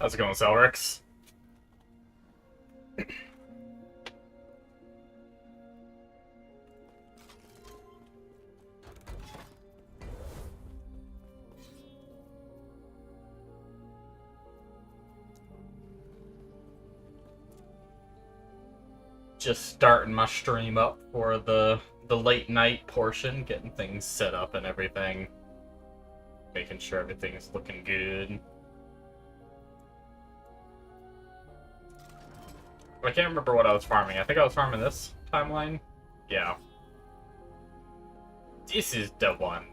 How's it going, Celrix? Just starting my stream up for the late night portion, getting things set up and everything. Making sure everything's looking good. I can't remember what I was farming. I think I was farming this timeline. Yeah. This is the one.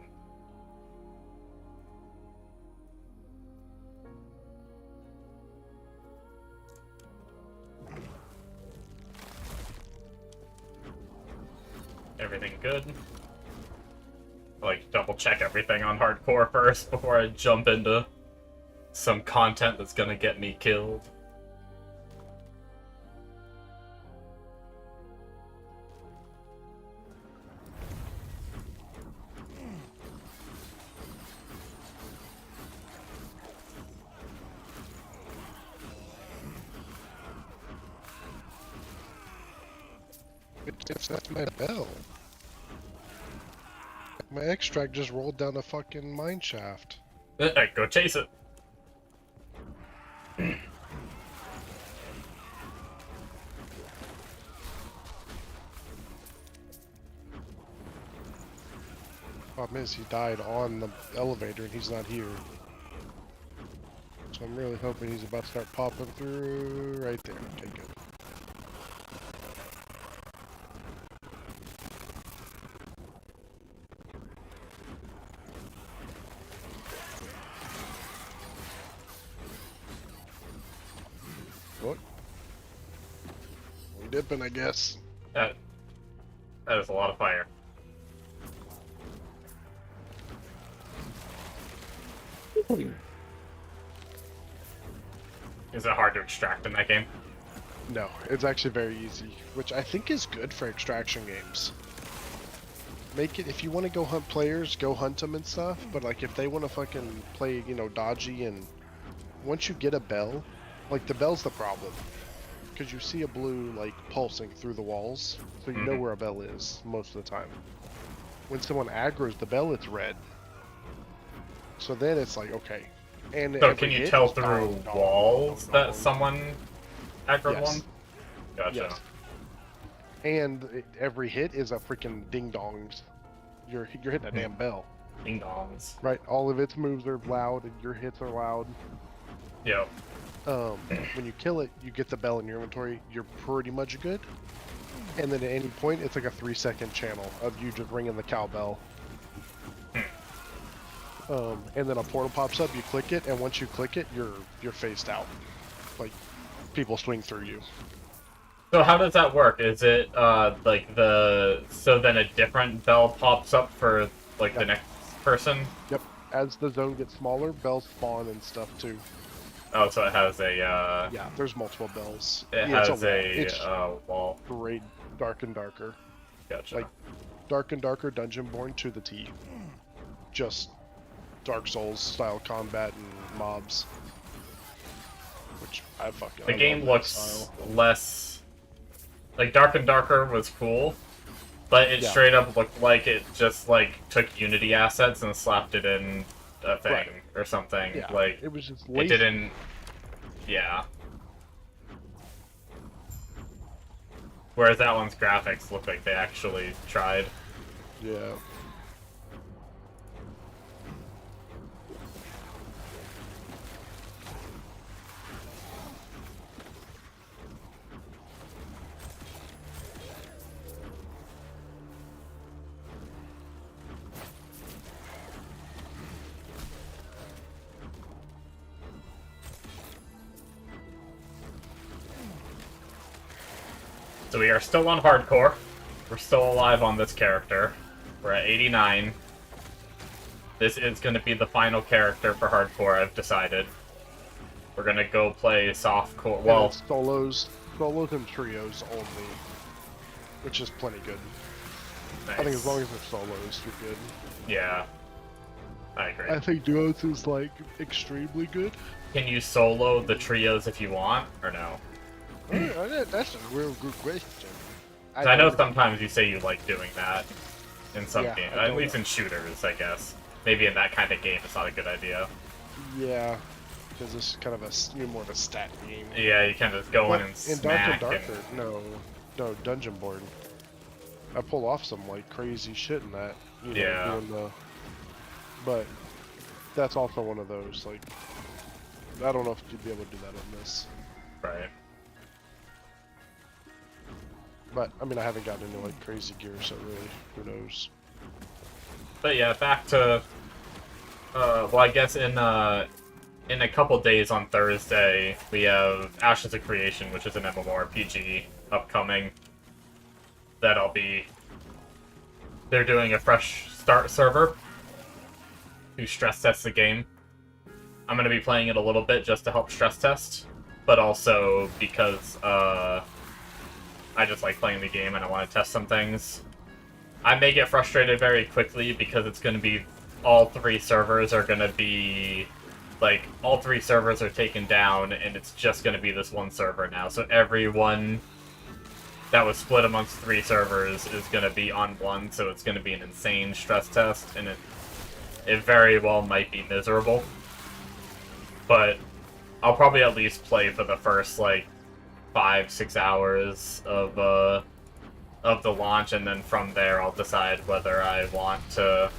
Everything good. Like, double check everything on hardcore first before I jump into some content that's gonna get me killed. That's my bell. My extract just rolled down a fucking mine shaft. Go chase it. Problem is, he died on the elevator and he's not here. So I'm really hoping he's about to start popping through right there. Okay, good. What? We dipping, I guess. That is a lot of fire. Is it hard to extract in that game? No, it's actually very easy, which I think is good for extraction games. Make it, if you want to go hunt players, go hunt them and stuff, but like if they want to fucking play, you know, dodgy, and once you get a bell, like the bell's the problem. Because you see a blue, like, pulsing through the walls, so you know where a bell is most of the time. When someone aggroes the bell, it's red. So then it's like, okay. And so can you tell through walls that someone aggroed one? Gotcha. Yes. And every hit is a freaking ding-dongs. You're hitting a damn bell. Ding-dongs. Right, all of its moves are loud, and your hits are loud. Yep. When you kill it, you get the bell in your inventory, you're pretty much good. And then at any point, it's like a 3-second channel of you just ringing the cowbell. And then a portal pops up, you click it, and once you click it, you're phased out. Like, people swing through you. So how does that work? Is it, like so then a different bell pops up for, like, the next person? Yep. As the zone gets smaller, bells spawn and stuff, too. Oh, so it has a, Yeah, there's multiple bells. It has a wall. Great, dark and darker. Gotcha. Like, dark and darker Dungeonborn to the T. Just Dark Souls style combat and mobs. Which I fucking The game love looks less... Like, Dark and Darker was cool, but it straight up looked like it just, like, took Unity assets and slapped it in a thing or something. Yeah, like, it was just lazy. It didn't... Yeah. Whereas that one's graphics look like they actually tried. Yeah. So we are still on hardcore. We're still alive on this character. We're at 89. This is going to be the final character for hardcore, I've decided. We're going to go play softcore. Well, and solos and trios only, which is plenty good. nice. I think as long as they're solos, you're good. Yeah. I agree. I think duos is like extremely good. Can you solo the trios if you want, or no? That's a real good question. 'Cause I know don't- sometimes you say you like doing that in some Yeah, games, I at don't least know. in shooters, I guess. Maybe in that kind of game, it's not a good idea. Yeah, because this is kind of you're more of a stat game. Yeah, you kind of go in But and in Dark and smack Darker, no, Dungeon Board. I pull off some like crazy shit in that, you know, Yeah. doing the. But that's also one of those like. I don't know if you'd be able to do that on this. right. But I mean, I haven't gotten into like crazy gear, so really, who knows? But yeah, back to well, I guess in a couple days on Thursday, we have Ashes of Creation, which is an MMORPG upcoming. They're doing a fresh start server to stress test the game. I'm going to be playing it a little bit just to help stress test, but also because I just like playing the game and I want to test some things. I may get frustrated very quickly because it's going to be all three servers are going to be like all three servers are taken down and it's just going to be this one server now. So everyone that was split amongst three servers is going to be on one, so it's going to be an insane stress test, and it very well might be miserable. But I'll probably at least play for the first, like, 5-6 hours of the launch, and then from there I'll decide whether I want to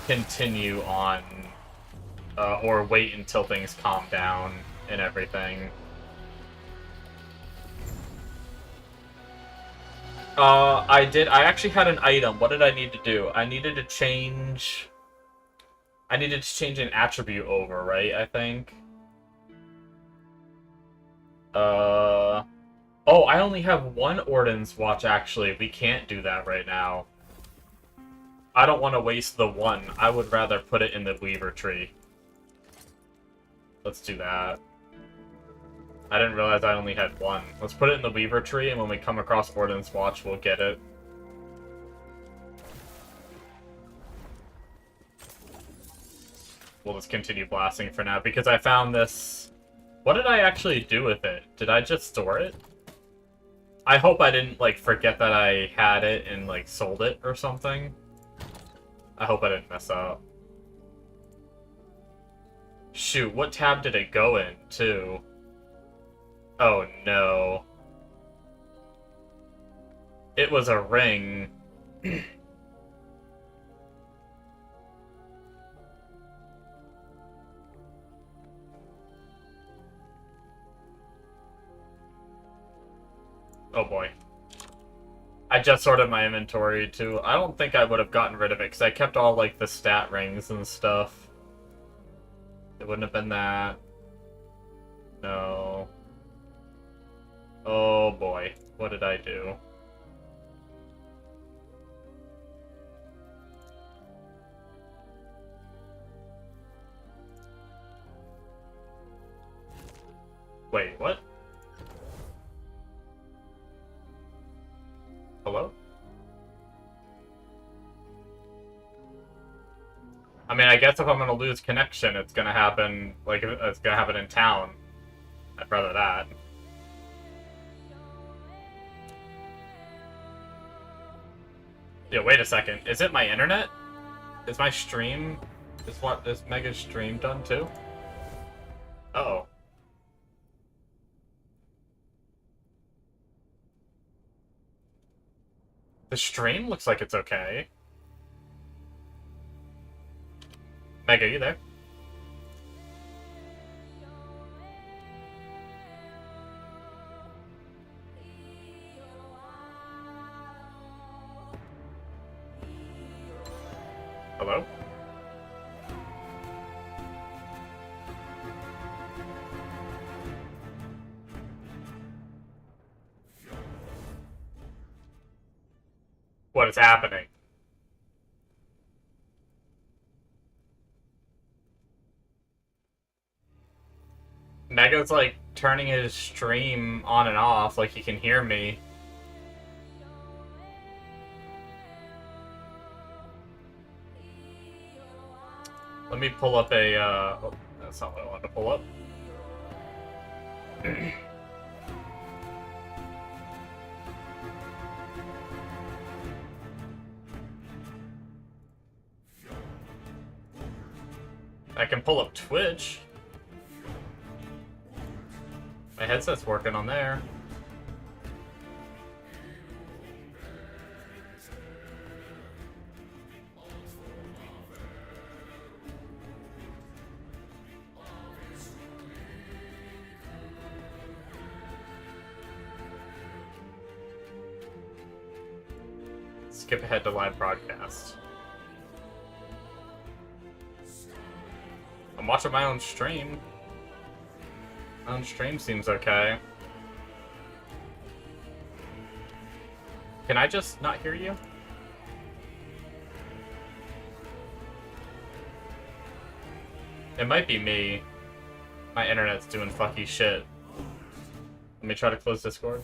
continue on, or wait until things calm down and everything. I actually had an item. What did I need to do? I needed to change an attribute over, right? I think. Oh, I only have one Ordnance Watch, actually. We can't do that right now. I don't want to waste the one. I would rather put it in the Weaver tree. Let's do that. I didn't realize I only had one. Let's put it in the Weaver tree, and when we come across Ordnance Watch, we'll get it. We'll just continue blasting for now, because I found this... What did I actually do with it? Did I just store it? I hope I didn't, like, forget that I had it and, like, sold it or something. I hope I didn't mess up. Shoot, what tab did it go in, too? Oh, no. It was a ring. Oh boy. I just sorted my inventory too. I don't think I would have gotten rid of it because I kept all like the stat rings and stuff. It wouldn't have been that. No. Oh boy. What did I do? Wait, what? Hello? I mean, I guess if I'm gonna lose connection, it's gonna happen, like, it's gonna happen in town. I'd rather that. Yeah, wait a second. Is it my internet? Is my stream... Is Mega's stream done too? Uh-oh. The stream looks like it's okay. Mega, you there? Hello? What is happening? Mega's like turning his stream on and off, like he can hear me. Let me pull up a, oh, that's not what I wanted to pull up. I can pull up Twitch. My headset's working on there. Skip ahead to live broadcast. I'm watching my own stream. My own stream seems okay. Can I just not hear you? It might be me. My internet's doing fucky shit. Let me try to close Discord.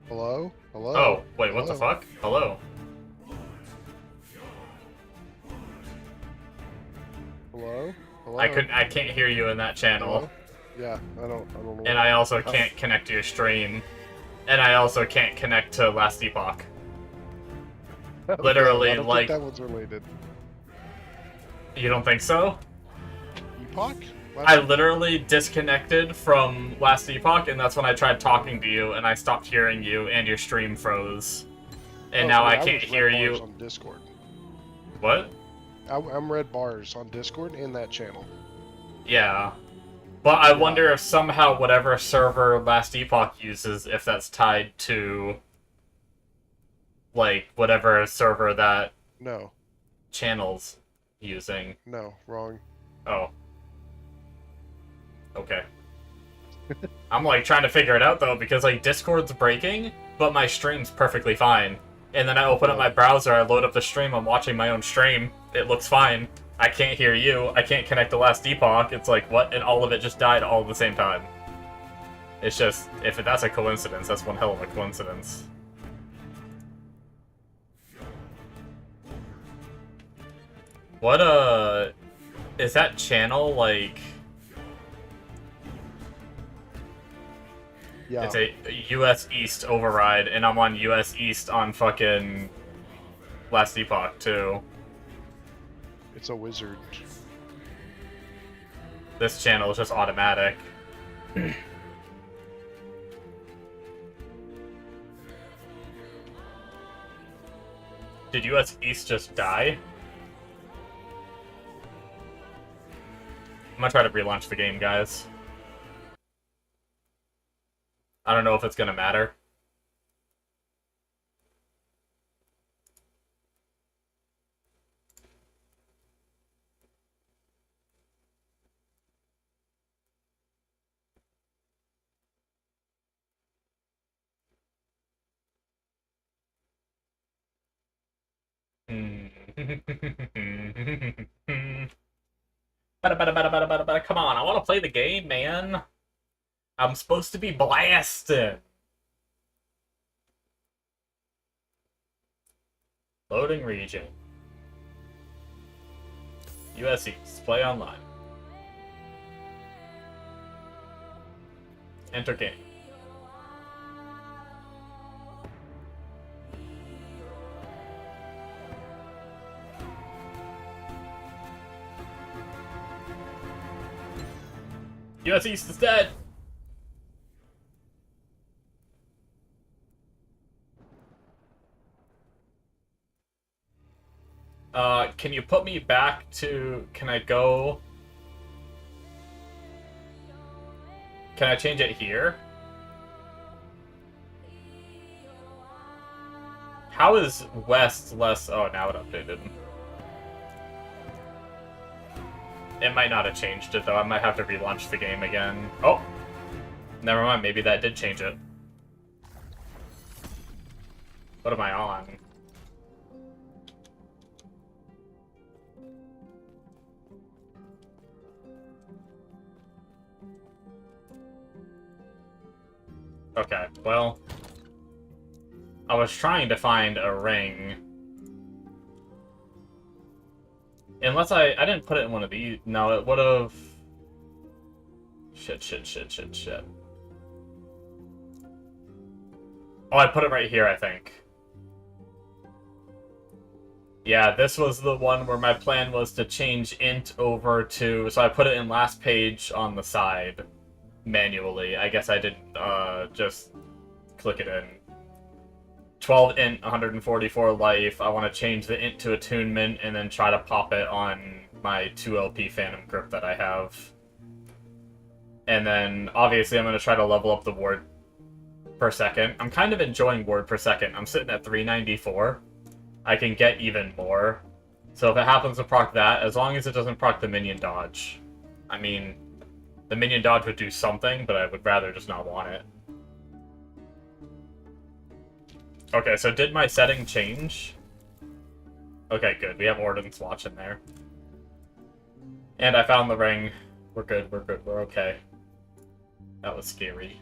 Hello? Hello? Oh, wait, what the Hello? fuck? Hello. Hello? Hello? I can't hear you in that channel. Hello? Yeah, I don't know. And I also can't connect to your stream. And I also can't connect to Last Epoch. Literally, I don't like... think that one's related. You don't think so? Epoch? I literally disconnected from Last Epoch, and that's when I tried talking to you, and I stopped hearing you, and your stream froze. And now I can't was hear red bars you. on Discord. What? I'm red bars on Discord and that channel. Yeah. But I wonder if somehow whatever server Last Epoch uses, if that's tied to, like, whatever server that No. channel's using. No, wrong. Oh. Okay. I'm, like, trying to figure it out, though, because, like, Discord's breaking, but my stream's perfectly fine. And then I open up my browser, I load up the stream, I'm watching my own stream, it looks fine. I can't hear you, I can't connect to Last Epoch, it's like, what? And all of it just died all at the same time. It's just, if that's a coincidence, that's one hell of a coincidence. What, is that channel, like... Yeah. It's a US East override, and I'm on US East on fucking Last Epoch, too. It's a wizard. This channel is just automatic. Did US East just die? I'm gonna try to relaunch the game, guys. I don't know if it's gonna matter. Come on, I want to play the game, man. I'm supposed to be blasting. Loading region. US East. Play online. Enter game. US East is dead! Can you put me back to... Can I go... Can I change it here? How is West less... Oh, now it updated. It might not have changed it, though. I might have to relaunch the game again. Oh! Never mind, maybe that did change it. What am I on? Okay, well... I was trying to find a ring. Unless I didn't put it in one of these. No, it would have. Shit. Oh, I put it right here, I think. Yeah, this was the one where my plan was to change int over to... So I put it in last page on the side manually. I guess I didn't just click it in. 12 int, 144 life. I want to change the int to attunement and then try to pop it on my 2LP Phantom Grip that I have. And then, obviously, I'm going to try to level up the ward per second. I'm kind of enjoying ward per second. I'm sitting at 394. I can get even more. So if it happens to proc that, as long as it doesn't proc the minion dodge. I mean, the minion dodge would do something, but I would rather just not want it. Okay, so did my setting change? Okay, good. We have Ordnance Watch in there. And I found the ring. We're good, we're okay. That was scary.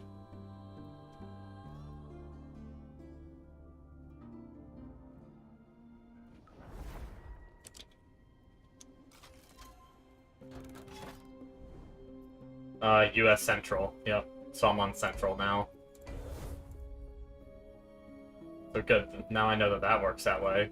US Central. Yep. So I'm on Central now. So good. Now I know that that works that way.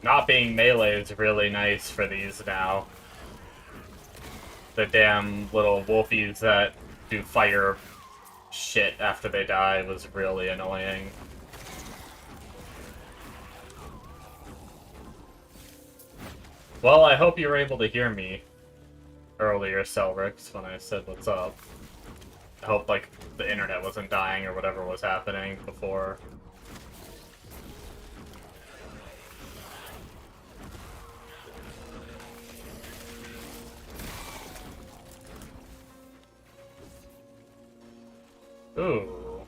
Not being melee is really nice for these now. The damn little wolfies that do fire shit after they die was really annoying. Well, I hope you were able to hear me earlier, Celrix, when I said what's up. I hope, like, the internet wasn't dying or whatever was happening before. Ooh.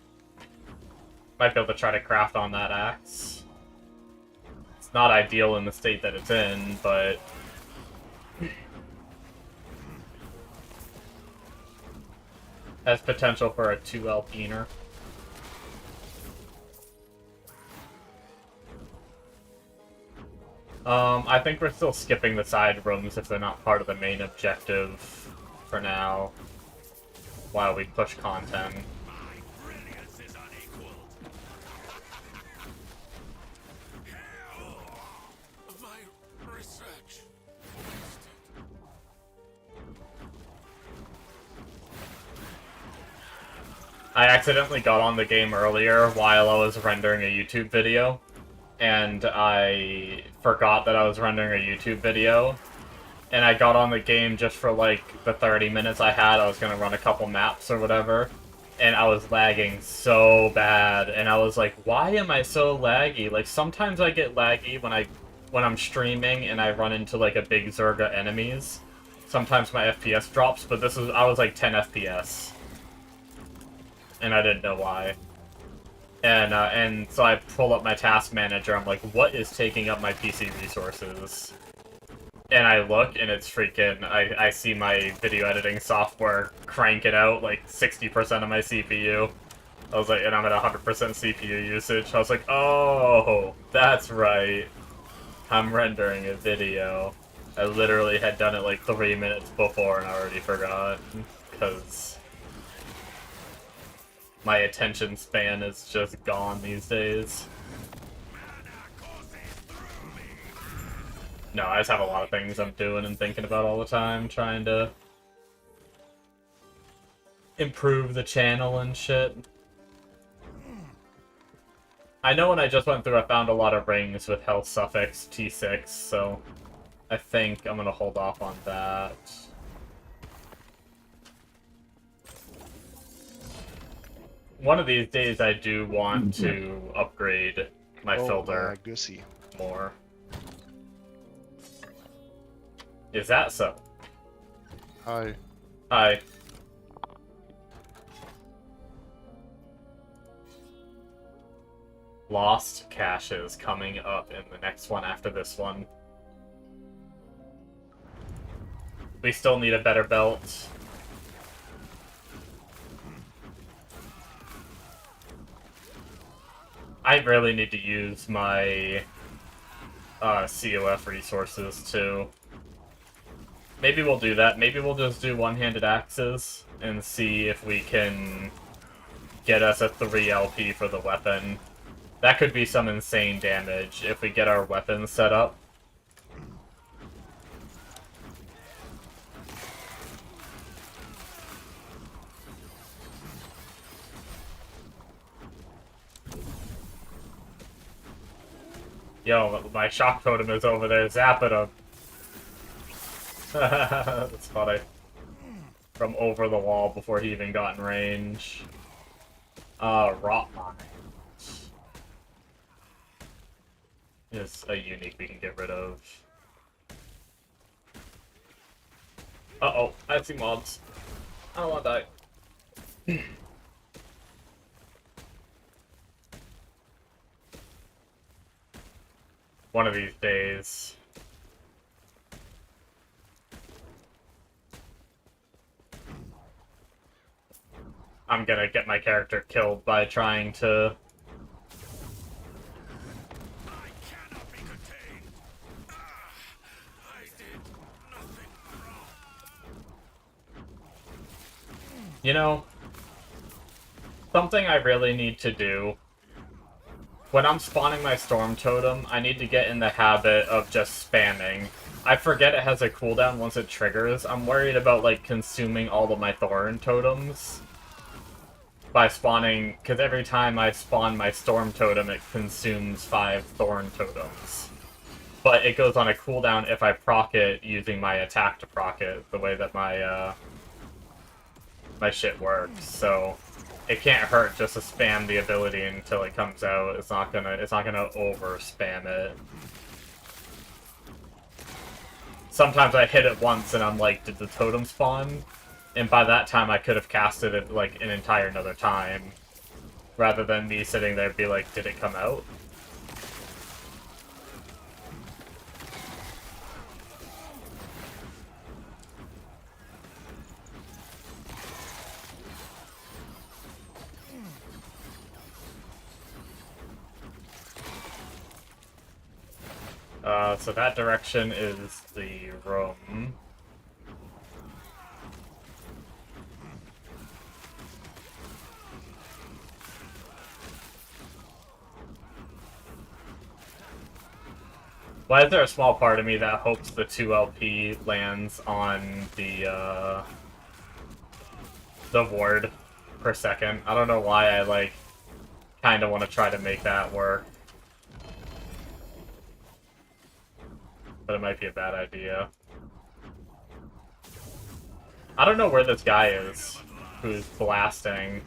Might be able to try to craft on that axe. It's not ideal in the state that it's in, but... has potential for a 2L peener. I think we're still skipping the side rooms if they're not part of the main objective for now, while we push content. I accidentally got on the game earlier while I was rendering a YouTube video, and I forgot that I was rendering a YouTube video, and I got on the game just for like the 30 minutes I had. I was gonna run a couple maps or whatever, and I was lagging so bad, and I was like, why am I so laggy? Like, sometimes I get laggy when I'm streaming and I run into like a big Zerga enemies. Sometimes my FPS drops, but I was like 10 FPS. And I didn't know why. And so I pull up my task manager, I'm like, what is taking up my PC resources? And I look, and it's freaking, I see my video editing software crank it out, like 60% of my CPU. I was like, and I'm at 100% CPU usage. I was like, oh, that's right. I'm rendering a video. I literally had done it like 3 minutes before, and I already forgot. Because... my attention span is just gone these days. No, I just have a lot of things I'm doing and thinking about all the time, trying to improve the channel and shit. I know when I just went through, I found a lot of rings with health suffix T6, so I think I'm gonna hold off on that. One of these days, I do want to upgrade my filter more. Is that so? Hi. Hi. Lost caches coming up in the next one after this one. We still need a better belt. I really need to use my COF resources too. Maybe we'll do that. Maybe we'll just do one-handed axes and see if we can get us a 3 LP for the weapon. That could be some insane damage if we get our weapons set up. Yo, my shock totem is over there zapping him. That's funny. From over the wall before he even got in range. Rot mines is a unique we can get rid of. Uh-oh, I see mobs. I don't want to die. One of these days. I'm gonna get my character killed by trying to... I cannot be contained. I did nothing wrong. You know, something I really need to do. When I'm spawning my Storm Totem, I need to get in the habit of just spamming. I forget it has a cooldown once it triggers. I'm worried about, like, consuming all of my Thorn Totems by spawning, because every time I spawn my Storm Totem, it consumes 5 Thorn Totems. But it goes on a cooldown if I proc it using my attack to proc it, the way that my, my shit works, so... It can't hurt just to spam the ability until it comes out. It's not gonna over spam it. Sometimes I hit it once and I'm like, did the totem spawn? And by that time I could have casted it like an entire another time. Rather than me sitting there and be like, did it come out? So that direction is the room. Why is there a small part of me that hopes the 2 LP lands on the ward per second? I don't know why I, like, kind of want to try to make that work. But it might be a bad idea. I don't know where this guy is who's blasting.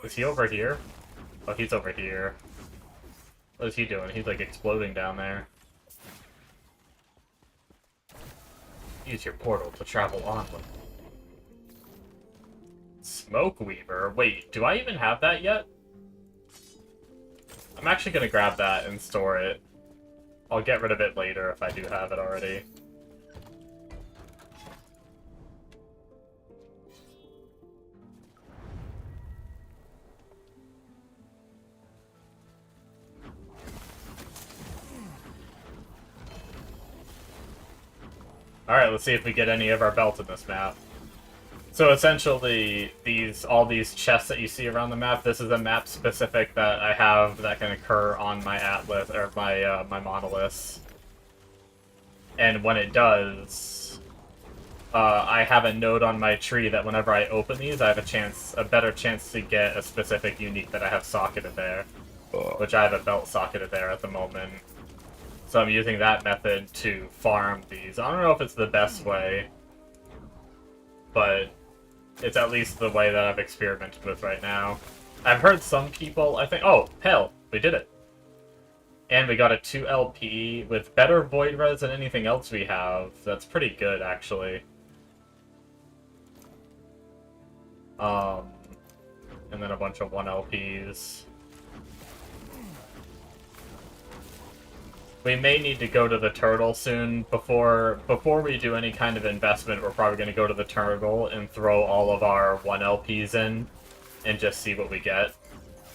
Is he over here? Oh, he's over here. What is he doing? He's like exploding down there. Use your portal to travel onward. Smoke Weaver? Wait, do I even have that yet? I'm actually gonna grab that and store it. I'll get rid of it later if I do have it already. Alright, let's see if we get any of our belts in this map. So essentially, all these chests that you see around the map, this is a map specific that I have that can occur on my atlas or my monoliths. And when it does, I have a note on my tree that whenever I open these, I have a better chance to get a specific unique that I have socketed there, which I have a belt socketed there at the moment. So I'm using that method to farm these. I don't know if it's the best way, but it's at least the way that I've experimented with right now. I've heard some people, I think... Oh, hell! We did it! And we got a 2 LP with better Void Res than anything else we have. That's pretty good, actually. and then a bunch of 1 LPs. We may need to go to the turtle soon. Before we do any kind of investment, we're probably going to go to the turtle and throw all of our 1 LPs in and just see what we get.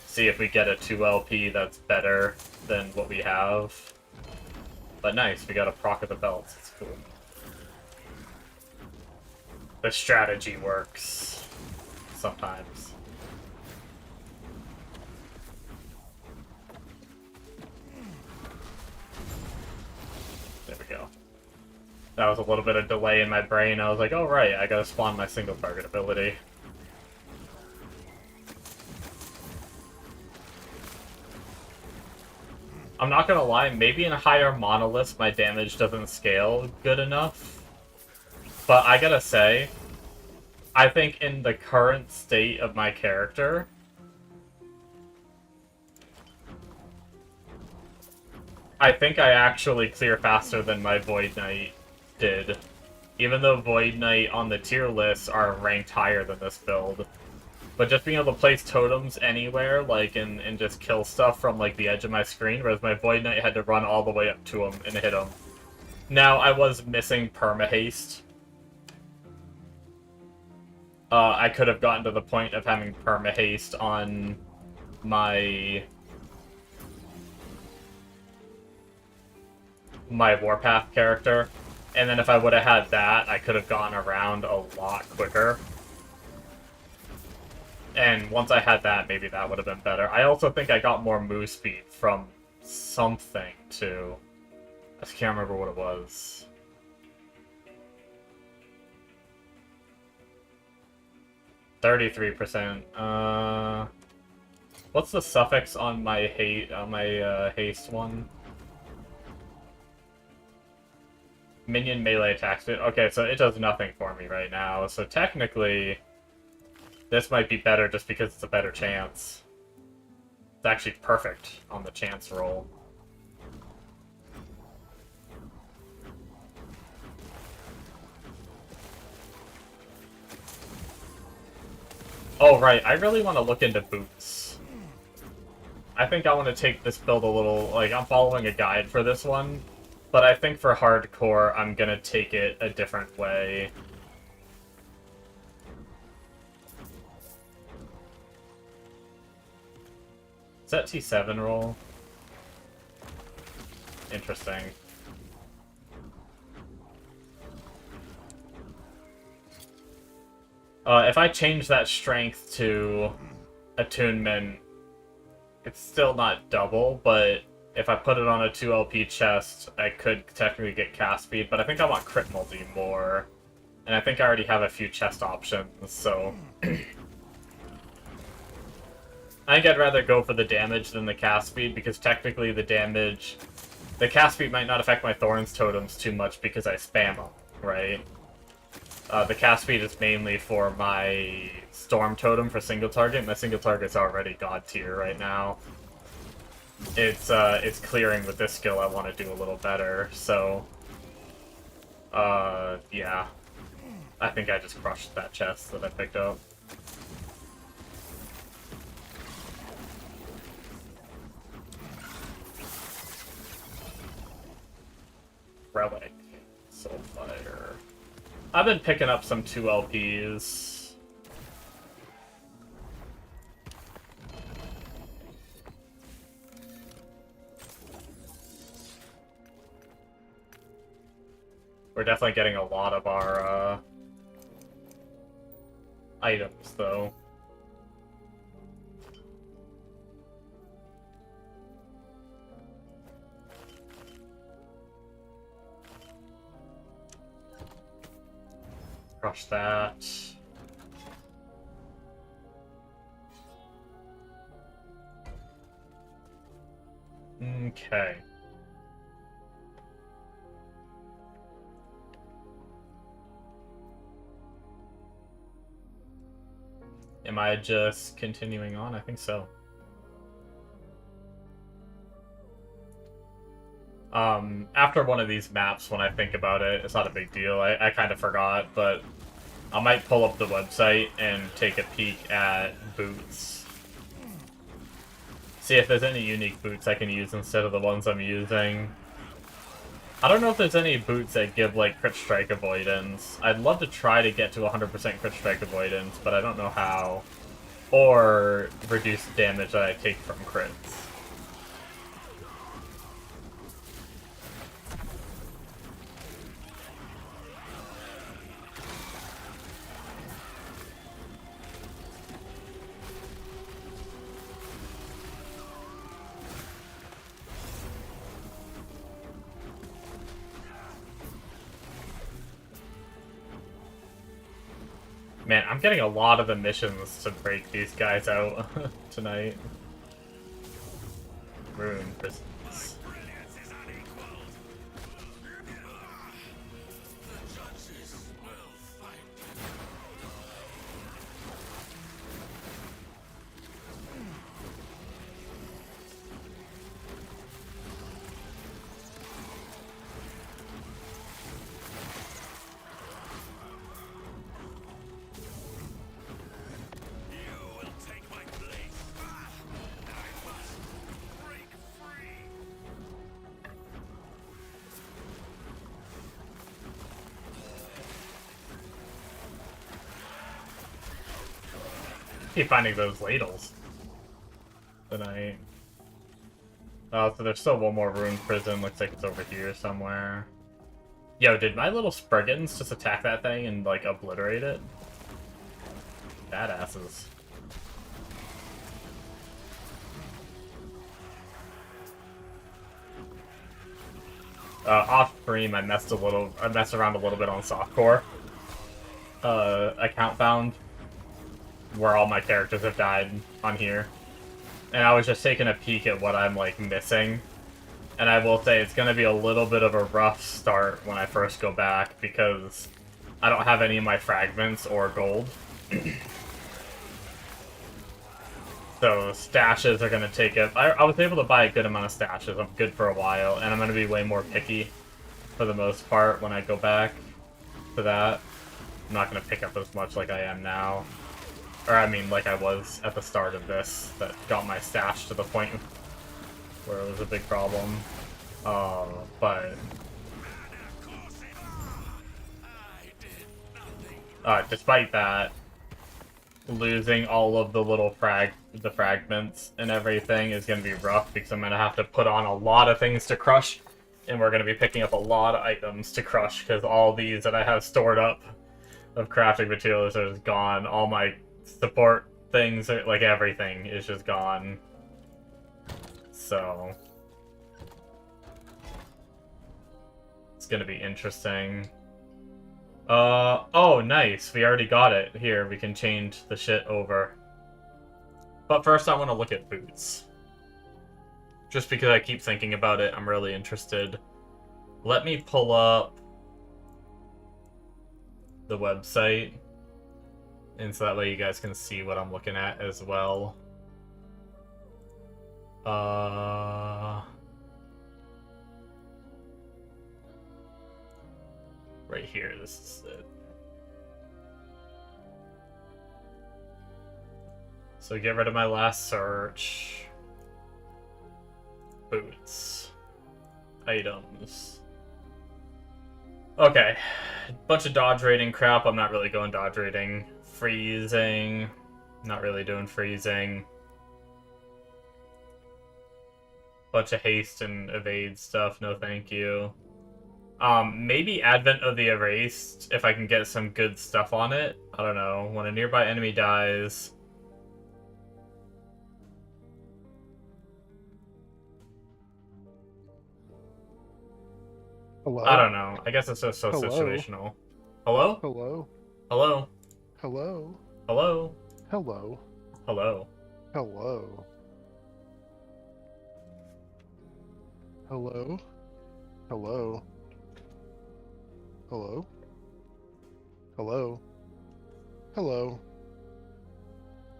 See if we get a 2 LP that's better than what we have. But nice, we got a proc of the belts. It's cool. The strategy works. Sometimes. There we go. That was a little bit of delay in my brain. I was like, oh right, I gotta spawn my single target ability. I'm not gonna lie, maybe in higher monoliths my damage doesn't scale good enough. But I gotta say, I think in the current state of my character, I think I actually clear faster than my Void Knight did. Even though Void Knight on the tier lists are ranked higher than this build. But just being able to place totems anywhere, like, and just kill stuff from, like, the edge of my screen, whereas my Void Knight had to run all the way up to him and hit him. Now, I was missing perma-haste. I could have gotten to the point of having perma-haste on my Warpath character. And then if I would have had that, I could have gone around a lot quicker. And once I had that, maybe that would have been better. I also think I got more move speed from something, too. I just can't remember what it was. 33%. What's the suffix on my haste one? Minion melee attacks. Okay, so it does nothing for me right now. So technically, this might be better just because it's a better chance. It's actually perfect on the chance roll. Oh, right. I really want to look into boots. I think I want to take this build a little... Like, I'm following a guide for this one, but I think for hardcore, I'm going to take it a different way. Is that T7 roll? Interesting. If I change that strength to attunement, it's still not double, but if I put it on a 2 LP chest, I could technically get cast speed, but I think I want crit multi more. And I think I already have a few chest options, so... I think I'd rather go for the damage than the cast speed, because technically the damage... The cast speed might not affect my Thorns totems too much because I spam them, right? The cast speed is mainly for my Storm Totem for single target, and my single target's already God tier right now. It's clearing with this skill I want to do a little better, so... yeah. I think I just crushed that chest that I picked up. Relic. Soulfire. I've been picking up some 2 LPs. We're definitely getting a lot of our items, though. Crush that. Okay. Am I just continuing on? I think so. After one of these maps, when I think about it, it's not a big deal. I kind of forgot, but I might pull up the website and take a peek at boots. See if there's any unique boots I can use instead of the ones I'm using. I don't know if there's any boots that give, like, crit strike avoidance. I'd love to try to get to 100% crit strike avoidance, but I don't know how. Or reduce damage that I take from crits. Man, I'm getting a lot of the missions to break these guys out tonight. Rune prisons. Brilliance is unequaled. The judges will fight. You will take my place. I must break free. Keep finding those ladles tonight. Oh, so there's still one more rune prison. Looks like it's over here somewhere. Yo, did my little Spriggans just attack that thing and, like, obliterate it? Badasses. Off stream, I messed around a little bit on softcore. Account found where all my characters have died on here. And I was just taking a peek at what I'm, like, missing. And I will say it's gonna be a little bit of a rough start when I first go back, because I don't have any of my fragments or gold. So stashes are gonna take it. I was able to buy a good amount of stashes. I'm good for a while, and I'm gonna be way more picky for the most part when I go back to that. I'm not gonna pick up as much like I am now. Or I mean like I was at the start of this, that got my stash to the point where it was a big problem. But despite that, losing all of the little fragments and everything is going to be rough, because I'm going to have to put on a lot of things to crush, and we're going to be picking up a lot of items to crush, because all these that I have stored up of crafting materials are just gone. All my support things, like everything, is just gone. So it's going to be interesting. Oh, nice. We already got it. Here, we can change the shit over. But first, I want to look at boots. Just because I keep thinking about it, I'm really interested. Let me pull up the website, and so that way you guys can see what I'm looking at as well. Right here, this is it. So get rid of my last search. Boots. Items. Okay. Bunch of dodge rating crap. I'm not really going dodge rating. Freezing. Not really doing freezing. Bunch of haste and evade stuff. No thank you. Maybe Advent of the Erased, if I can get some good stuff on it. I don't know. When a nearby enemy dies... Hello? I don't know. I guess it's just so Hello? situational. Hello? Hello? Hello? Hello? Hello? Hello? Hello? Hello? Hello? Hello? Hello? Hello? Hello?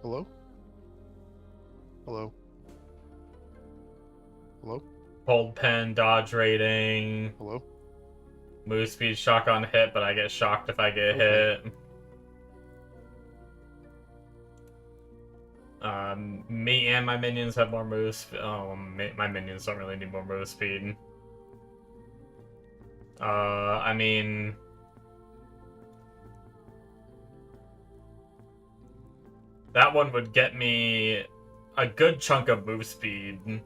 Hello? Hello? Hello? Hold pen, dodge rating, Hello? move speed, shock on hit, but I get shocked if I get Okay. hit. Me and my minions have more move speed. Oh, my minions don't really need more move speed. I mean... That one would get me a good chunk of move speed,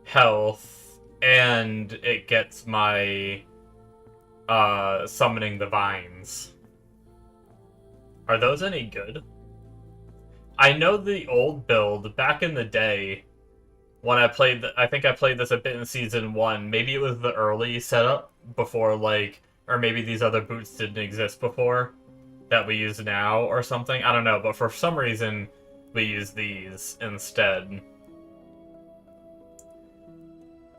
health, and it gets my summoning the vines. Are those any good? I know the old build back in the day when I played. I think I played this a bit in season 1. Maybe it was the early setup before, like, or maybe these other boots didn't exist before that we use now or something. I don't know, but for some reason we use these instead.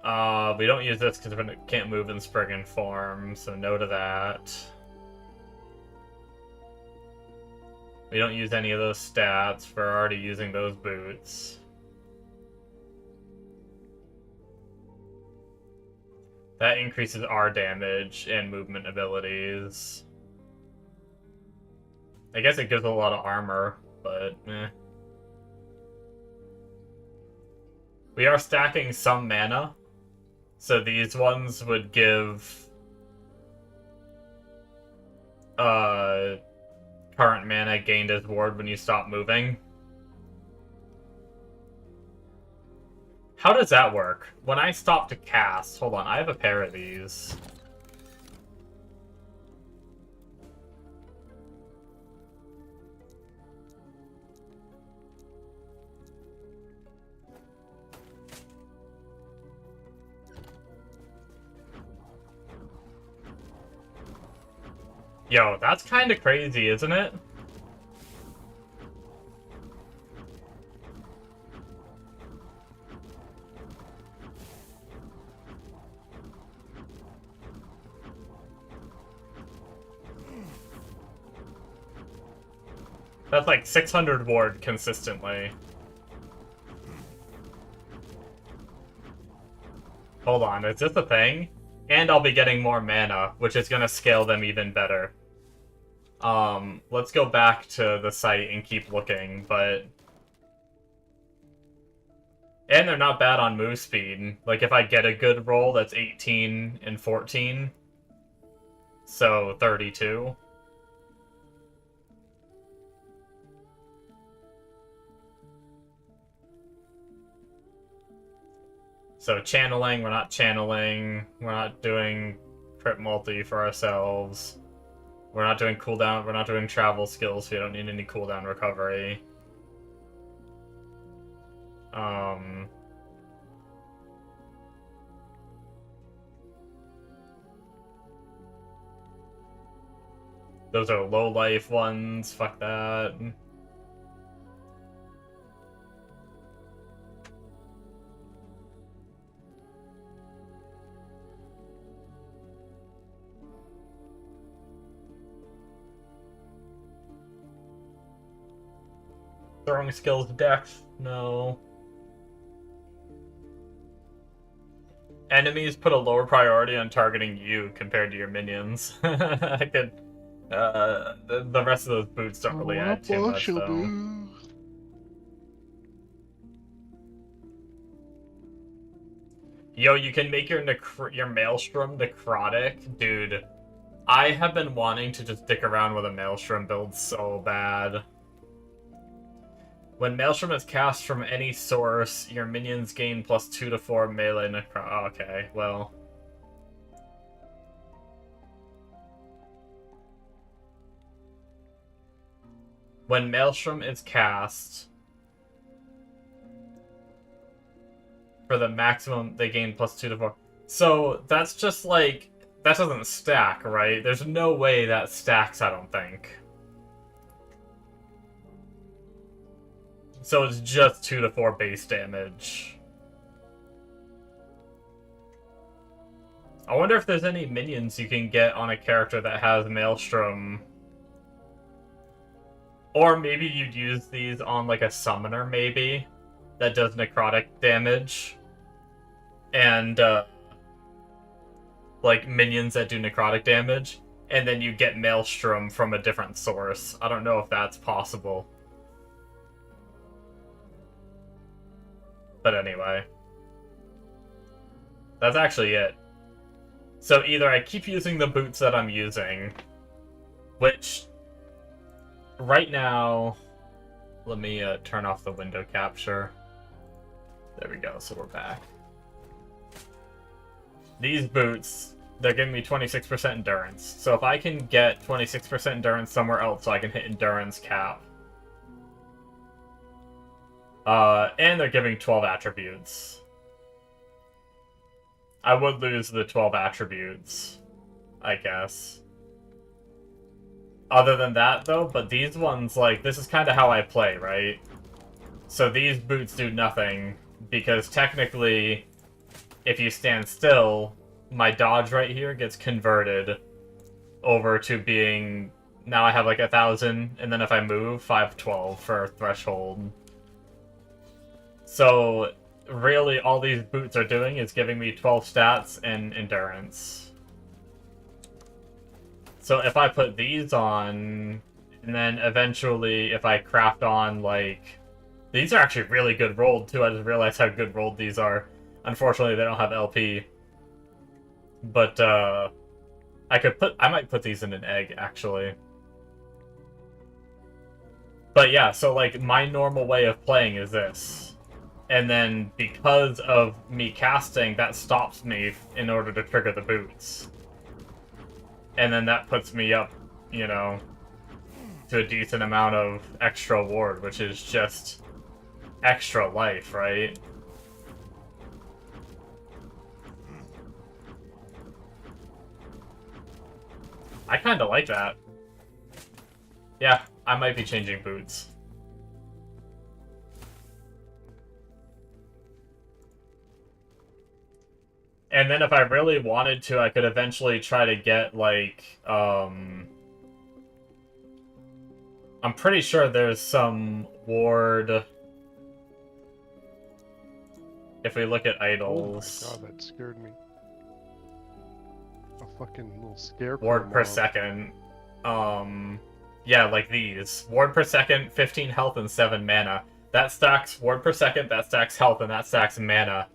We don't use this because we can't move in Spriggan form, so no to that. We don't use any of those stats. We're already using those boots. That increases our damage and movement abilities. I guess it gives a lot of armor, but eh. We are stacking some mana, so these ones would give current mana gained as ward when you stop moving. How does that work? When I stop to cast... Hold on, I have a pair of these. Yo, that's kind of crazy, isn't it? That's like 600 ward consistently. Hold on, is this a thing? And I'll be getting more mana, which is gonna scale them even better. Let's go back to the site and keep looking, but... And they're not bad on move speed. Like, if I get a good roll, that's 18 and 14. So, 32. So, channeling, we're not channeling. We're not doing crit multi for ourselves. We're not doing cooldown, we're not doing travel skills, so we don't need any cooldown recovery. Those are low life ones, fuck that. Throwing skills dex? No. Enemies put a lower priority on targeting you compared to your minions. I could... the rest of those boots don't really add too much, though. Yo, you can make your Maelstrom necrotic? Dude, I have been wanting to just stick around with a Maelstrom build so bad. When Maelstrom is cast from any source, your minions gain +2 to 4 melee necro... Okay, well... When Maelstrom is cast... For the maximum, they gain +2 to 4. So, that's just like... That doesn't stack, right? There's no way that stacks, I don't think. So it's just 2 to 4 base damage. I wonder if there's any minions you can get on a character that has Maelstrom. Or maybe you'd use these on like a summoner, maybe, that does necrotic damage. And, like minions that do necrotic damage. And then you get Maelstrom from a different source. I don't know if that's possible. But anyway. That's actually it. So either I keep using the boots that I'm using, which right now, let me turn off the window capture. There we go, so we're back. These boots, they're giving me 26% endurance. So if I can get 26% endurance somewhere else so I can hit endurance cap. And they're giving 12 attributes. I would lose the 12 attributes, I guess. Other than that, though, but these ones, like, this is kind of how I play, right? So these boots do nothing, because technically, if you stand still, my dodge right here gets converted over to being... Now I have, like, 1,000, and then if I move, 512 for threshold. So... really, all these boots are doing is giving me 12 stats and endurance. So if I put these on, and then eventually if I craft on, like... These are actually really good rolled, too. I just realized how good rolled these are. Unfortunately, they don't have LP. But, I might put these in an egg, actually. But yeah, so, like, my normal way of playing is this. And then, because of me casting, that stops me in order to trigger the boots. And then that puts me up, you know, to a decent amount of extra ward, which is just extra life, right? I kinda like that. Yeah, I might be changing boots. And then if I really wanted to, I could eventually try to get, like, I'm pretty sure there's some ward... If we look at idols... Oh my god, that scared me. A fucking little scarecrow Ward per mob. second. Yeah, like these. Ward per second, 15 health and 7 mana. That stacks ward per second, that stacks health, and that stacks mana.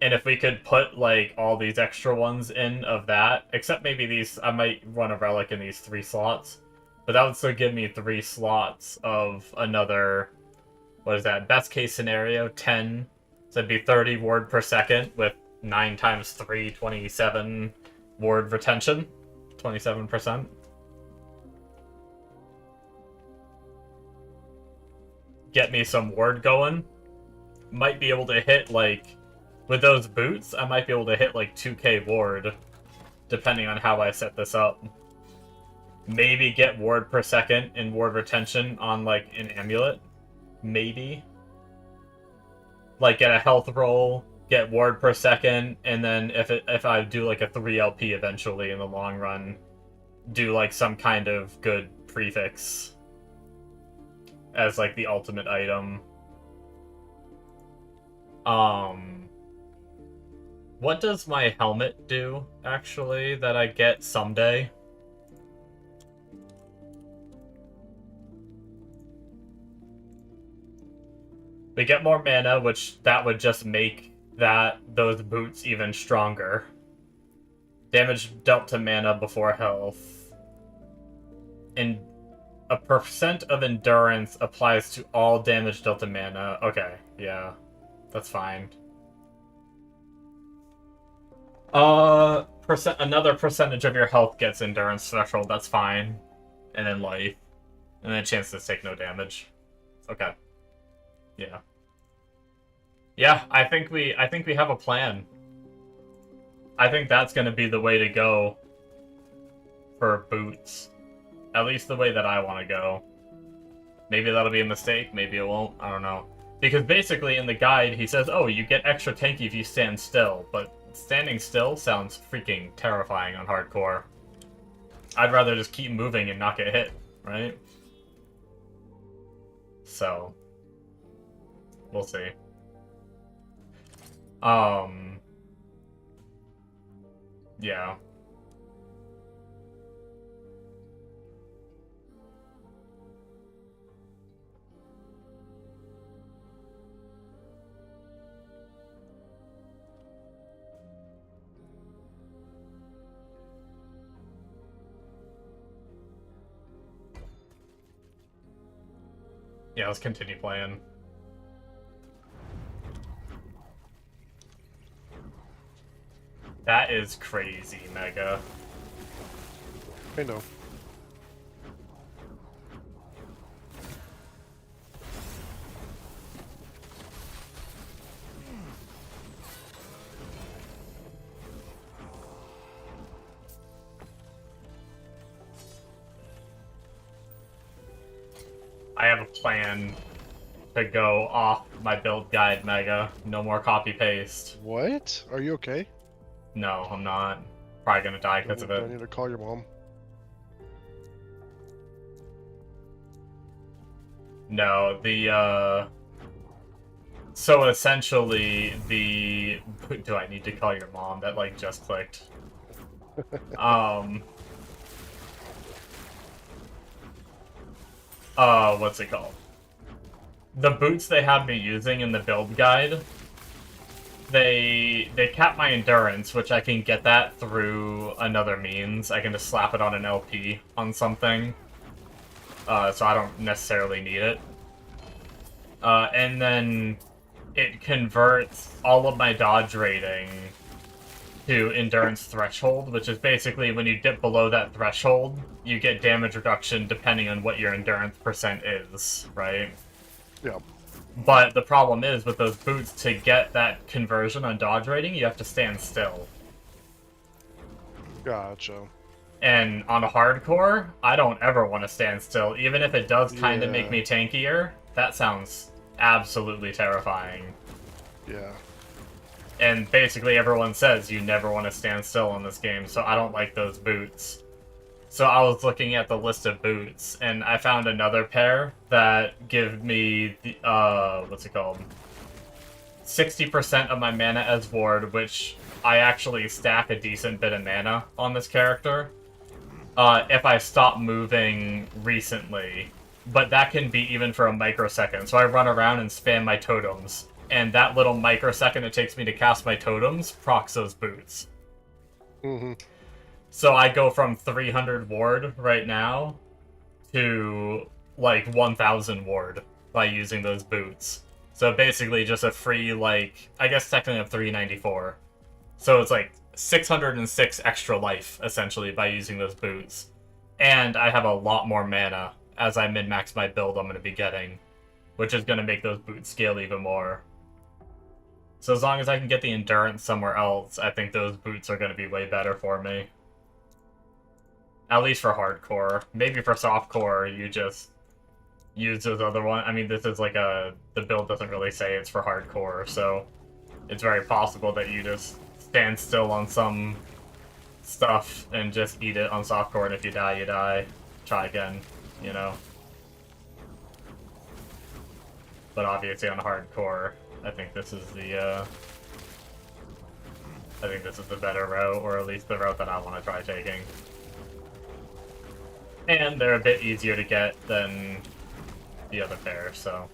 And if we could put, like, all these extra ones in of that, except maybe these, I might run a relic in these 3 slots, but that would still give me 3 slots of another, what is that, best case scenario, 10, so it'd be 30 ward per second with 9 times 3, 27 ward retention, 27%. Get me some ward going. Might be able to hit, like, with those boots, I might be able to hit like 2k ward, depending on how I set this up. Maybe get ward per second and ward retention on like an amulet. Maybe. Like get a health roll, get ward per second, and then if I do like a 3 LP eventually in the long run, do like some kind of good prefix as like the ultimate item. What does my helmet do, actually, that I get someday? We get more mana, which that would just make those boots even stronger. Damage dealt to mana before health. And a percent of endurance applies to all damage dealt to mana. Okay, yeah. That's fine. Another percentage of your health gets endurance threshold, that's fine. And then life. And then chance to take no damage. Okay. Yeah. Yeah, I think we have a plan. I think that's gonna be the way to go for boots. At least the way that I want to go. Maybe that'll be a mistake, maybe it won't, I don't know. Because basically in the guide he says, oh, you get extra tanky if you stand still, but standing still sounds freaking terrifying on hardcore. I'd rather just keep moving and not get hit, right? So, we'll see. Yeah. Yeah, let's continue playing. That is crazy, Mega. I know. I have a plan to go off my build guide, Mega. No more copy-paste. What? Are you okay? No, I'm not. Probably gonna die because of Do I it. need to call your mom? No, so essentially, do I need to call your mom? That, like, just clicked. What's it called? The boots they have me using in the build guide, they cap my endurance, which I can get that through another means. I can just slap it on an LP on something. So I don't necessarily need it. And then it converts all of my dodge rating to endurance threshold, which is basically when you dip below that threshold, you get damage reduction depending on what your endurance percent is, right? Yeah. But the problem is, with those boots, to get that conversion on dodge rating, you have to stand still. Gotcha. And on a hardcore, I don't ever want to stand still. Even if it does kind of make Yeah. me tankier, that sounds absolutely terrifying. Yeah. And basically everyone says you never want to stand still in this game, so I don't like those boots. So I was looking at the list of boots, and I found another pair that give me the, what's it called? 60% of my mana as ward, which I actually stack a decent bit of mana on this character. If I stop moving recently. But that can be even for a microsecond. So I run around and spam my totems. And that little microsecond it takes me to cast my totems procs those boots. Mm-hmm. So I go from 300 ward right now to like 1000 ward by using those boots. So basically just a free, like, I guess technically a 394. So it's like 606 extra life, essentially, by using those boots. And I have a lot more mana as I min-max my build I'm going to be getting, which is going to make those boots scale even more. So as long as I can get the endurance somewhere else, I think those boots are going to be way better for me. At least for hardcore. Maybe for softcore, you just use those other ones. I mean, this is like the build doesn't really say it's for hardcore, so it's very possible that you just stand still on some stuff and just eat it on softcore, and if you die, you die. Try again, you know? But obviously on hardcore, I think this is the better route, or at least the route that I want to try taking. And they're a bit easier to get than the other pair, so...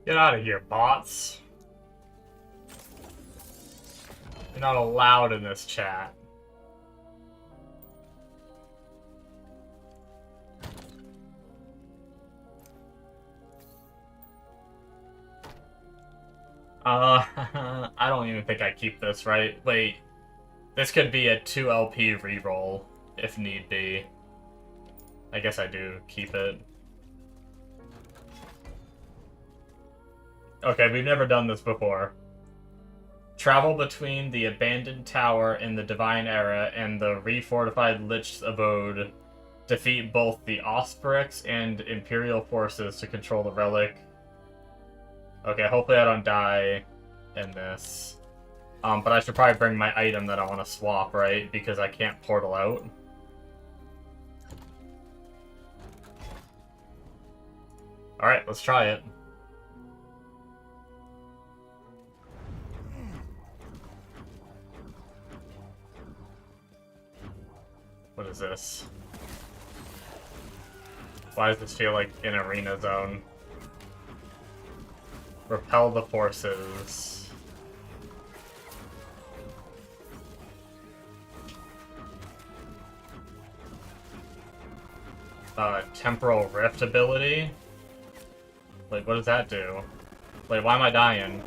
Get out of here, bots. You're not allowed in this chat. I don't even think I keep this, right? Wait. This could be a 2 LP reroll, if need be. I guess I do keep it. Okay, we've never done this before. Travel between the abandoned tower in the Divine Era and the refortified Lich's abode. Defeat both the Osprix and Imperial forces to control the relic. Okay, hopefully I don't die in this. But I should probably bring my item that I want to swap, right? Because I can't portal out. Alright, let's try it. What is this? Why does this feel like an arena zone? Repel the forces. Temporal Rift ability? Like, what does that do? Like, why am I dying?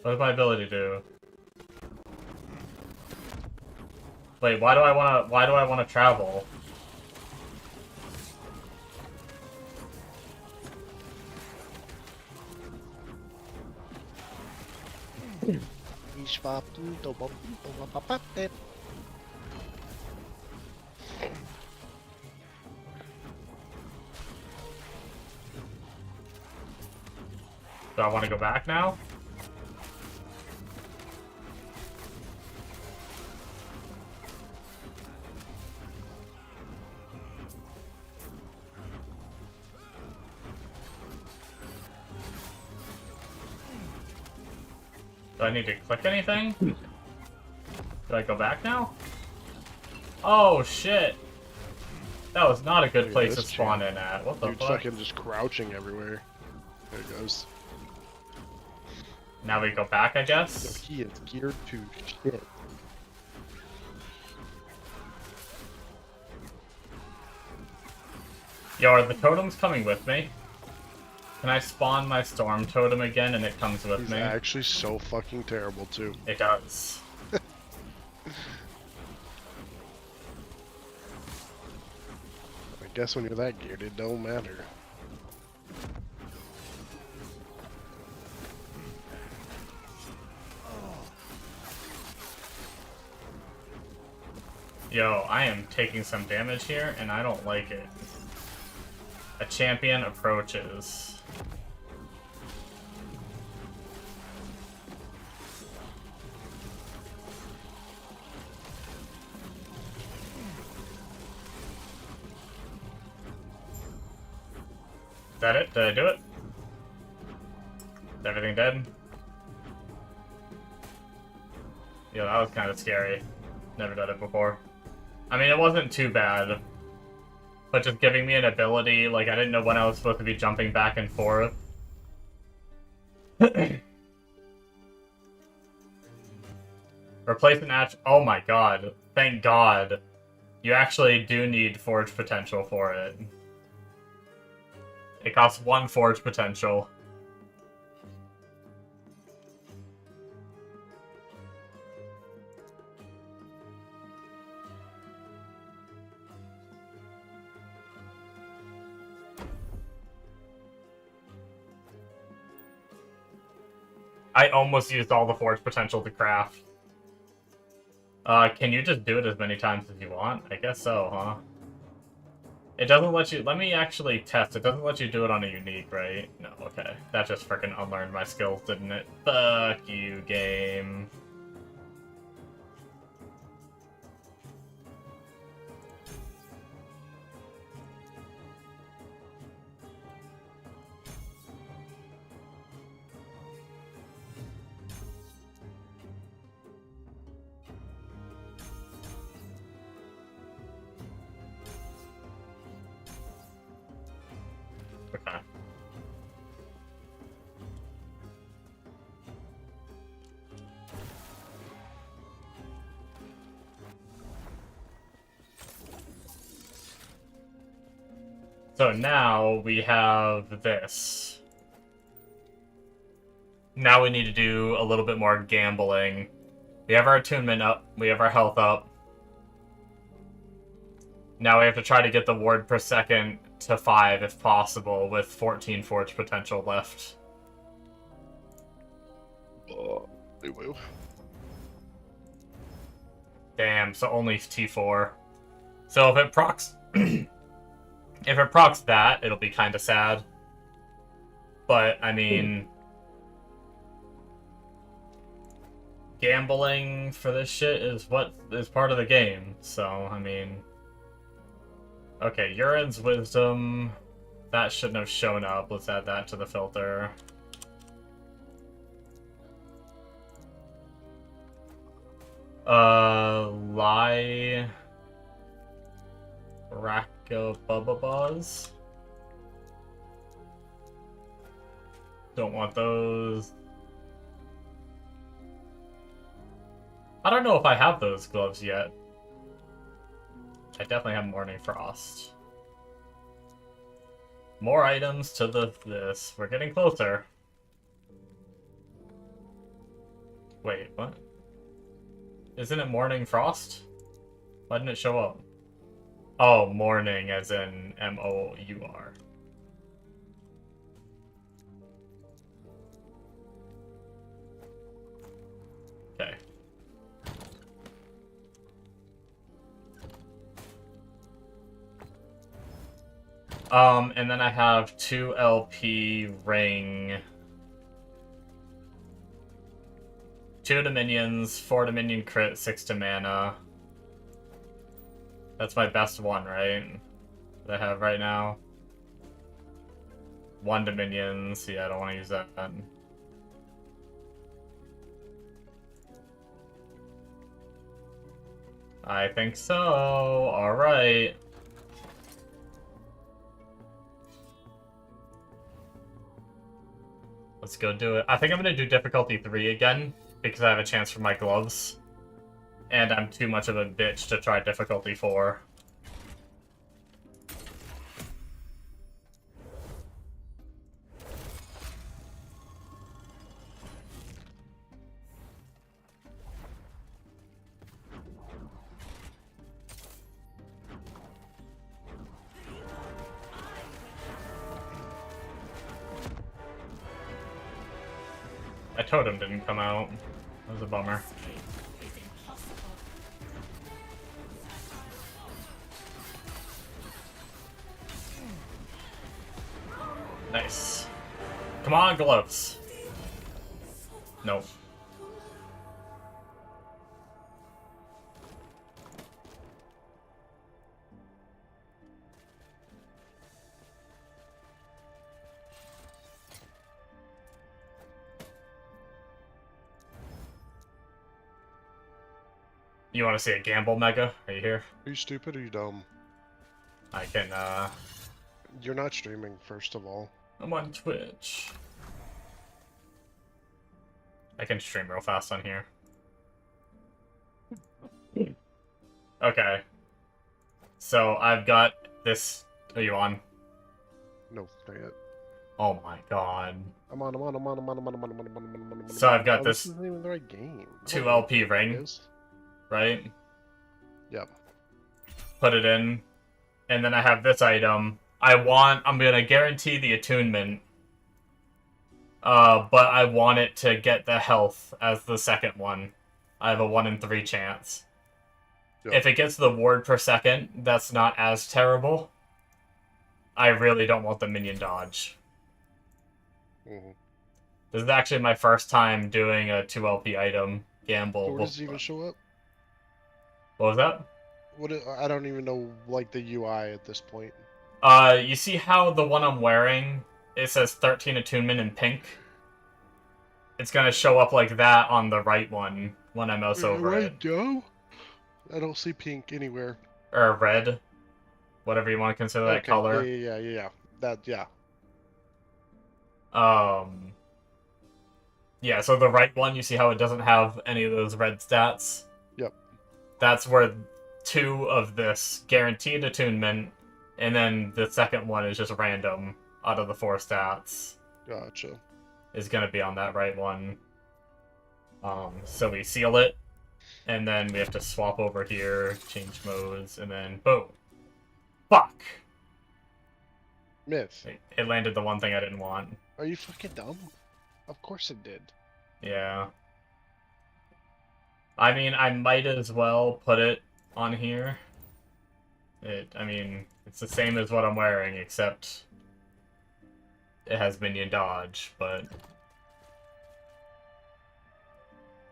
What does my ability do? Wait, why do I wanna travel? Do I want to go back now? Do I need to click anything? Do I go back now? Oh shit! That was not a good place to spawn in at. What the Dude's fuck? fucking just crouching everywhere. There it goes. Now we go back, I Yo, guess? he is geared to shit. Yo, are the totems coming with me? Can I spawn my storm totem again and it comes with He's me? actually so fucking terrible too. It does. I guess when you're that geared, it don't matter. Yo, I am taking some damage here and I don't like it. A champion approaches. Is that it? Did I do it? Is everything dead? Yeah, that was kind of scary. Never done it before. I mean, it wasn't too bad. But just giving me an ability, like, I didn't know when I was supposed to be jumping back and forth. Replace an oh my god. Thank god. You actually do need forge potential for it. It costs 1 forge potential. I almost used all the forge potential to craft. Can you just do it as many times as you want? I guess so, huh? It doesn't let you... Let me actually test. It doesn't let you do it on a unique, right? No, okay. That just freaking unlearned my skills, didn't it? Fuck you, game. Okay. So now we have this. Now we need to do a little bit more gambling We have our attunement up. We have our health up. Now we have to try to get the ward per second to 5 if possible, with 14 forge potential left. Woo. Damn, so only T4. So if it procs... if it procs that, it'll be kind of sad. But, I mean... Gambling for this shit is what is part of the game, so, I mean... Okay, Urine's Wisdom... That shouldn't have shown up. Let's add that to the filter. Lie... Rakabubabas? Don't want those. I don't know if I have those gloves yet. I definitely have Morning Frost. More items to this. We're getting closer. Wait, what? Isn't it Morning Frost? Why didn't it show up? Oh, morning as in M-O-U-R. Okay. And then I have 2 LP ring. 2 to minions, 4 to minion crit, 6 to mana. That's my best one, right? That I have right now. 1 to minions. Yeah, I don't want to use that. I think so. Alright. Let's go do it. I think I'm going to do difficulty 3 again, because I have a chance for my gloves. And I'm too much of a bitch to try difficulty 4. My totem didn't come out. That was a bummer. Nice. Come on, gloves. Nope. You want to see a gamble, Mega? Are you here? Are you stupid or are you dumb? I can, You're not streaming, first of all. I'm on Twitch. I can stream real fast on here. Okay. So, I've got this... Are you on? No, not yet. Oh my god. I'm on. So I've got this this isn't even the right game. 2 LP ring, right? Yep. Put it in. And then I have this item. I'm gonna guarantee the attunement. But I want it to get the health as the second one. I have a 1 in 3 chance. Yep. If it gets the ward per second, that's not as terrible. I really don't want the minion dodge. Mm-hmm. This is actually my first time doing a 2 LP item gamble. Where does it even show up? What was that? I don't even know, like, the UI at this point. You see how the one I'm wearing, it says 13 attunement in pink? It's gonna show up like that on the right one when I mouse over it. Joe? I don't see pink anywhere. Or red. Whatever you want to consider that color. Yeah. Yeah. Yeah, so the right one, you see how it doesn't have any of those red stats? Yep. That's where 2 of this guaranteed attunement, and then the second one is just random out of the 4 stats. Gotcha. Is gonna be on that right one. So we seal it, And then we have to swap over here, change modes, and then boom. Fuck! Myth. It landed the one thing I didn't want. Are you fucking dumb? Of course it did. Yeah. I mean, I might as well put it on here. I mean, it's the same as what I'm wearing, except it has minion dodge, but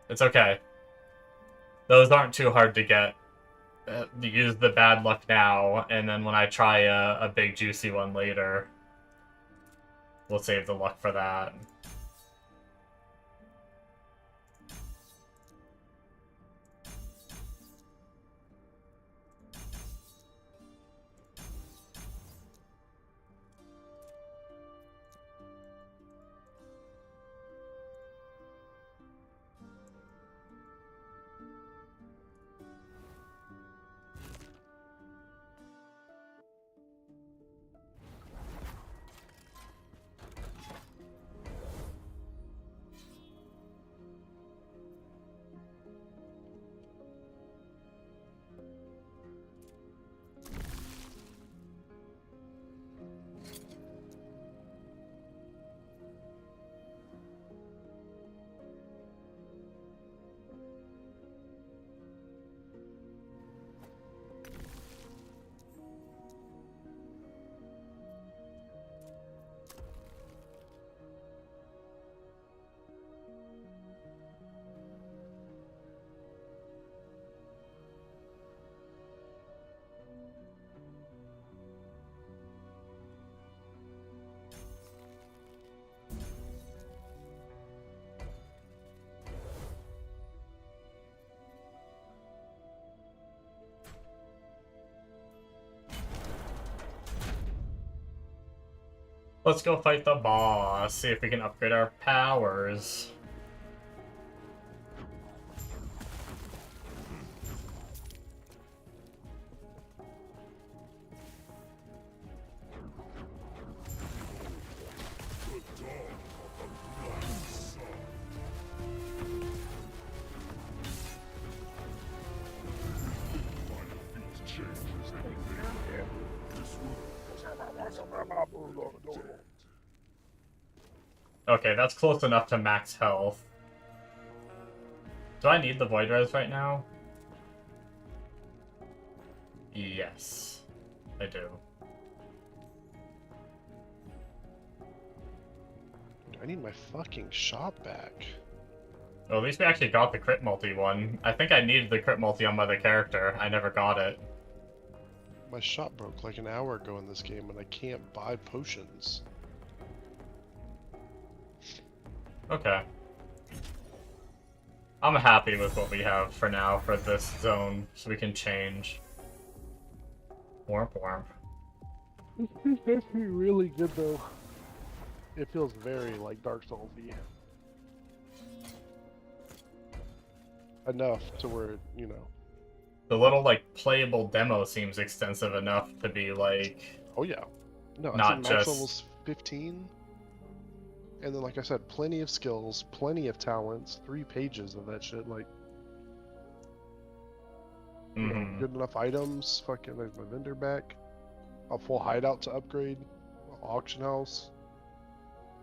it's okay. Those aren't too hard to get. Use the bad luck now, and then when I try a big juicy one later, we'll save the luck for that. Let's go fight the boss, see if we can upgrade our powers. Okay, that's close enough to max health. Do I need the Void Res right now? Yes, I do. I need my fucking shot back. Well, at least we actually got the crit multi one. I think I needed the crit multi on my other character. I never got it. My shot broke like an hour ago in this game and I can't buy potions. Okay. I'm happy with what we have for now for this zone, so we can change. Warp warp. This is actually really good though. It feels very like Dark Souls-y. Enough to where, you know. The little, like, playable demo seems extensive enough to be, like... Oh yeah. No, I not think max just... level's 15. And then, like I said, plenty of skills, plenty of talents, 3 pages of that shit, like... You know, good enough items, fucking there's my vendor back. A full hideout to upgrade. Auction house.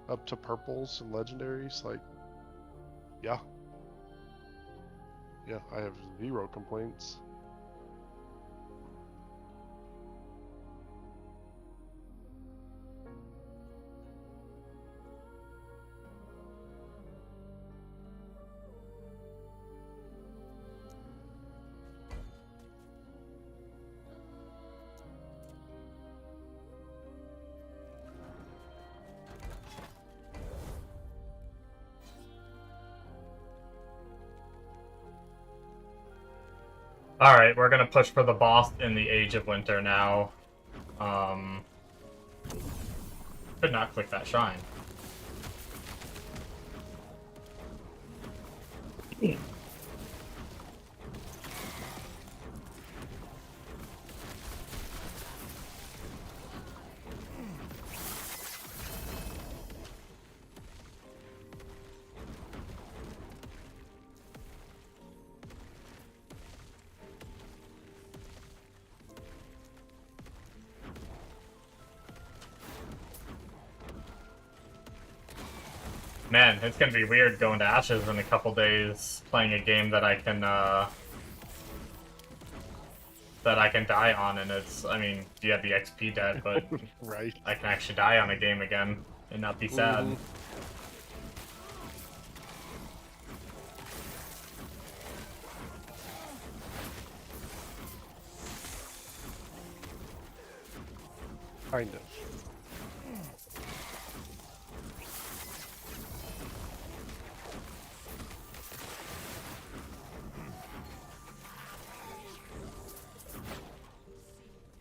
Up to purples and legendaries, like... Yeah. Yeah, I have 0 complaints. Alright, we're gonna push for the boss in the Age of Winter now. Could not click that shrine. Man, it's gonna be weird going to Ashes in a couple days, playing a game that I can die on, and it's, I mean, you have the XP debt, but Right. I can actually die on a game again and not be sad. Mhm. Kind of.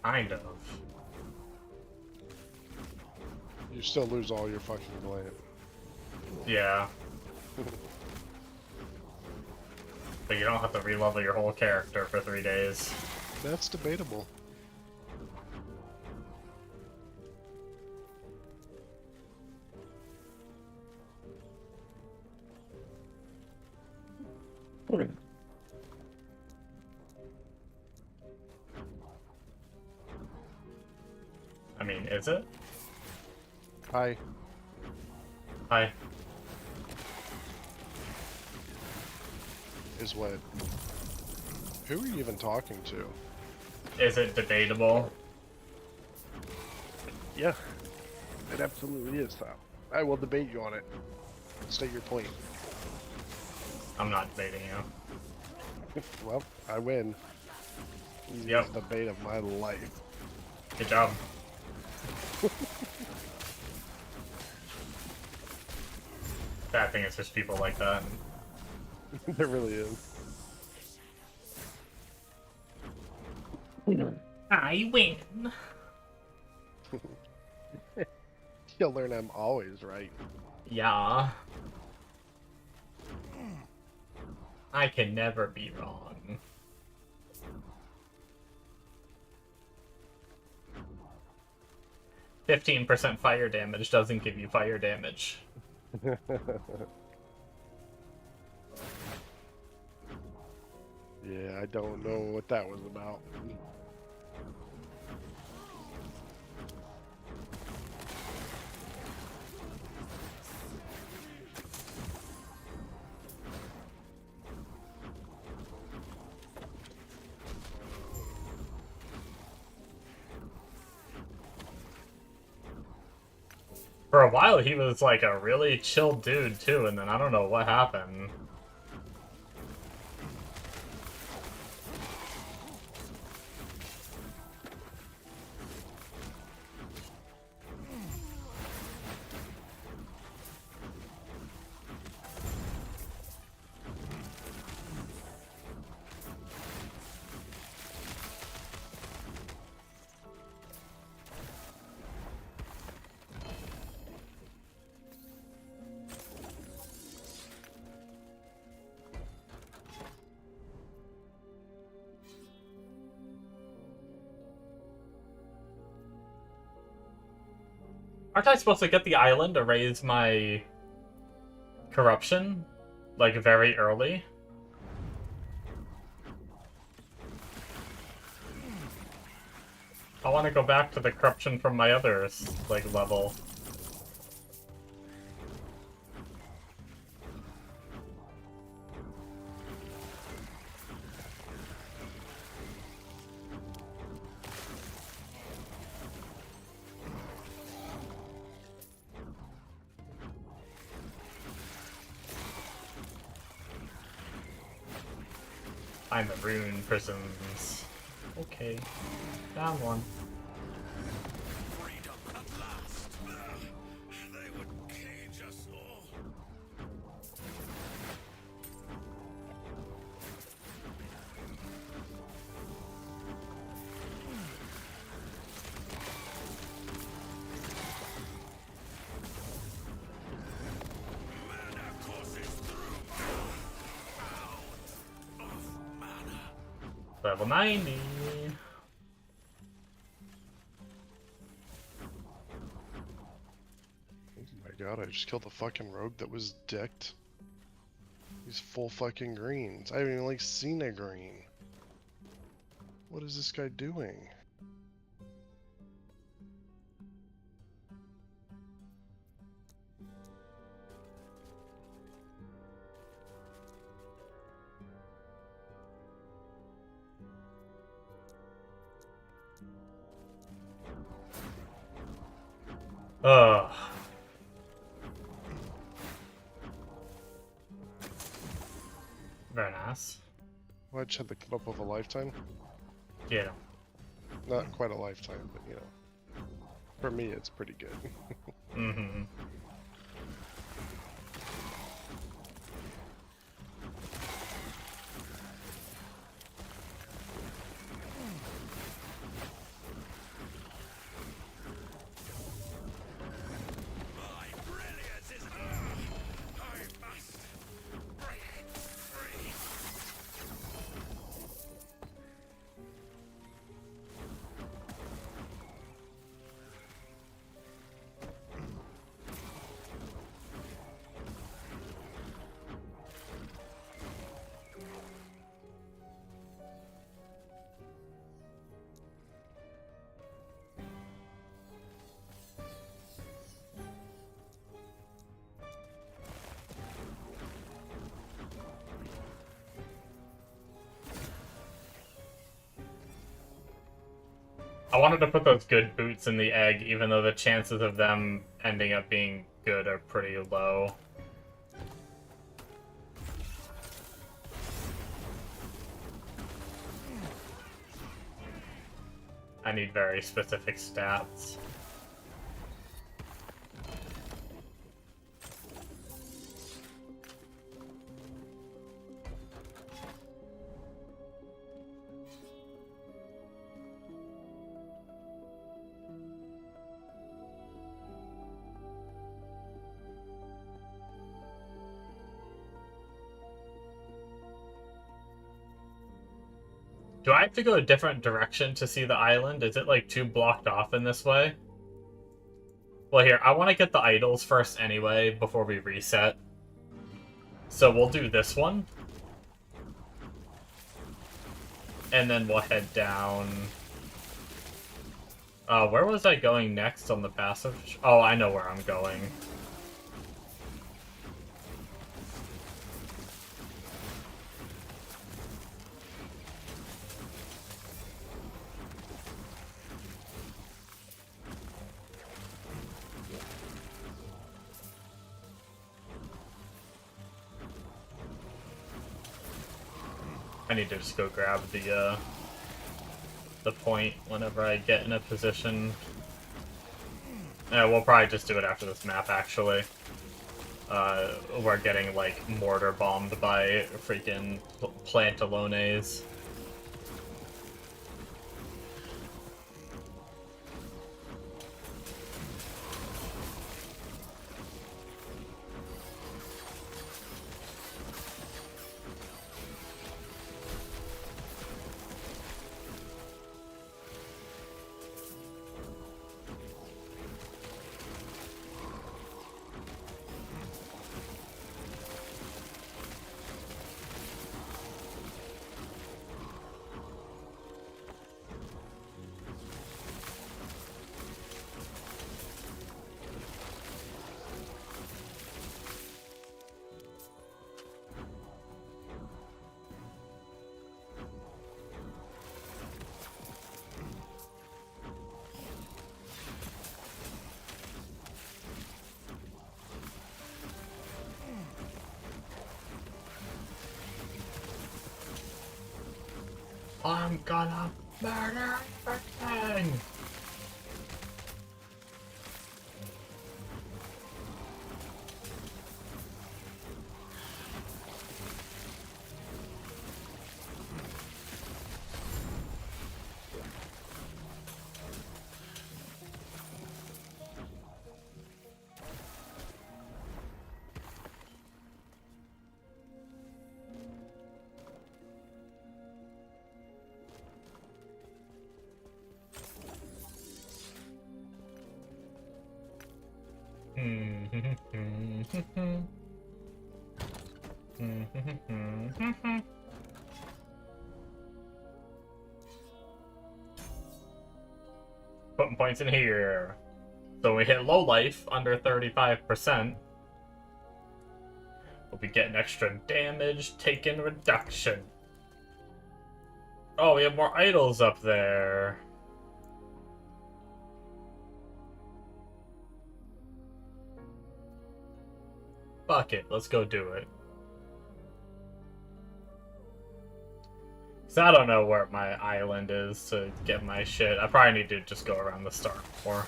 Kind of. You still lose all your fucking land. Yeah. But you don't have to re-level your whole character for 3 days. That's debatable. I mean, is it? Hi. Hi. Is what? Who are you even talking to? Is it debatable? Yeah. It absolutely is, though. I will debate you on it. State your point. I'm not debating you. Well, I win. Yep. Easiest debate of my life. Good job. Bad thing is there's people like that. There really is. I win. You'll learn I'm always right. Yeah. I can never be wrong. "15% fire damage doesn't give you fire damage." Yeah, I don't know what that was about. For a while, he was like a really chill dude too, and then I don't know what happened. Aren't I supposed to get the island to raise my corruption, like, very early? I want to go back to the corruption from my other, like, level. I'm the rune prisons. Okay. Down one. Freedom at last. They would cage us all. Mana courses through. Out of mana. Level 90. Oh my god, I just killed the fucking rogue that was decked. He's full fucking greens. I haven't even like seen a green. What is this guy doing? Ugh. Very nice. Well, I just had to come up with a lifetime. Yeah. Not quite a lifetime, but you know. For me, it's pretty good. Mm-hmm. My brilliance is I must break free. I wanted to put those good boots in the egg, even though the chances of them ending up being good are pretty low. I need very specific stats. Do I have to go a different direction to see the island? Is it like too blocked off in this way? Well, here, I want to get the idols first anyway before we reset. So we'll do this one. And then we'll head down. Where was I going next on the passage? Oh, I know where I'm going. I need to just go grab the point whenever I get in a position. Yeah, we'll probably just do it after this map, actually. We're getting, like, mortar bombed by freaking plantalones. I'm gonna murder everything! Putting points in here. So when we hit low life under 35%, we'll be getting extra damage taken reduction. Oh, we have more idols up there. Fuck it, let's go do it. So I don't know where my island is to get my shit. I probably need to just go around the start more.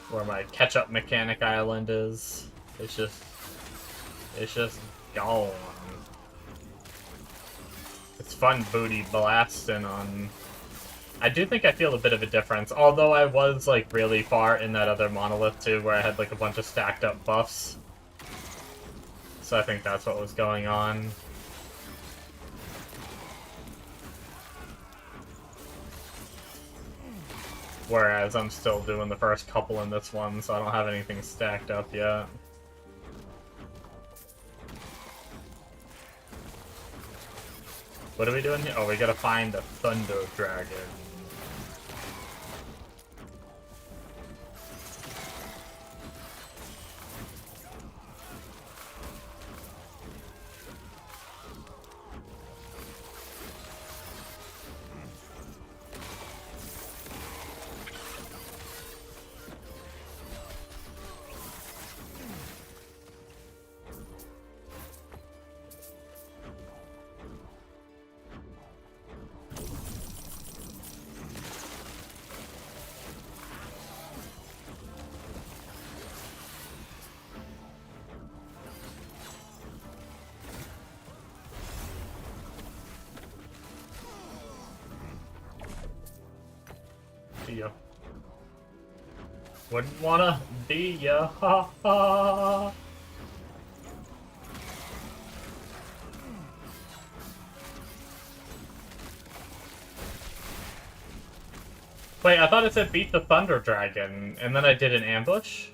Where my catch-up mechanic island is. It's just gone. It's fun booty blasting on. I do think I feel a bit of a difference, although I was like really far in that other monolith too, where I had like a bunch of stacked up buffs. So I think that's what was going on. Whereas I'm still doing the first couple in this one, so I don't have anything stacked up yet. What are we doing here? Oh, we gotta find the Thunder Dragon. Ya. Wouldn't wanna be ya, ha ha. Wait, I thought it said beat the Thunder Dragon, and then I did an ambush?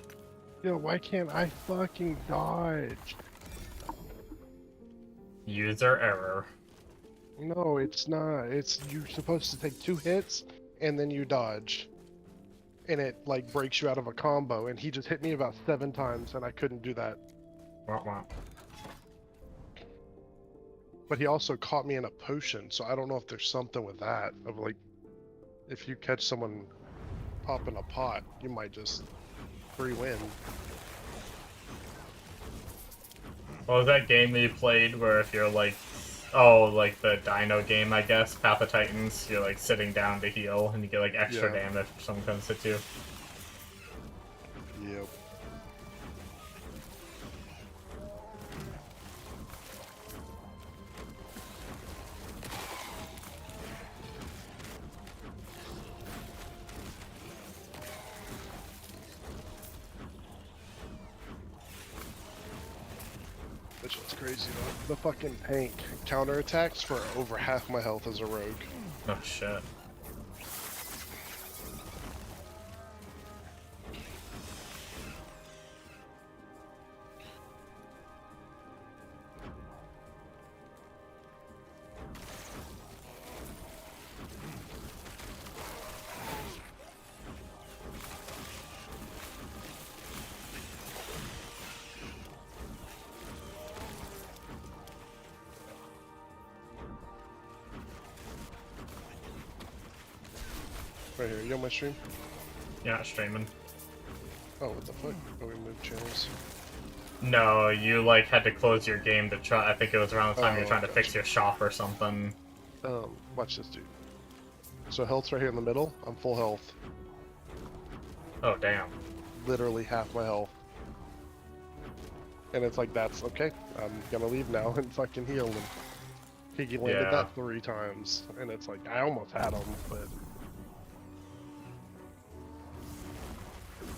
Yo, why can't I fucking dodge? User error. No, it's not. It's you're supposed to take 2 hits and then you dodge. And it like breaks you out of a combo, and he just hit me about 7 times and I couldn't do that. Wah, wah. But he also caught me in a potion, so I don't know if there's something with that. Of like, if you catch someone popping a pot, you might just free win. What was that game that you played where if you're like, oh, like the Dino game, I guess, Path of Titans, you're like sitting down to heal and you get like extra damage if someone comes at you? Yep. Which is crazy though. The fucking tank counterattacks for over half my health as a rogue. Oh shit. Right here, you on my stream? You're not streaming. Oh, what the fuck? Oh, we moved channels. No, you like had to close your game to try. I think it was around the time you were trying to gotcha. fix your shop or something. Watch this dude. So health's right here in the middle. I'm full health. Oh damn. Literally half my health. And it's like, that's okay. I'm gonna leave now and fucking heal him. He landed Yeah. that 3 times. And it's like, I almost had him, but...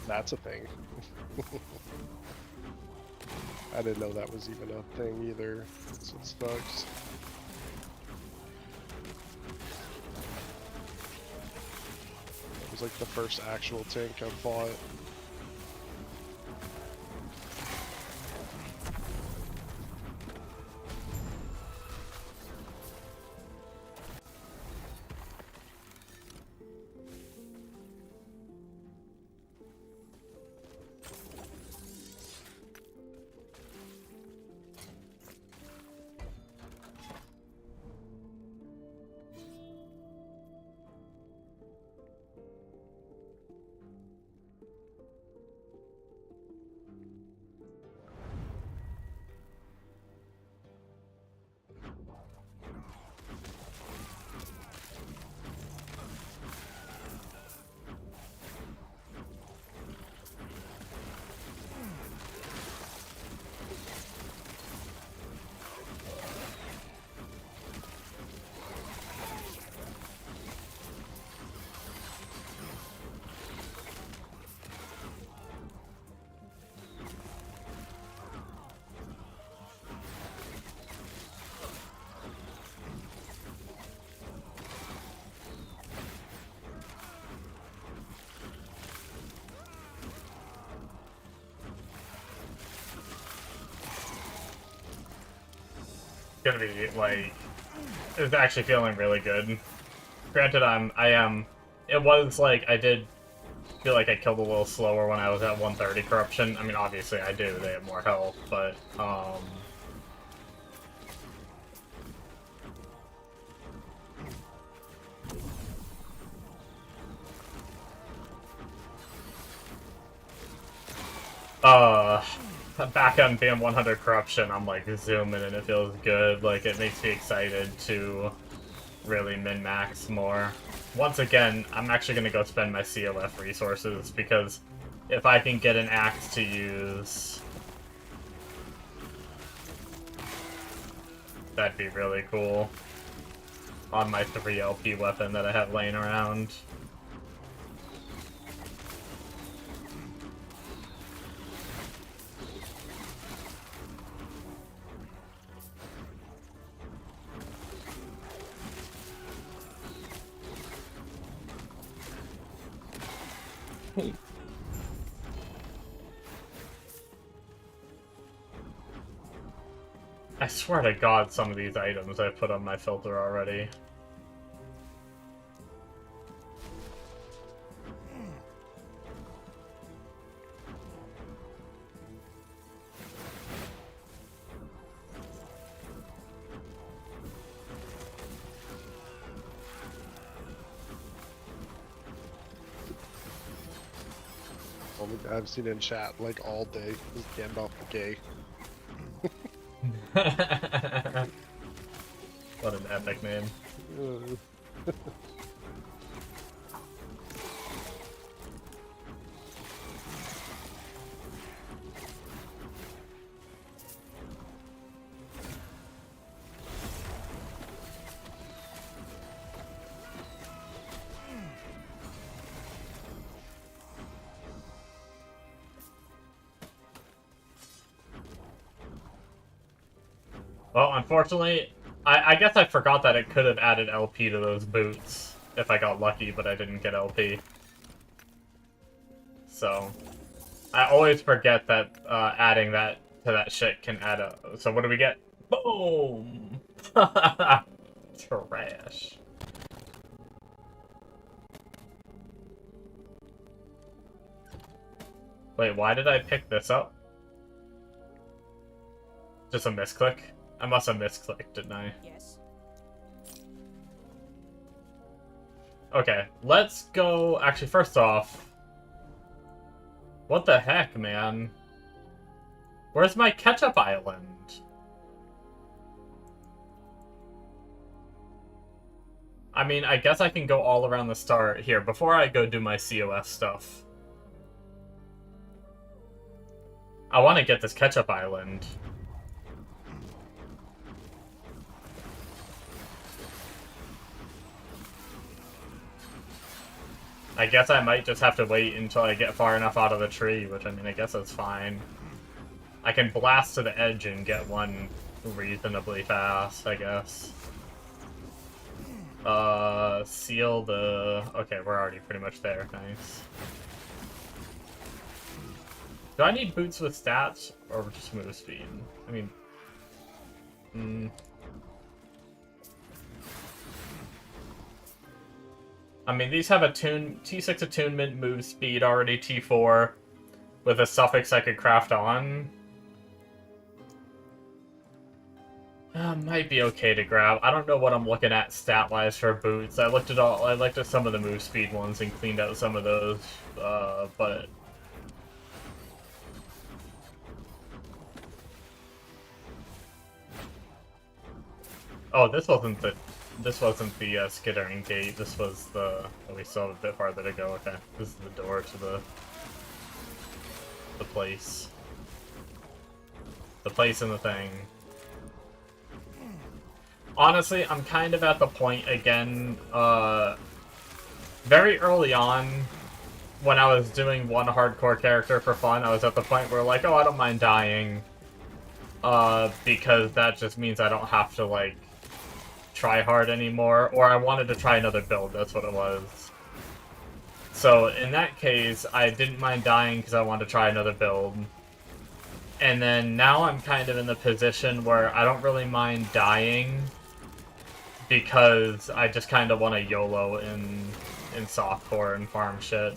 That's a thing. I didn't know that was even a thing either. That's what sucks. It was like the first actual tank I fought. gonna be, like, it's actually feeling really good. Granted, I am, it was, like, I did feel like I killed a little slower when I was at 130 corruption. I mean, obviously I do, they have more health, but, back on being 100 corruption, I'm like zooming and it feels good. Like, it makes me excited to really min-max more. Once again, I'm actually gonna go spend my COF resources, because if I can get an axe to use, that'd be really cool on my 3 LP weapon that I have laying around. I swear to God, some of these items I put on my filter already. Only guy I've seen in chat like all day is Gandalf the Gay. What an epic name. Well, unfortunately, I guess I forgot that it could have added LP to those boots if I got lucky, but I didn't get LP. So, I always forget that adding that to that shit can add a... So what do we get? Boom! Trash. Wait, why did I pick this up? Just a misclick? I must have misclicked, didn't I? Yes. Okay, let's go... Actually, first off... What the heck, man? Where's my ketchup island? I mean, I guess I can go all around the start here, before I go do my COS stuff. I want to get this ketchup island. I guess I might just have to wait until I get far enough out of the tree, which, I mean, I guess that's fine. I can blast to the edge and get one reasonably fast, I guess. Seal the... Okay, we're already pretty much there. Nice. Do I need boots with stats, or just move speed? I mean... I mean, these have a T6 attunement, move speed, already T4, with a suffix I could craft on. Might be okay to grab. I don't know what I'm looking at stat-wise for boots. I looked at some of the move speed ones and cleaned out some of those, but... Oh, this wasn't the skittering gate. This was the... Oh, we still have a bit farther to go. Okay, this is the door to the place. The place and the thing. Honestly, I'm kind of at the point again, very early on, when I was doing one hardcore character for fun, I was at the point where, like, oh, I don't mind dying, because that just means I don't have to, like, try hard anymore, or I wanted to try another build, that's what it was. So, in that case, I didn't mind dying because I wanted to try another build. And then now I'm kind of in the position where I don't really mind dying because I just kind of want to YOLO in softcore and farm shit.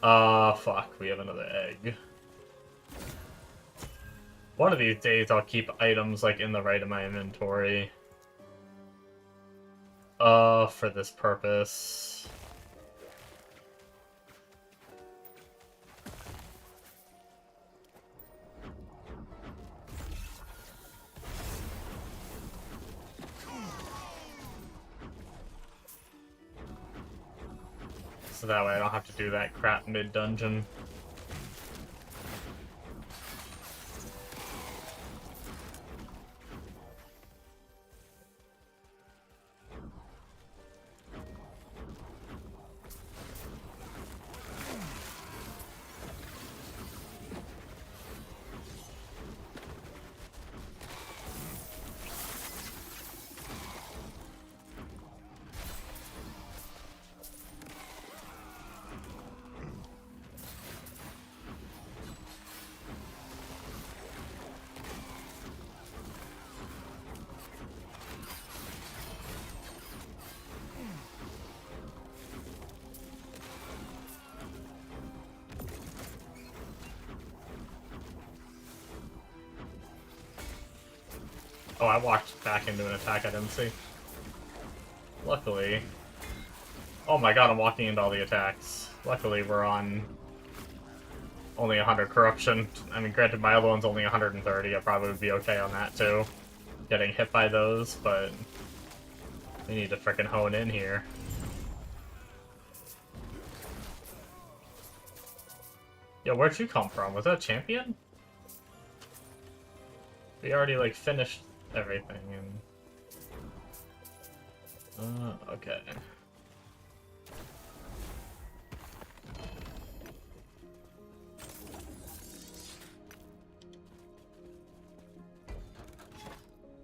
Fuck, we have another egg. One of these days I'll keep items, like, in the right of my inventory. For this purpose. So that way I don't have to do that crap mid-dungeon. Oh, I walked back into an attack I didn't see. Luckily... Oh my god, I'm walking into all the attacks. Luckily, we're on only 100 corruption. I mean, granted, my other one's only 130. I probably would be okay on that, too. Getting hit by those, but... we need to frickin' hone in here. Yo, where'd you come from? Was that champion? We already, like, finished everything, and... okay.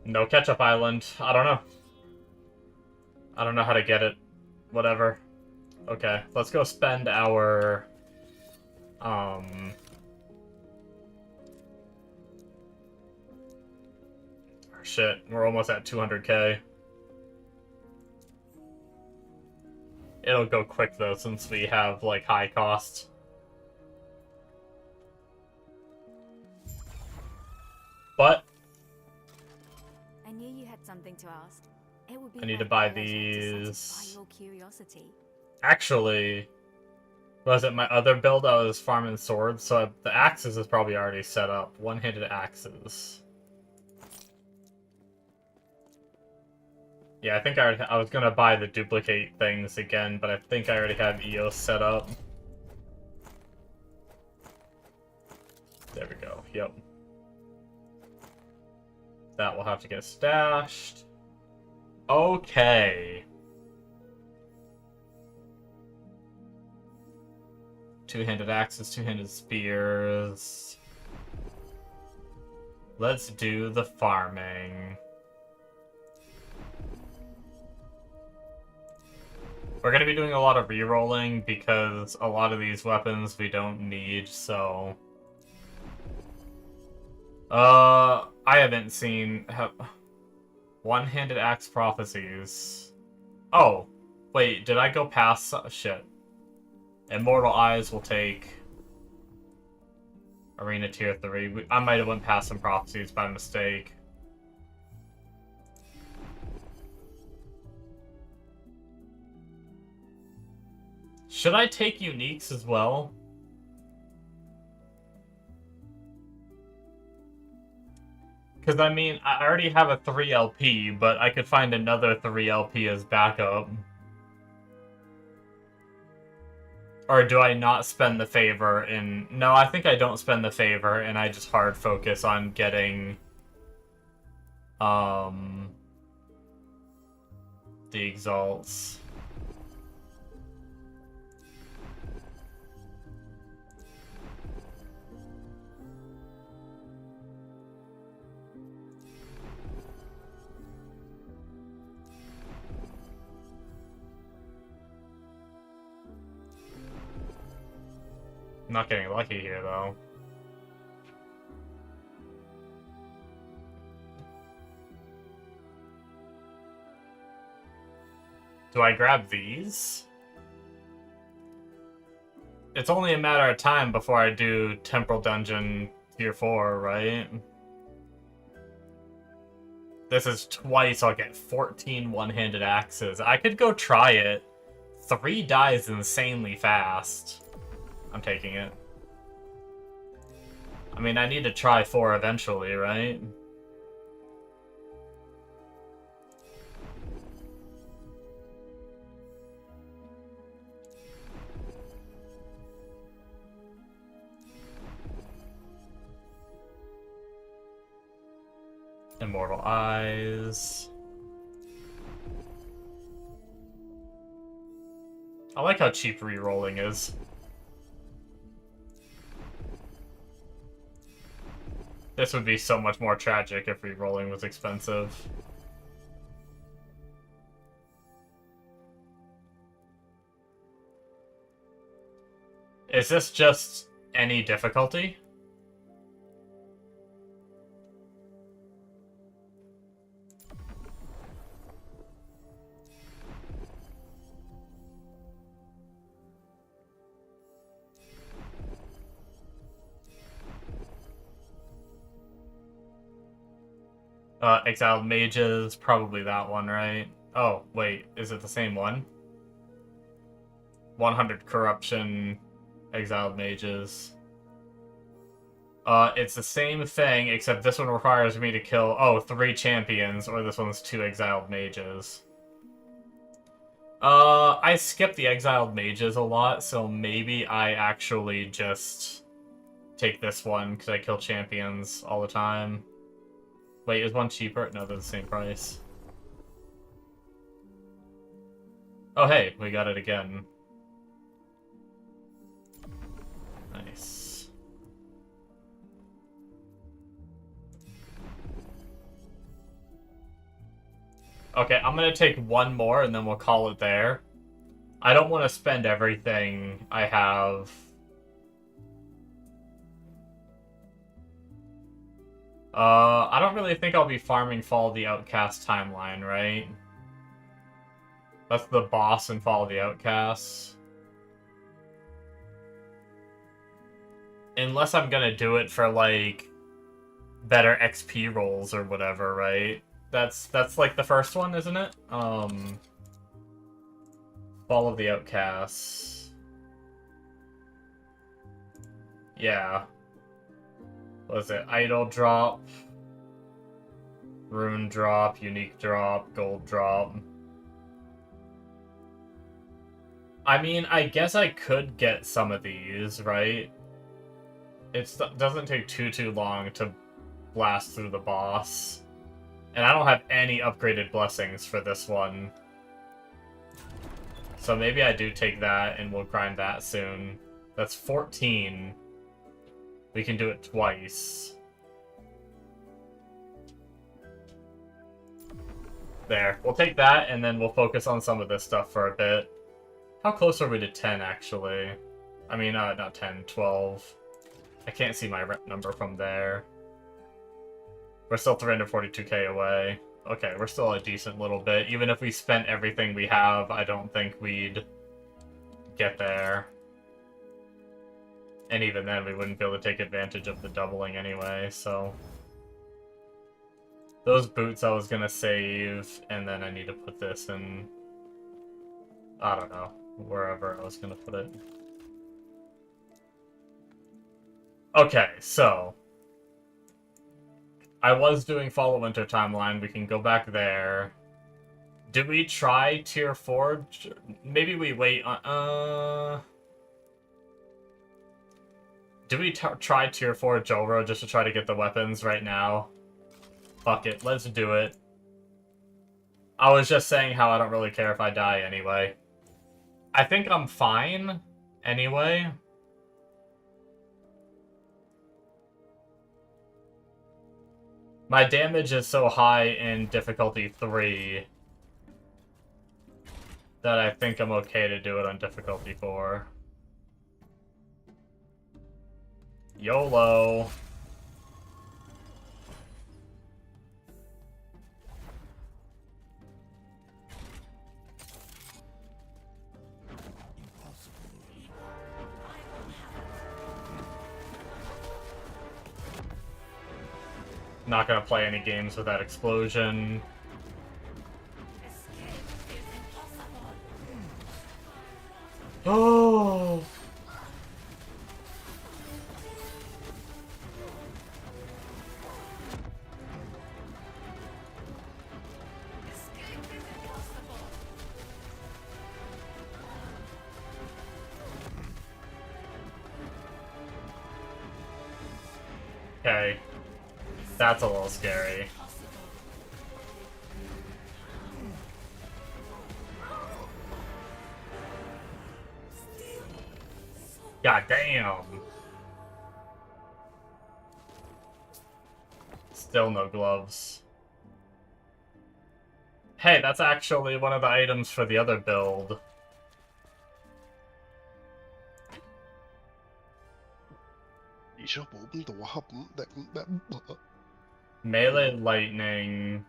No Ketchup Island. I don't know. I don't know how to get it. Whatever. Okay, let's go spend our... shit, we're almost at 200k. It'll go quick, though, since we have, like, high cost. But... I knew you had something to ask. It would be I need to my buy pleasure to these. satisfy your curiosity. Actually... was it my other build I was farming swords? So the axes is probably already set up. One-handed axes. Yeah, I think I was gonna buy the duplicate things again, but I think I already have EOS set up. There we go, yep. That will have to get stashed. Okay. Two-handed axes, two-handed spears. Let's do the farming. We're going to be doing a lot of re-rolling because a lot of these weapons we don't need, so... I haven't seen... One-handed axe prophecies. Oh, wait, did I go past... shit. Immortal Eyes will take... Arena Tier 3. I might have went past some prophecies by mistake. Should I take uniques as well? Because, I mean, I already have a 3 LP, but I could find another 3 LP as backup. Or do I not spend the favor in... No, I think I don't spend the favor, and I just hard focus on getting... the exalts. Not getting lucky here, though. Do I grab these? It's only a matter of time before I do Temporal Dungeon Tier 4, right? This is twice I'll get 14 one-handed axes. I could go try it. 3 dies insanely fast. I'm taking it. I mean, I need to try 4 eventually, right? Immortal Eyes. I like how cheap re-rolling is. This would be so much more tragic if re-rolling was expensive. Is this just any difficulty? Exiled Mages, probably that one, right? Oh, wait, is it the same one? 100 Corruption, Exiled Mages. It's the same thing, except this one requires me to kill, 3 champions, or this one's 2 Exiled Mages. I skip the Exiled Mages a lot, so maybe I actually just take this one, because I kill champions all the time. Wait, is one cheaper? No, they're the same price. Oh, hey, we got it again. Nice. Okay, I'm gonna take one more and then we'll call it there. I don't want to spend everything I have. I don't really think I'll be farming Fall of the Outcast timeline, right? That's the boss in Fall of the Outcasts. Unless I'm gonna do it for, like, better XP rolls or whatever, right? That's like the first one, isn't it? Fall of the Outcasts. Yeah. What was it? Idol drop, rune drop, unique drop, gold drop. I mean, I guess I could get some of these, right? It doesn't take too long to blast through the boss. And I don't have any upgraded blessings for this one. So maybe I do take that and we'll grind that soon. That's 14. We can do it twice. There. We'll take that, and then we'll focus on some of this stuff for a bit. How close are we to 10, actually? I mean, not 10, 12. I can't see my rep number from there. We're still 342k away. Okay, we're still a decent little bit. Even if we spent everything we have, I don't think we'd get there. And even then, we wouldn't be able to take advantage of the doubling anyway, so... Those boots I was gonna save, and then I need to put this in... I don't know, wherever I was gonna put it. Okay, so... I was doing Fall of Winter timeline, we can go back there. Did we try Tier 4? Maybe we wait on... Did we try Tier 4 Jolro just to try to get the weapons right now? Fuck it, let's do it. I was just saying how I don't really care if I die anyway. I think I'm fine anyway. My damage is so high in difficulty 3 that I think I'm okay to do it on difficulty 4. YOLO. Not gonna play any games with that explosion. Oh! Okay. That's a little scary. God damn. Still no gloves. Hey, that's actually one of the items for the other build. Melee lightning.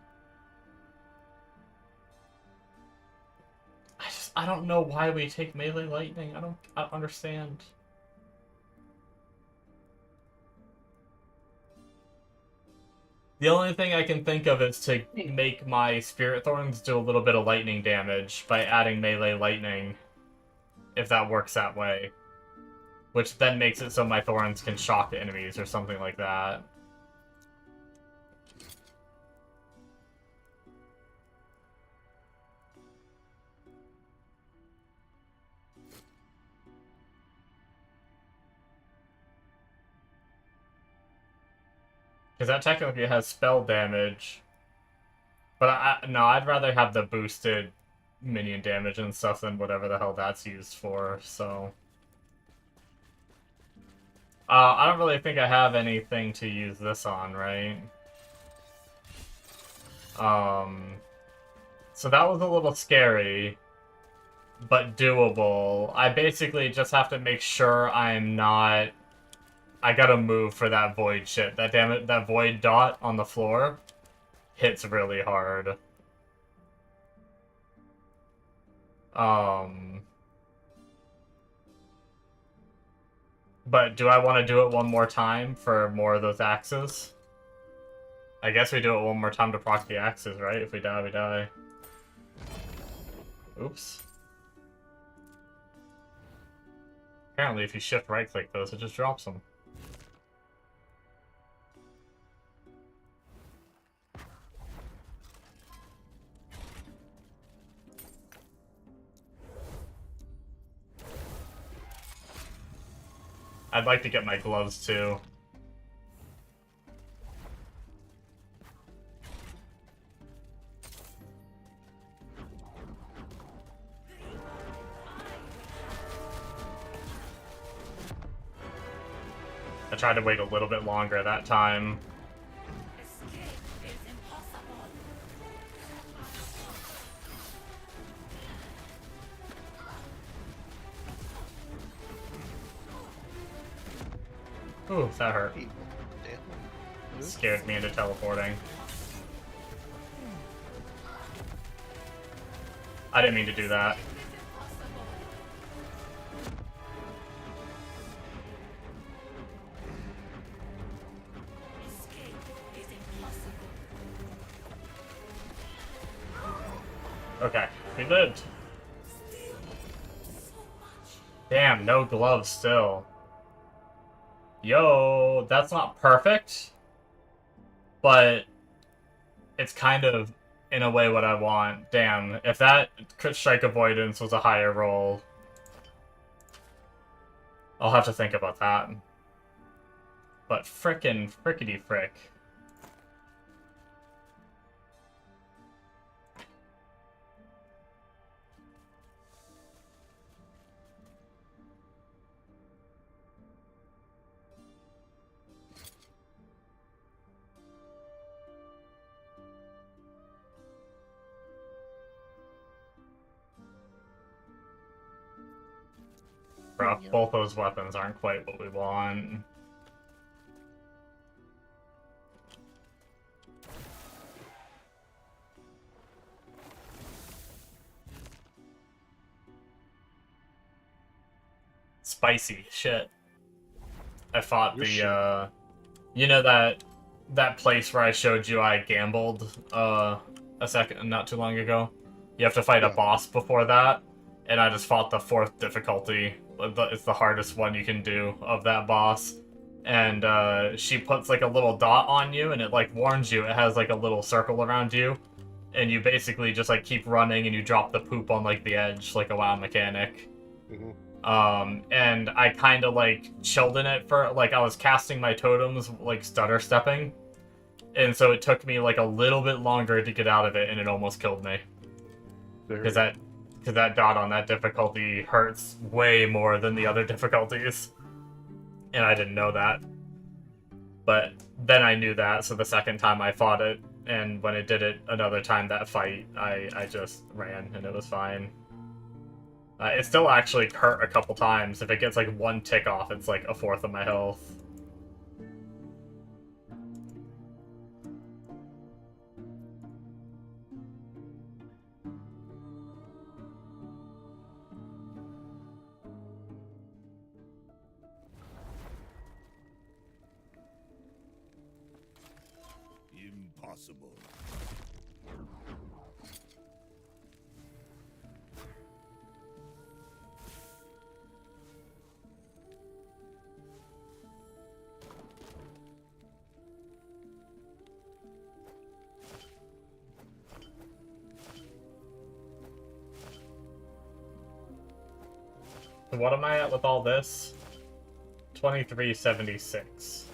I don't know why we take melee lightning. I don't understand. The only thing I can think of is to make my Spirit Thorns do a little bit of lightning damage by adding melee lightning. If that works that way. Which then makes it so my Thorns can shock enemies or something like that. Because that technically has spell damage. But no, I'd rather have the boosted minion damage and stuff than whatever the hell that's used for, so... I don't really think I have anything to use this on, right? So that was a little scary, but doable. I basically just have to make sure I'm not... I gotta move for that void shit. That void dot on the floor hits really hard. But do I want to do it one more time for more of those axes? I guess we do it one more time to proc the axes, right? If we die, we die. Oops. Apparently if you shift right-click those, it just drops them. I'd like to get my gloves too. I tried to wait a little bit longer that time. Ooh, that hurt. Scared me into teleporting. I didn't mean to do that. Okay, we lived. Damn, no gloves still. Yo, that's not perfect, but it's kind of, in a way, what I want. Damn, if that crit strike avoidance was a higher roll, I'll have to think about that. But frickety frick. Bro, both those weapons aren't quite what we want. Spicy shit. I fought You're the sure. you know that place where I showed you I gambled a second not too long ago? You have to fight a Yeah. boss before that, and I just fought the 4th difficulty. It's the hardest one you can do of that boss. And she puts like a little dot on you and it like warns you. It has like a little circle around you. And you basically just like keep running and you drop the poop on like the edge like a WoW mechanic. Hmm. And I kind of like chilled in it for like I was casting my totems like stutter stepping, and so it took me like a little bit longer to get out of it, and it almost killed me because that dot on that difficulty hurts way more than the other difficulties, and I didn't know that. But then I knew that, so the second time I fought it, and when it did it another time that fight, I just ran and it was fine. It still actually hurt a couple times. If it gets like one tick off, it's like a 4th of my health. Impossible. So what am I at with all this? 2376.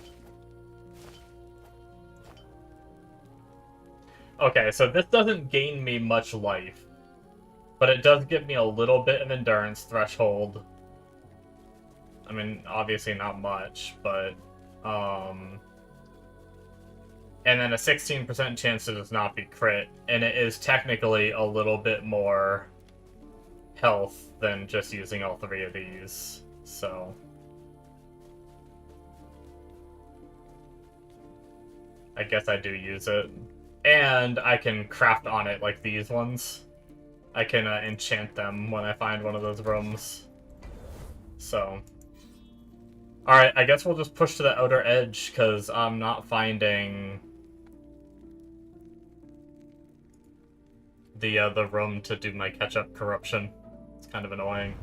Okay, so this doesn't gain me much life, but it does give me a little bit of endurance threshold. I mean, obviously not much, but and then a 16% chance to just not be crit, and it is technically a little bit more health than just using all 3 of these, so I guess I do use it. And I can craft on it like these ones. I can enchant them when I find one of those rooms. So alright, I guess we'll just push to the outer edge, because I'm not finding the room to do my catch-up corruption. It's kind of annoying.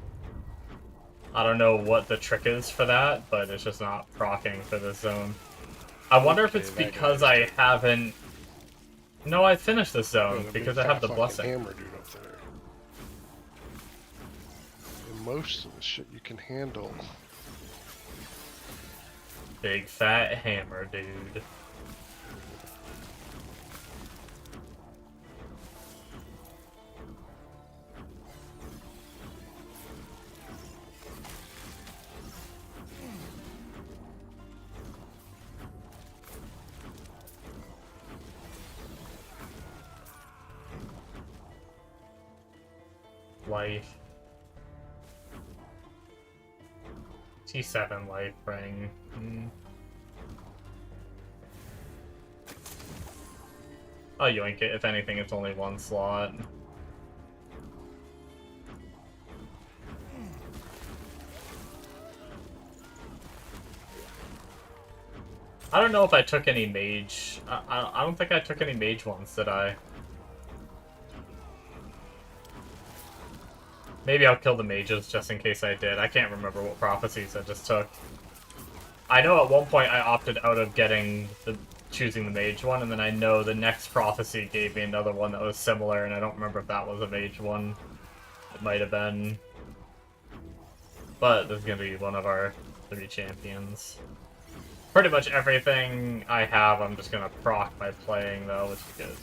I don't know what the trick is for that, but it's just not proccing for this zone. I wonder if it's because I haven't... No, I finished this zone, because I have the blessing. Hammer dude up there. And most of the shit you can handle. Big fat hammer dude. Life. T7 life ring. I'll yoink it. If anything, it's only 1 slot. I don't know if I took any mage. I don't think I took any mage ones, did I? Maybe I'll kill the mages just in case I did. I can't remember what prophecies I just took. I know at one point I opted out of choosing the mage one, and then I know the next prophecy gave me another one that was similar, and I don't remember if that was a mage one. It might have been. But this is going to be one of our 3 champions. Pretty much everything I have I'm just going to proc by playing, though, which is good.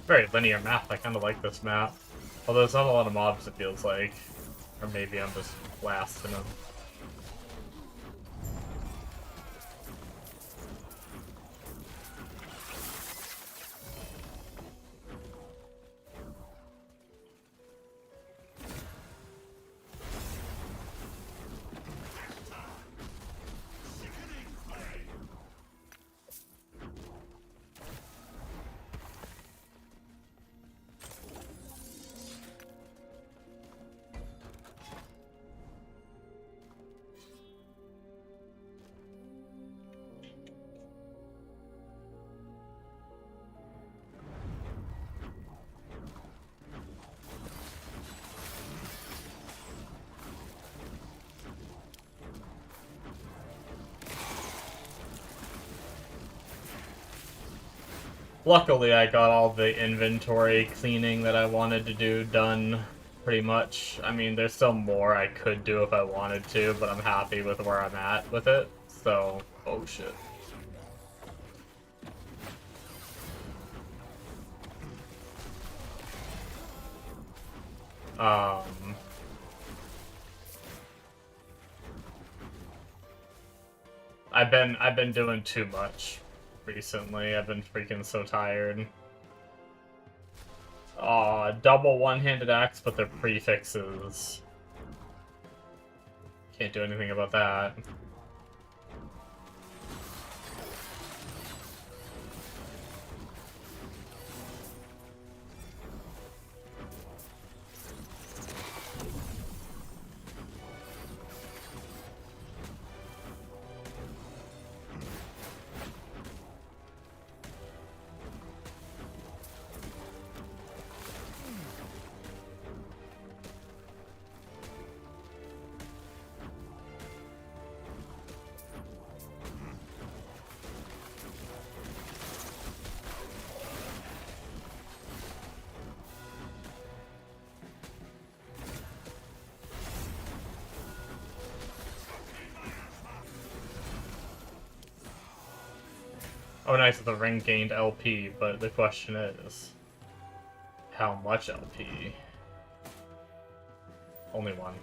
Very linear map. I kind of like this map. Although there's not a lot of mobs, it feels like. Or maybe I'm just blasting them. Luckily, I got all the inventory cleaning that I wanted to do done pretty much. I mean, there's still more I could do if I wanted to, but I'm happy with where I'm at with it. So, oh shit. Um, I've been doing too much recently. I've been freaking so tired. Double one-handed axe, but they're prefixes. Can't do anything about that. Oh, nice that the ring gained LP, but the question is, how much LP? Only one.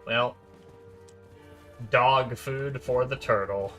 Well, dog food for the turtle.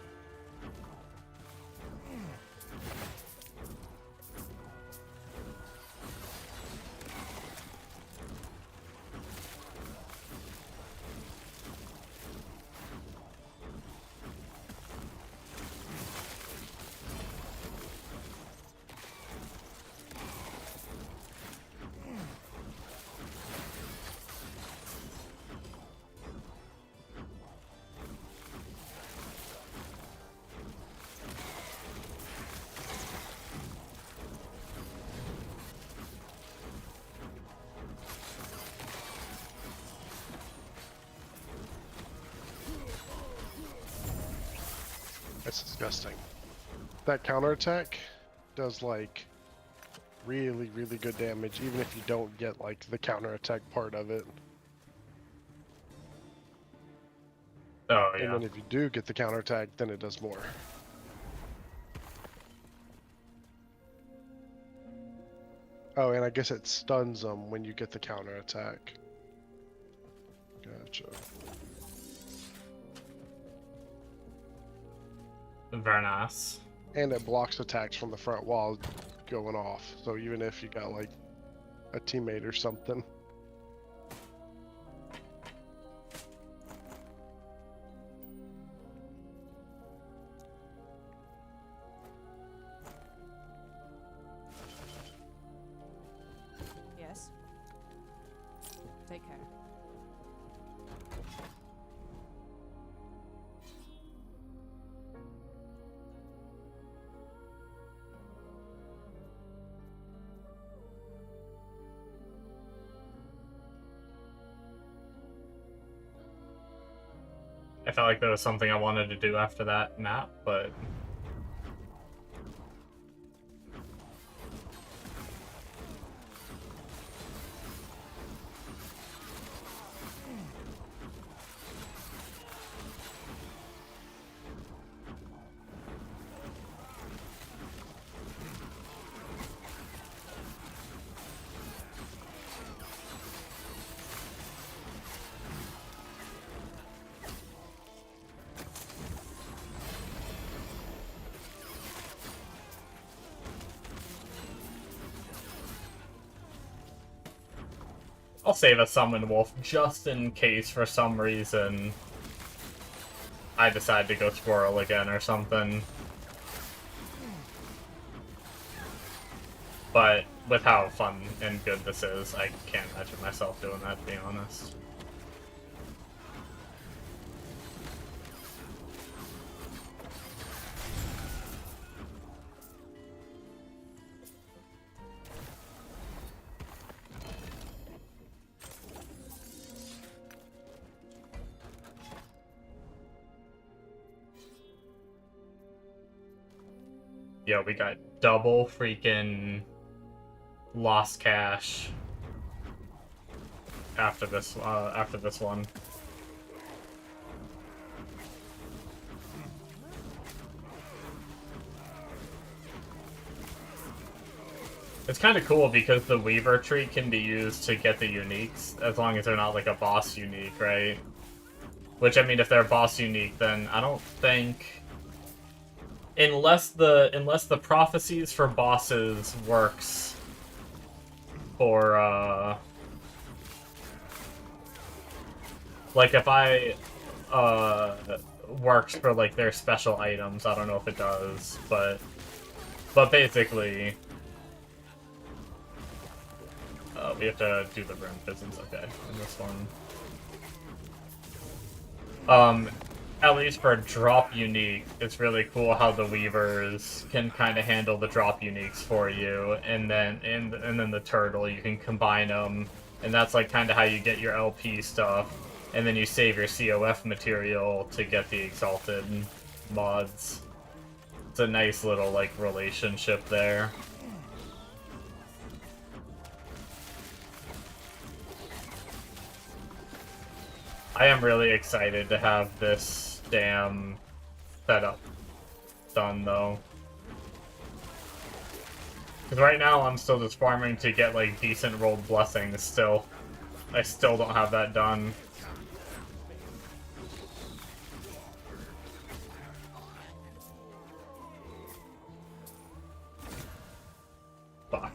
That's disgusting. That counterattack does like really, really good damage, even if you don't get like the counterattack part of it. Oh, And yeah. then if you do get the counterattack, then it does more. Oh, and I guess it stuns them when you get the counterattack. Gotcha. Very nice. And it blocks attacks from the front wall going off. So even if you got like a teammate or something. Yes. Take care. I felt like there was something I wanted to do after that map, but I'll save a summon wolf just in case for some reason I decide to go squirrel again or something. But with how fun and good this is, I can't imagine myself doing that, to be honest. Yo, we got double freaking lost cash after this one. It's kind of cool because the Weaver tree can be used to get the uniques, as long as they're not like a boss unique, right? Which, I mean, if they're a boss unique, then I don't think... Unless the prophecies for bosses works for, like, if I, works for, like, their special items, I don't know if it does, but basically... we have to do the rune business, okay, in this one. At least for a drop unique, it's really cool how the Weavers can kind of handle the drop uniques for you, and then the turtle, you can combine them, and that's like kind of how you get your LP stuff, and then you save your COF material to get the exalted mods. It's a nice little like relationship there. I am really excited to have this damn setup done, though. Because right now I'm still just farming to get, like, decent rolled blessings still. I still don't have that done. Fuck.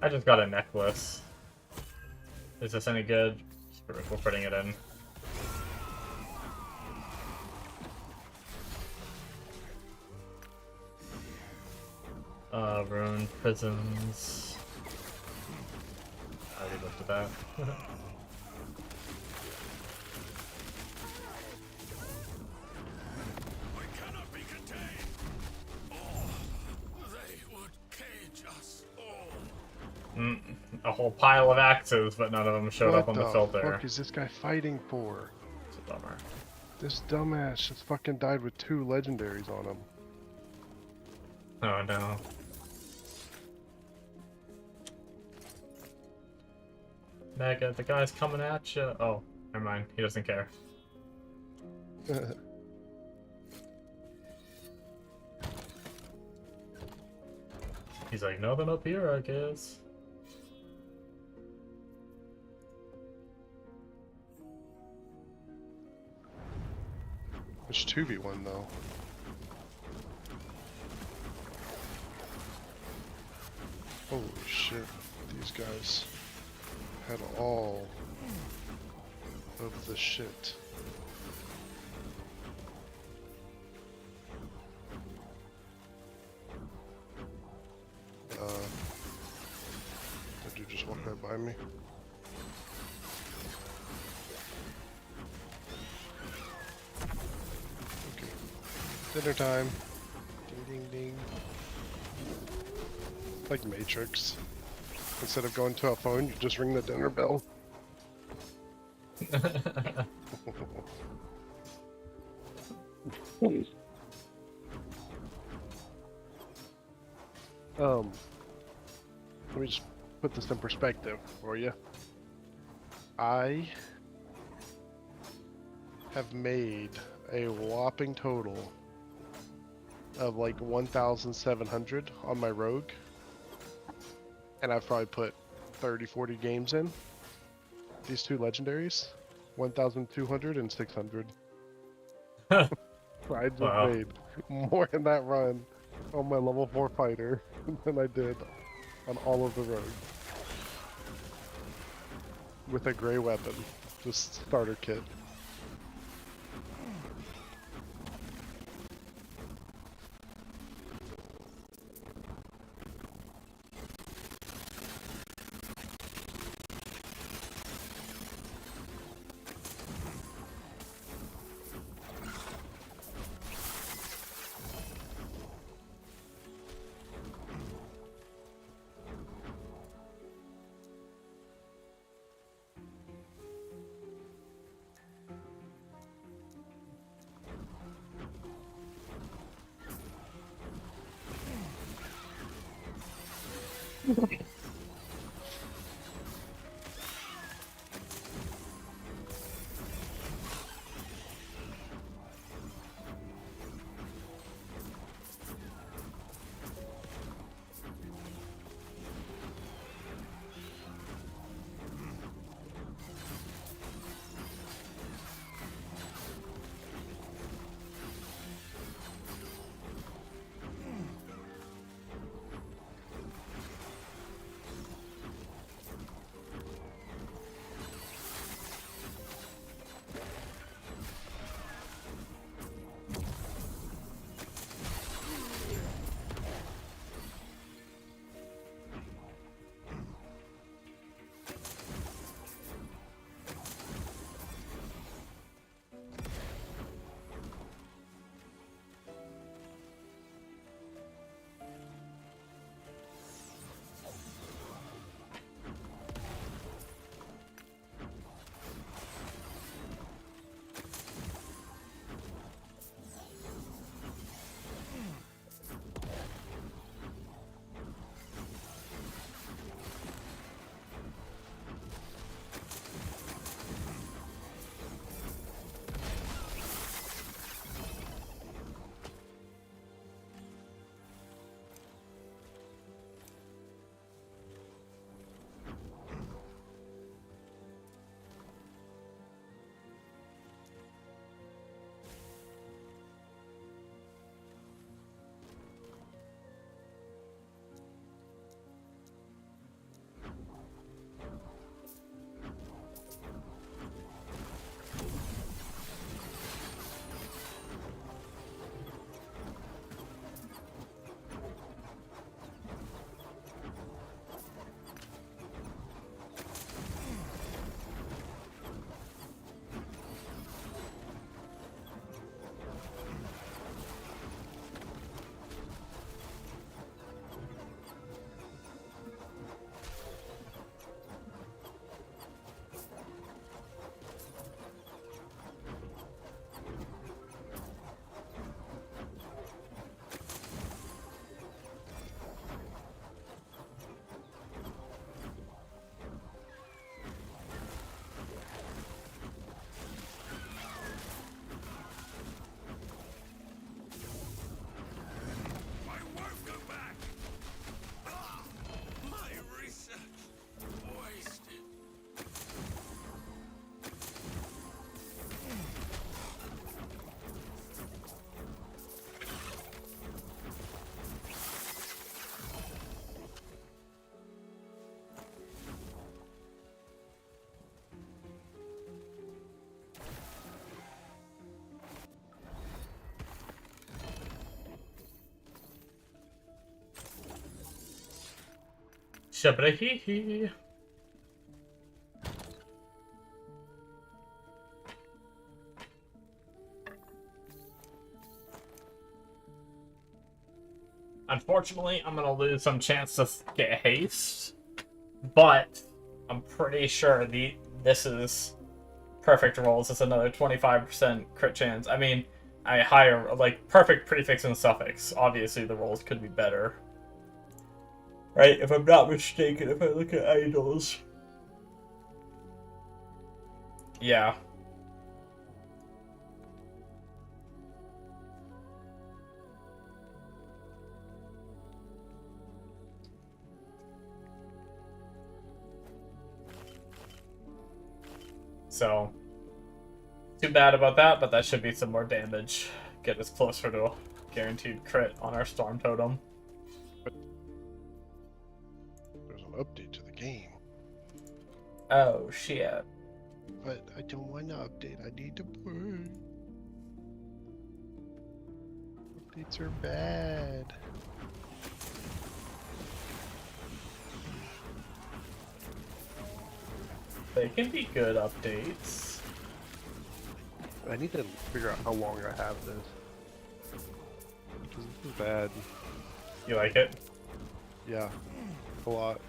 I just got a necklace. Is this any good? We're putting it in. Ruined prisons. I already looked at that. We cannot be contained. Oh, they would cage us all. A whole pile of axes, but none of them showed up on the filter. What the fuck is this guy fighting for? It's a bummer. This dumbass just fucking died with 2 legendaries on him. Oh no. Mega, the guy's coming at you. Oh, never mind. He doesn't care. He's like, nothing up here, I guess. It's 2v1 though. Holy shit, these guys had all of the shit. Did you just walk right by me? Okay. Dinner time. Ding ding ding. Like Matrix. Instead of going to a phone, you just ring the dinner bell. Let me just put this in perspective for you. I have made a whopping total of like 1,700 on my rogue. And I've probably put 30-40 games in. These 2 legendaries, 1,200 and 600. I just made more in that run on my level 4 fighter than I did on all of the rogues. With a gray weapon, just starter kit. I won't go back. Ah, my research wasted. Shabrahihi. Unfortunately, I'm gonna lose some chance to get haste, but I'm pretty sure this is perfect rolls. It's another 25% crit chance. I mean, I higher like perfect prefix and suffix. Obviously, the rolls could be better, right? If I'm not mistaken, if I look at idols, yeah. So, too bad about that, but that should be some more damage. Get us closer to a guaranteed crit on our Storm Totem. There's an update to the game. Oh, shit. But I don't want to update. I need to play. Updates are bad. They can be good updates. I need to figure out how long I have this. Because this is bad. You like it? Yeah. A lot.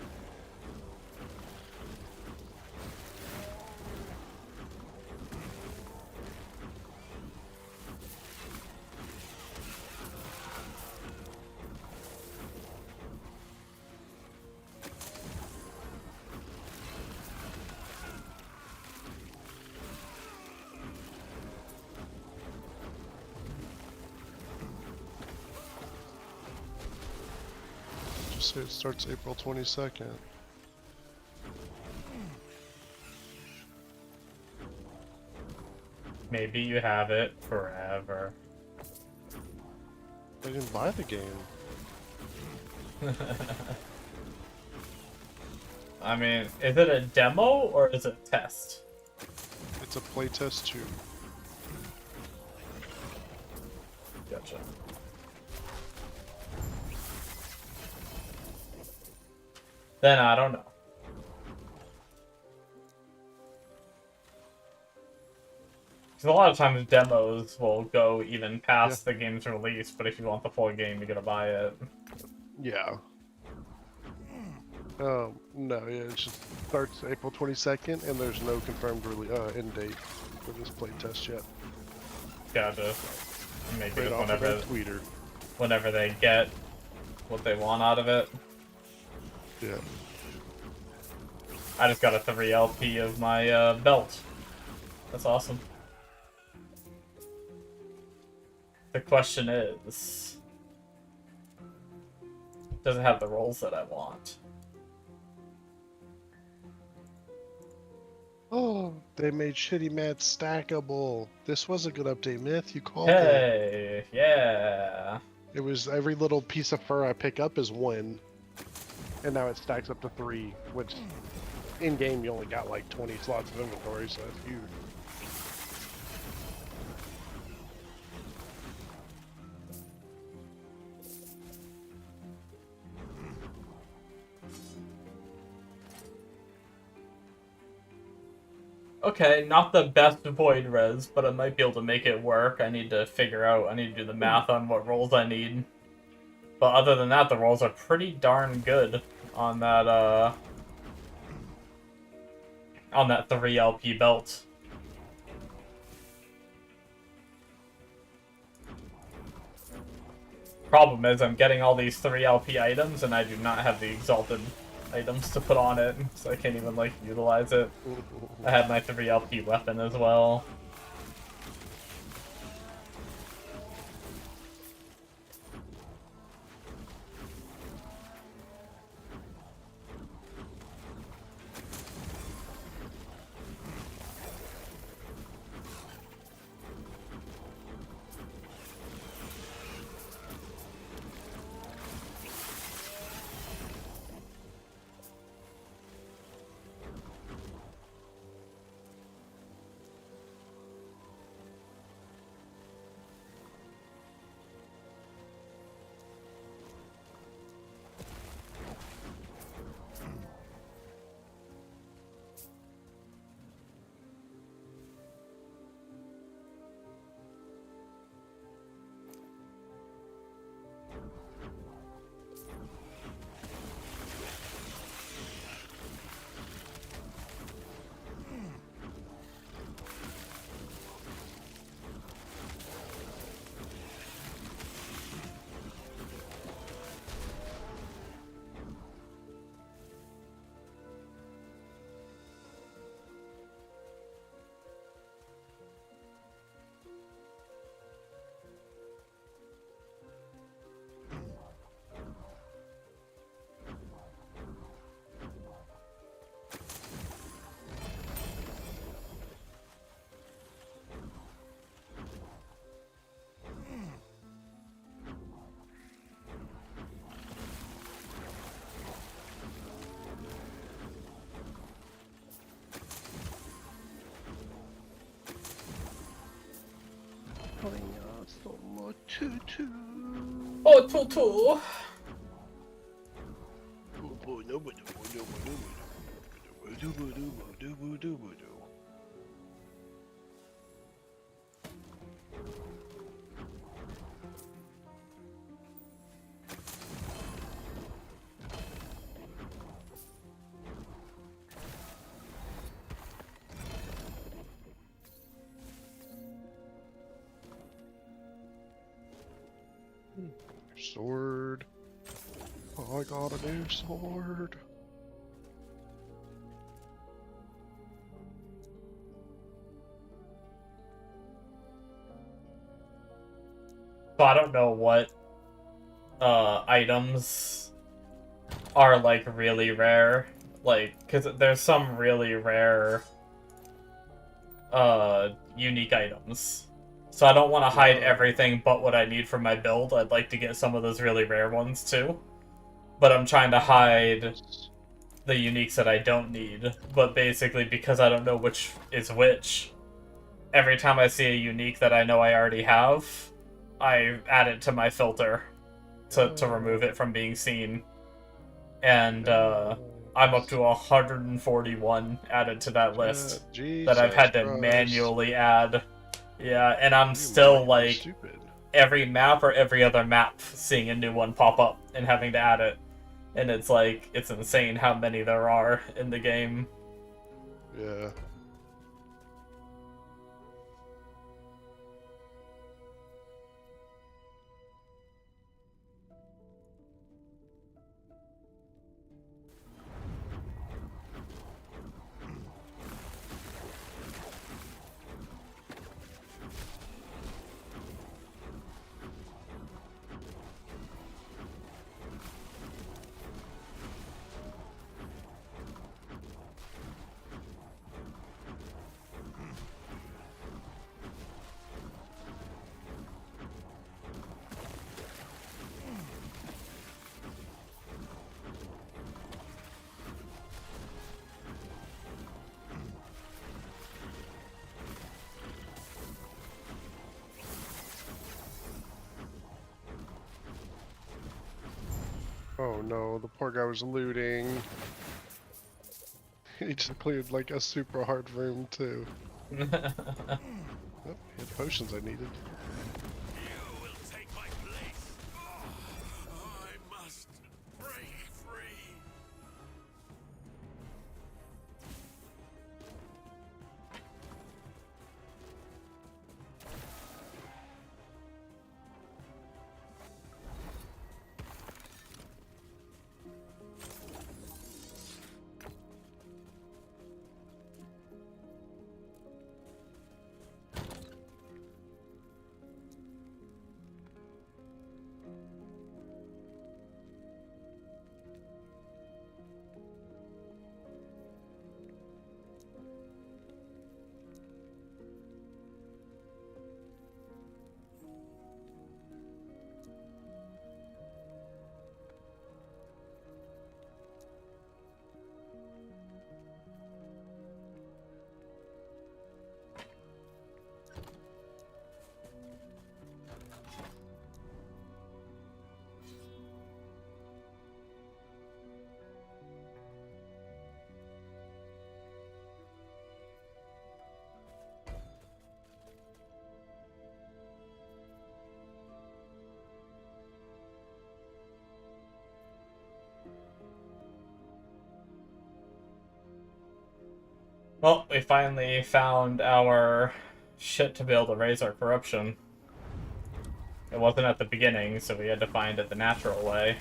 Just say it starts April 22nd. Maybe you have it forever. I didn't buy the game. I mean, is it a demo or is it a test? It's a playtest too. Gotcha. Then I don't know. Because a lot of times demos will go even past the game's release, but if you want the full game, you gotta buy it. Yeah. No, yeah, it just starts April 22nd, and there's no confirmed end date for this playtest yet. Gotcha. Maybe Right just off of their tweeter. whenever they get what they want out of it. Yeah. I just got a 3 LP of my belt. That's awesome. The question is, does it have the rolls that I want? Oh, they made Shitty Mad stackable. This was a good update, Myth. You called it. Hey, yeah. It was every little piece of fur I pick up is 1. And now it stacks up to 3, which in game you only got like 20 slots of inventory, so that's huge. Okay, not the best void res, but I might be able to make it work. I need to do the math on what rolls I need. But other than that, the rolls are pretty darn good on that 3 LP belt. Problem is, I'm getting all these 3 LP items, and I do not have the exalted items to put on it, so I can't even, like, utilize it. I had my 3 LP weapon as well. Oh, Tutu! Sword. Oh, I got a new sword. So I don't know what items are like really rare. Like, because there's some really rare unique items. So I don't want to hide everything but what I need for my build. I'd like to get some of those really rare ones too. But I'm trying to hide the uniques that I don't need. But basically, because I don't know which is which, every time I see a unique that I know I already have, I add it to my filter to remove it from being seen. And I'm up to 141 added to that list that I've had to manually add. Yeah, and I'm still like stupid. every map or every other map seeing a new one pop up and having to add it. And it's like, it's insane how many there are in the game. Yeah. Oh no, the poor guy was looting. He just cleared like a super hard room too. Oh, he had potions I needed. You will take my place. I must break free. Well, we finally found our shit to be able to raise our corruption. It wasn't at the beginning, so we had to find it the natural way.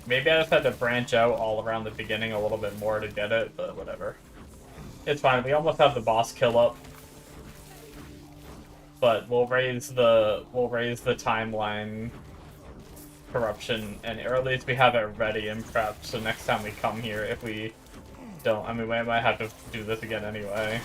Maybe I just had to branch out all around the beginning a little bit more to get it, but whatever. It's fine, we almost have the boss kill up. But we'll raise the timeline corruption, or at least we have it ready and prepped, so next time we come here, if we don't, I mean, we might have to do this again anyway.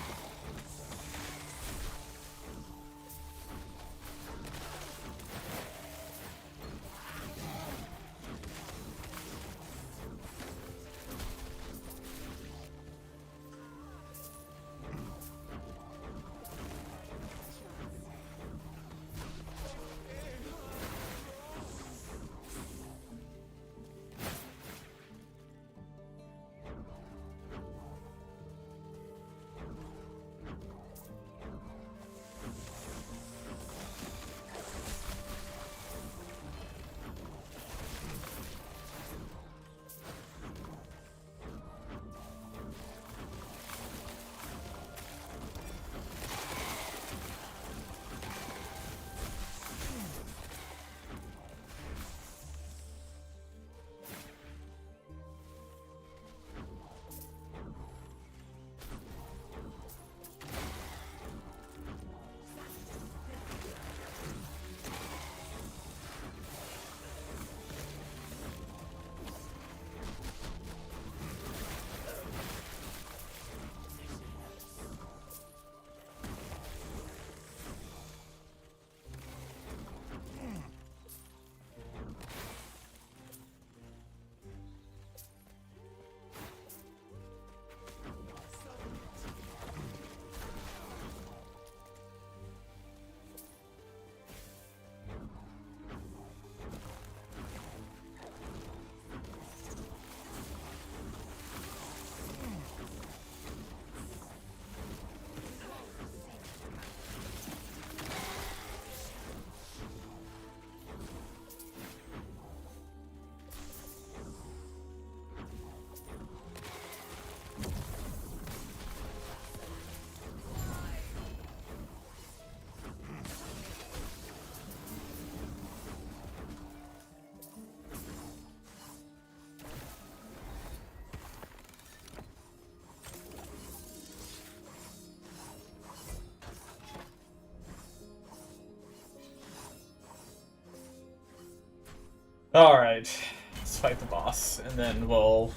Alright, let's fight the boss, and then we'll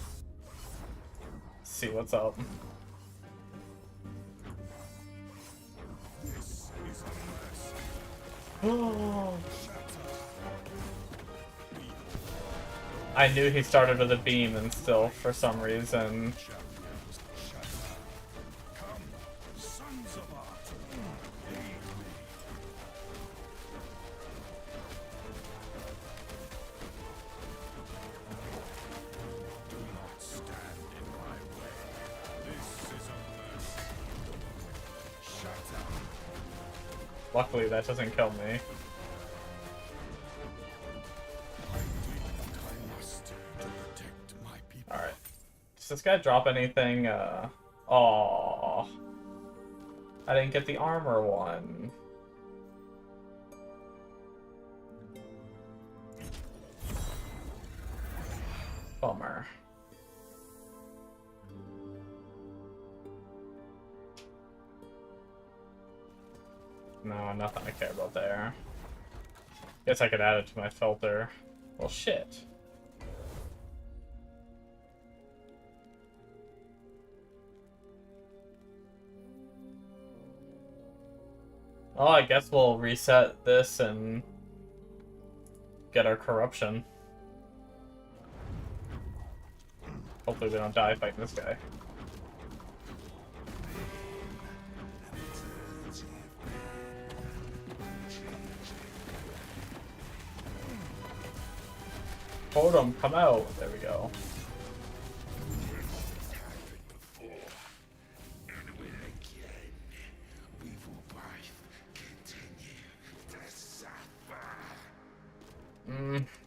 see what's up. This is a Oh. shatter. I knew he started with a beam and still, for some reason. Champions shatter. Come, sons of art. Aid me. Do not stand in my way. This is a mercy. Shatter. Luckily, that doesn't kill me. I did what I must to protect my people. Alright. Does this guy drop anything? Aww. I didn't get the armor one. Bummer. No, nothing I care about there. Guess I could add it to my filter. Well, shit. Oh, I guess we'll reset this and get our corruption. Hopefully we don't die fighting this guy. Totem, come out. There we go.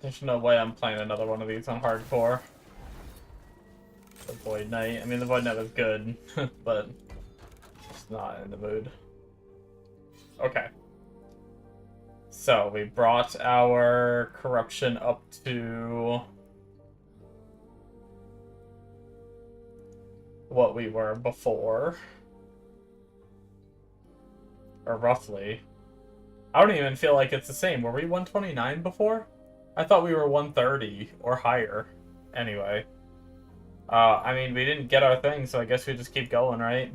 There's no way I'm playing another one of these on hardcore. The Void Knight. I mean, the Void Knight was good, but just not in the mood. Okay. So, we brought our corruption up to what we were before. Or roughly. I don't even feel like it's the same. Were we 129 before? I thought we were 130 or higher. Anyway. I mean, we didn't get our thing, so I guess we just keep going, right?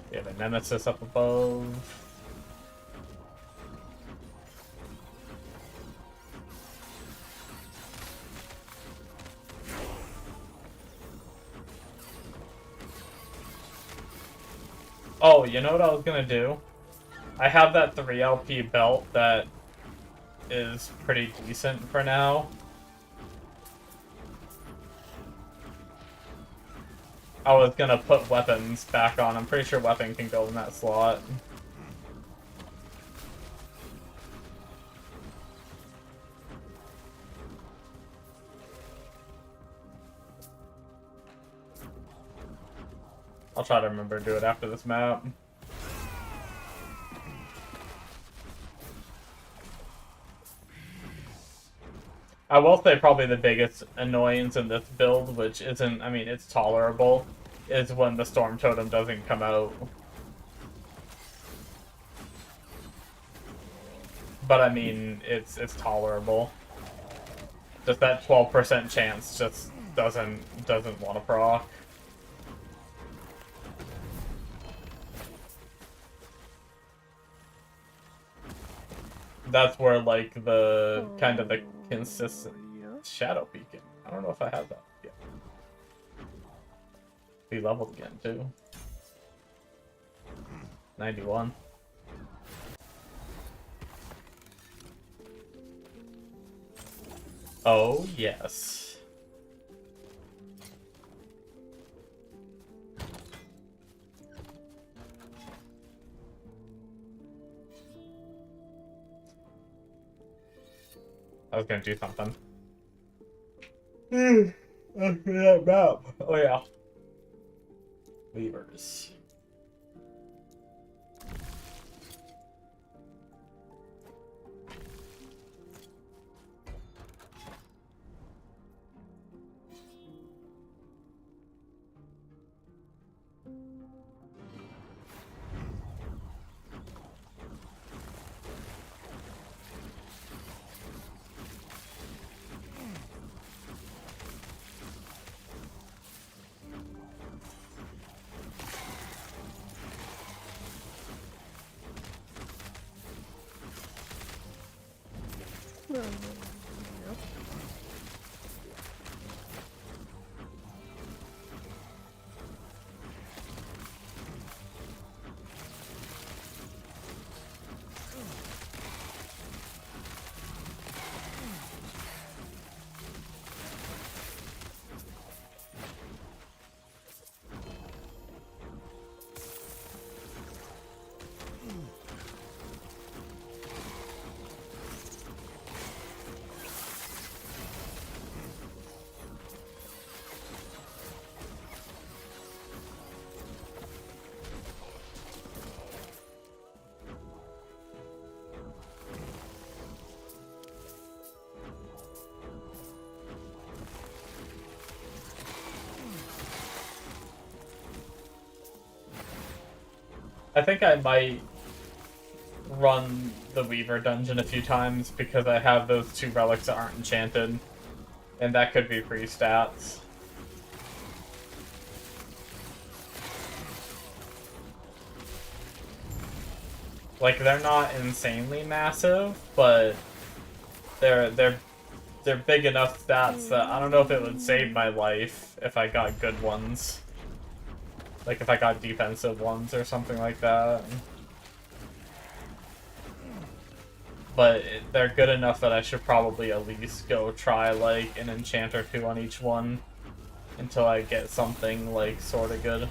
We have a nemesis up above. Oh, you know what I was gonna do? I have that 3 LP belt that is pretty decent for now. I was gonna put weapons back on. I'm pretty sure weapon can go in that slot. I'll try to remember to do it after this map. I will say probably the biggest annoyance in this build, which isn't, I mean, it's tolerable, is when the Storm Totem doesn't come out. But I mean, it's tolerable. Just that 12% chance just doesn't want to proc. That's where, like, the kind of the consistent shadow beacon. I don't know if I have that yet. Be leveled again too. 91. Oh yes. I was gonna do something. That map. Oh yeah. Weavers. I think I might run the Weaver dungeon a few times because I have those 2 relics that aren't enchanted, and that could be free stats. Like, they're not insanely massive, but they're big enough stats that I don't know if it would save my life if I got good ones. Like if I got defensive ones or something like that. But they're good enough that I should probably at least go try like an enchant or 2 on each one until I get something like sorta good.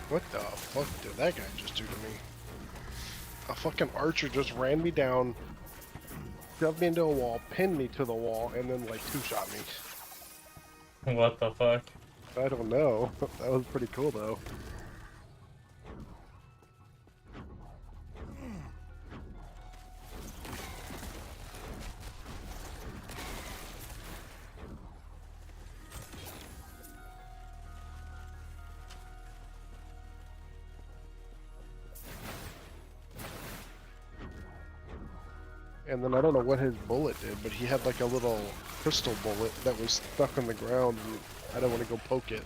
What the fuck did that guy just do to me? A fucking archer just ran me down, shoved me into a wall, pinned me to the wall, and then like 2-shot me. What the fuck? I don't know. That was pretty cool though. And then I don't know what his bullet did, but he had like a little crystal bullet that was stuck on the ground, and I don't want to go poke it.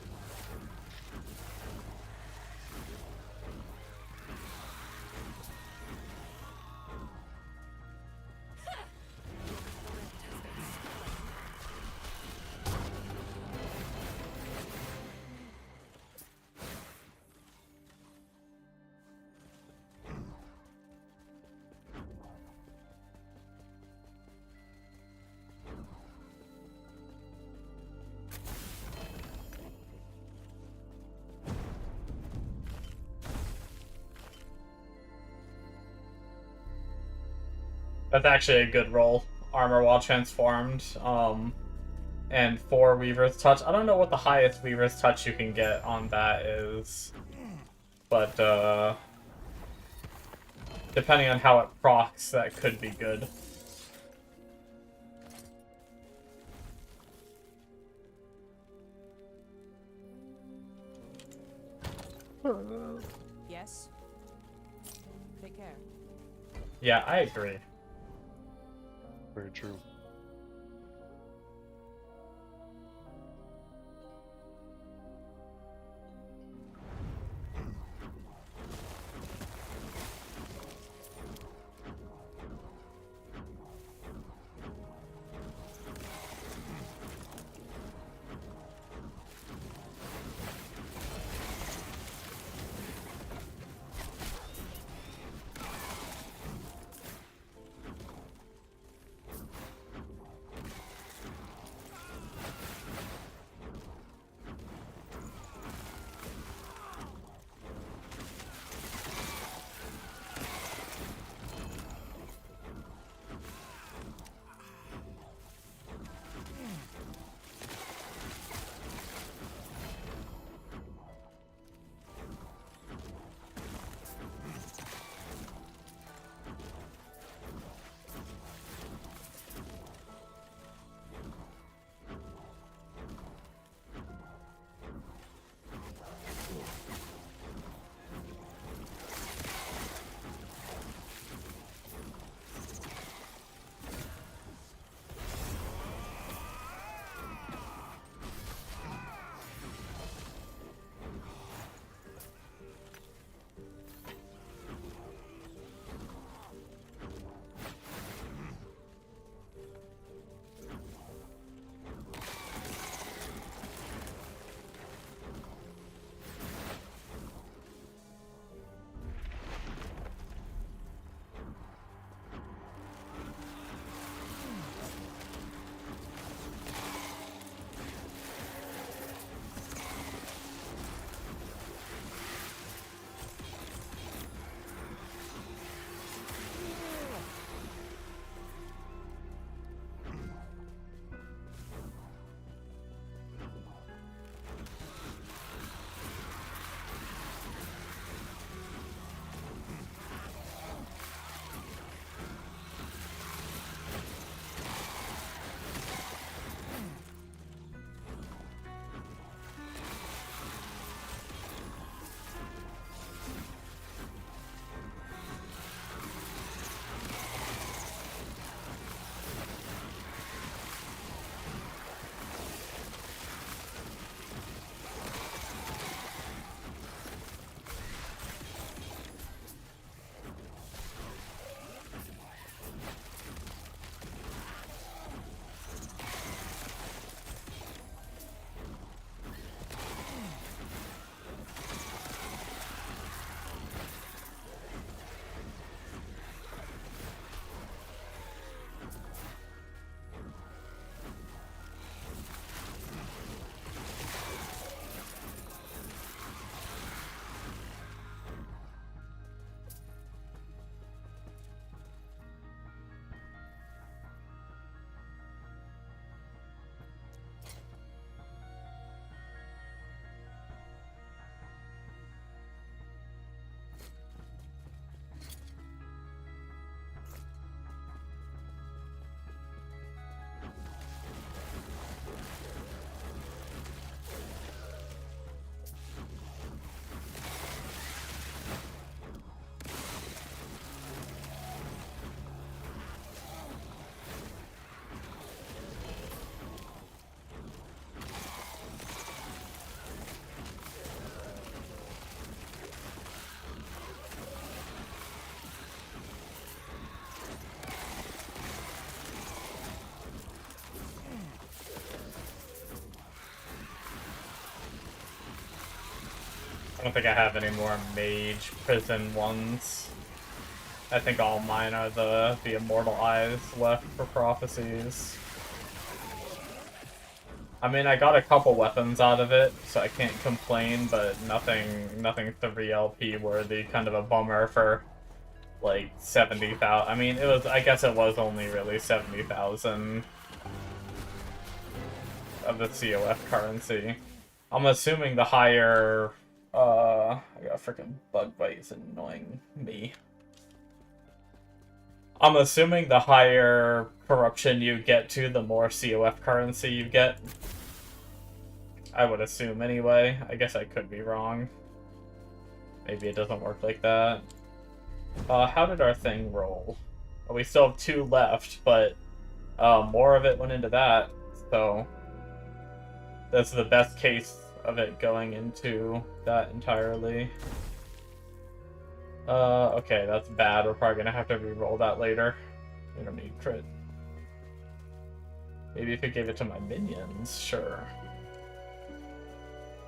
That's actually a good roll. Armor while transformed. And 4 Weaver's Touch. I don't know what the highest Weaver's Touch you can get on that is. But, depending on how it procs, that could be good. Yes. Take care. Yeah, I agree. Very true. don't think I have any more mage prison ones. I think all mine are the immortal eyes left for prophecies. I mean, I got a couple weapons out of it, so I can't complain, but nothing 3 LP worthy. Kind of a bummer for like 70,000. I mean, I guess it was only really 70,000 of the COF currency. I'm assuming the higher, I got a freaking bug bite, it's annoying me. I'm assuming the higher corruption you get to, the more COF currency you get. I would assume anyway. I guess I could be wrong. Maybe it doesn't work like that. How did our thing roll? Well, we still have 2 left, but more of it went into that, so that's the best case of it going into that entirely. Okay, that's bad. We're probably gonna have to re-roll that later. We don't need crit. Maybe if it gave it to my minions, sure.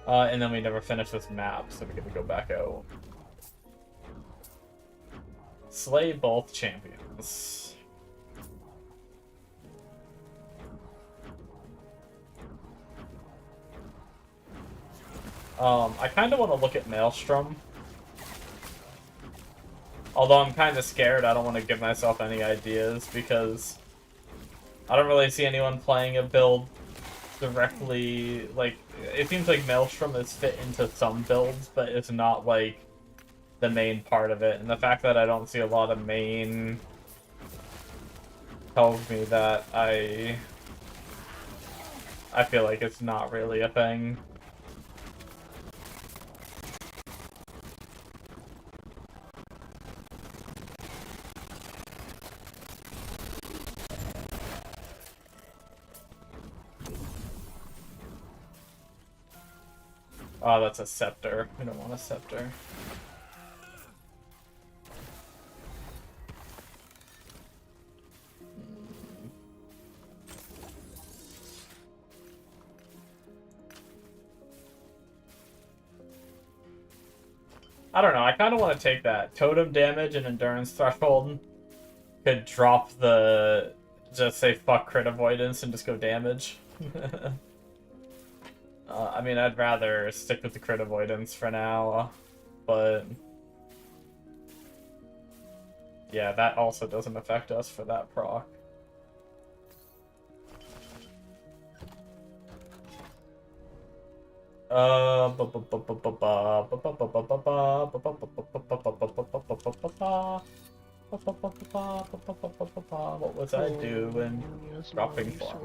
And then we never finished this map, so we get to go back out. Slay both champions. I kind of want to look at Maelstrom. Although I'm kind of scared, I don't want to give myself any ideas because I don't really see anyone playing a build directly. Like, it seems like Maelstrom is fit into some builds, but it's not like the main part of it. And the fact that I don't see a lot of main tells me that I feel like it's not really a thing. Oh, that's a scepter. We don't want a scepter. I don't know, I kind of want to take that. Totem damage and endurance threshold could drop the... just say fuck crit avoidance and just go damage. I mean, I'd rather stick with the crit avoidance for now, but... yeah, that also doesn't affect us for that proc. What was I doing? Dropping farm.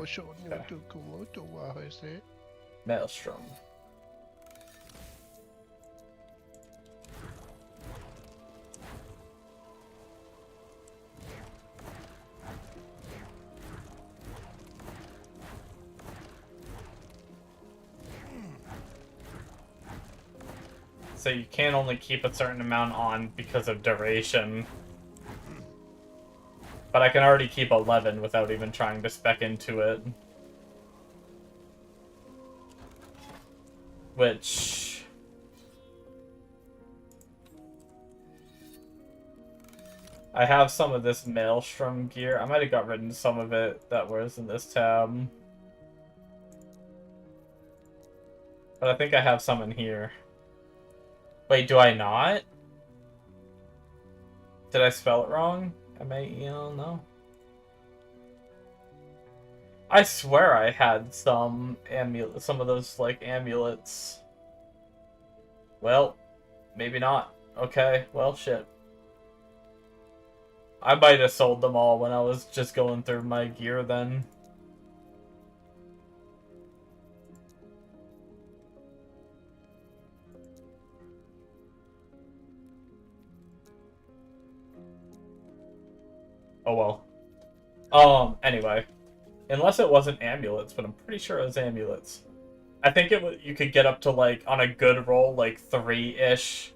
Okay. Maelstrom. So you can only keep a certain amount on because of duration. But I can already keep 11 without even trying to spec into it. Which... I have some of this Maelstrom gear. I might have got rid of some of it that was in this tab. But I think I have some in here. Wait, do I not? Did I spell it wrong? M-A-E-L? No. I swear I had some of those, like, amulets. Well, maybe not. Okay, well, shit. I might have sold them all when I was just going through my gear then. Oh well. Anyway. Unless it wasn't amulets, but I'm pretty sure it was amulets. I think you could get up to, like, on a good roll, like 3-ish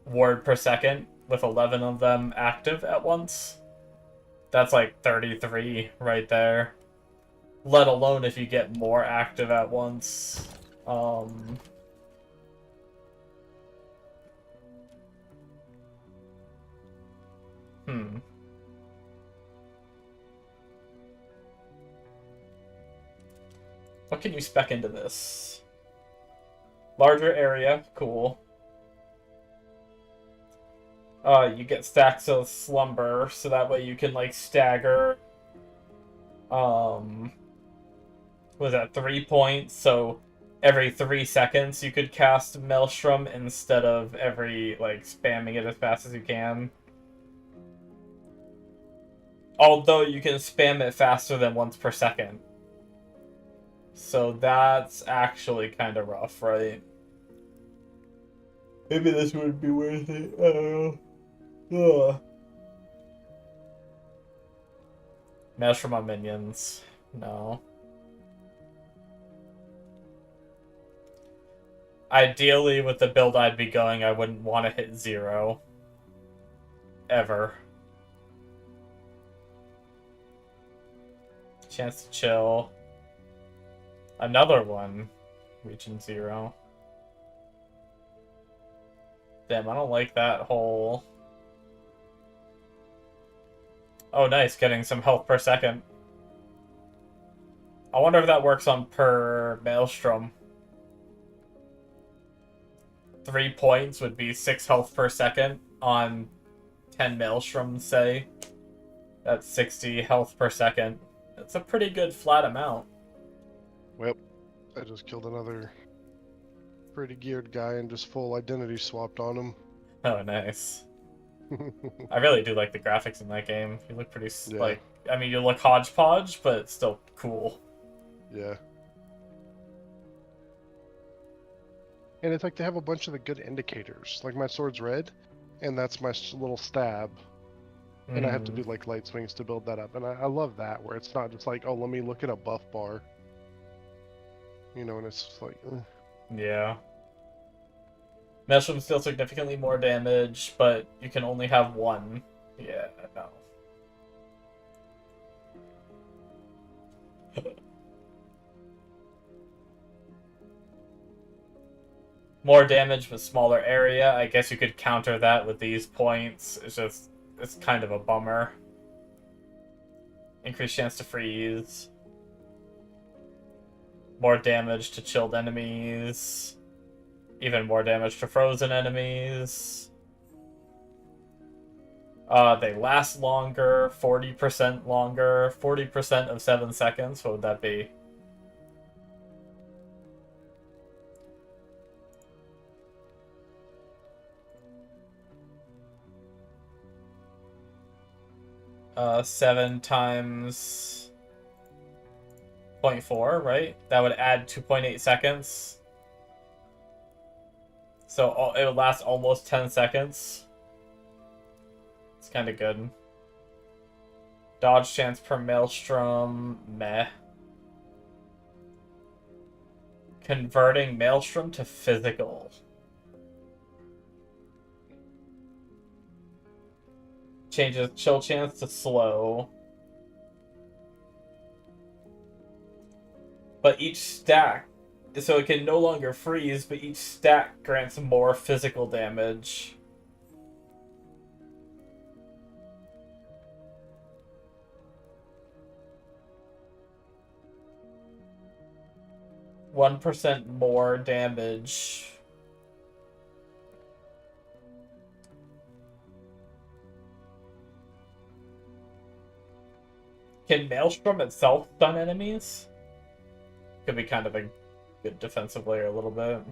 ward per second with 11 of them active at once. That's like 33 right there. Let alone if you get more active at once. Hmm. What can you spec into this? Larger area, cool. You get stacks of slumber, so that way you can like stagger. Was that 3 points? So every 3 seconds you could cast Maelstrom instead of every like spamming it as fast as you can. Although you can spam it faster than once per second. So that's actually kind of rough, right? Maybe this would be worth it. I don't know. Ugh. Maelstrom on minions. No. Ideally, with the build I'd be going, I wouldn't want to hit 0. Ever. Chance to chill. Another one. Reaching 0. Damn, I don't like that whole... Oh, nice. Getting some health per second. I wonder if that works on per Maelstrom. 3 points would be 6 health per second on 10 Maelstroms, say. That's 60 health per second. That's a pretty good flat amount. Well, I just killed another pretty geared guy and just full identity swapped on him. Oh, nice. I really do like the graphics in that game. You look pretty, Yeah. like... I mean, you look hodgepodge, but it's still cool. Yeah. And it's like they have a bunch of the good indicators. Like my sword's red, and that's my little stab. And I have to do like light swings to build that up. And I love that, where it's not just like, oh, let me look at a buff bar. You know, and it's just like... Yeah. Maelstroms deal significantly more damage, but you can only have one. Yeah, no. More damage with smaller area. I guess you could counter that with these points. It's kind of a bummer. Increased chance to freeze. More damage to chilled enemies. Even more damage to frozen enemies. They last longer, 40% longer, 40% of 7 seconds. What would that be? Seven times 0.4, right? That would add 2.8 seconds. So it would last almost 10 seconds. It's kind of good. Dodge chance per Maelstrom, meh. Converting Maelstrom to physical. Changes chill chance to slow. But each stack, so it can no longer freeze, but each stack grants more physical damage. %1 more damage. Can Maelstrom itself stun enemies? Could be kind of a good defensive layer a little bit.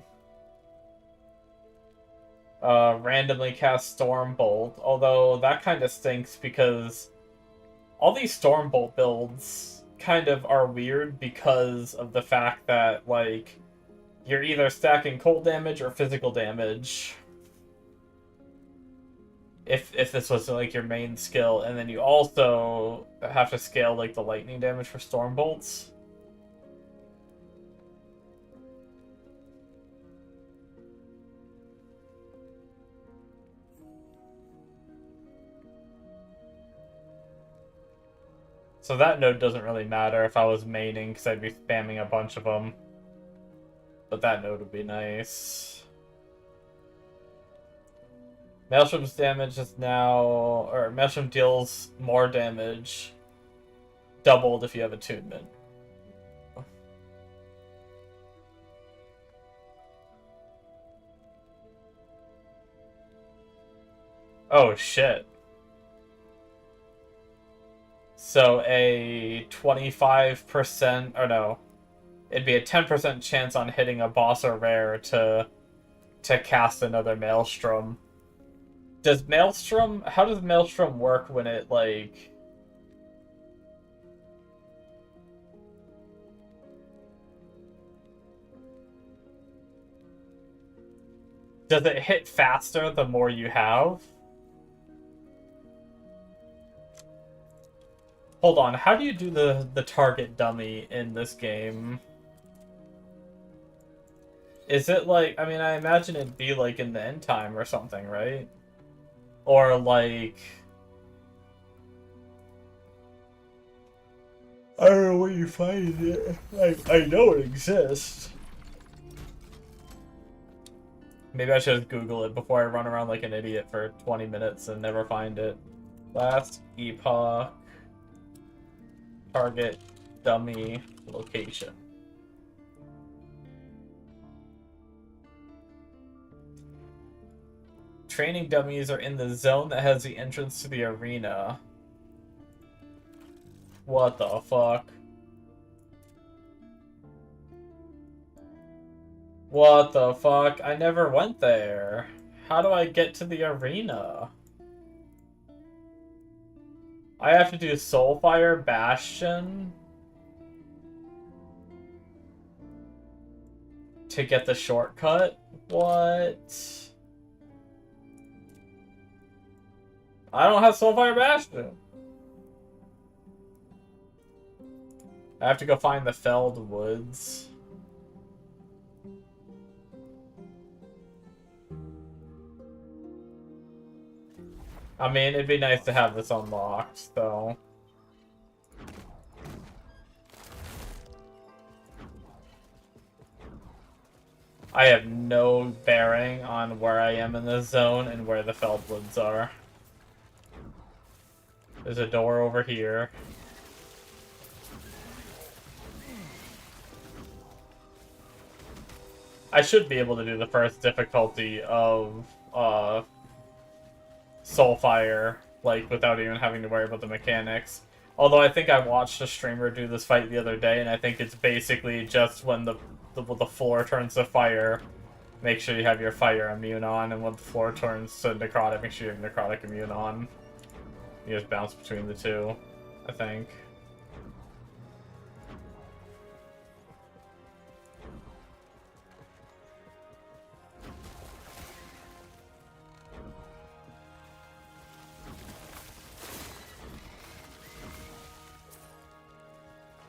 Randomly cast Stormbolt, although that kind of stinks because all these Stormbolt builds kind of are weird because of the fact that, like, you're either stacking cold damage or physical damage. If this was, like, your main skill, and then you also have to scale, like, the lightning damage for Stormbolts. So that node doesn't really matter if I was maining, because I'd be spamming a bunch of them. But that node would be nice. Maelstrom's damage is now, or Maelstrom deals more damage, doubled if you have attunement. Oh shit. So a 25%, or no, it'd be a 10% chance on hitting a boss or rare to cast another Maelstrom. Does Maelstrom, how does Maelstrom work when it, like... Does it hit faster the more you have? Hold on, how do you do the target dummy in this game? Is it like, I mean, I imagine it'd be like in the end time or something, right? Or like... I don't know where you find it. I know it exists. Maybe I should just Google it before I run around like an idiot for 20 minutes and never find it. Last epoch... target dummy location. Training dummies are in the zone that has the entrance to the arena. What the fuck? What the fuck? I never went there. How do I get to the arena? I have to do Soulfire Bastion to get the shortcut? What? I don't have Soulfire Bastion. I have to go find the Felled Woods. I mean, it'd be nice to have this unlocked, though. I have no bearing on where I am in this zone and where the Felled Woods are. There's a door over here. I should be able to do the first difficulty of, Soulfire, like, without even having to worry about the mechanics. Although I think I watched a streamer do this fight the other day, and I think it's basically just when the floor turns to fire, make sure you have your fire immune on, and when the floor turns to necrotic, make sure you have necrotic immune on. You just bounce between the two, I think.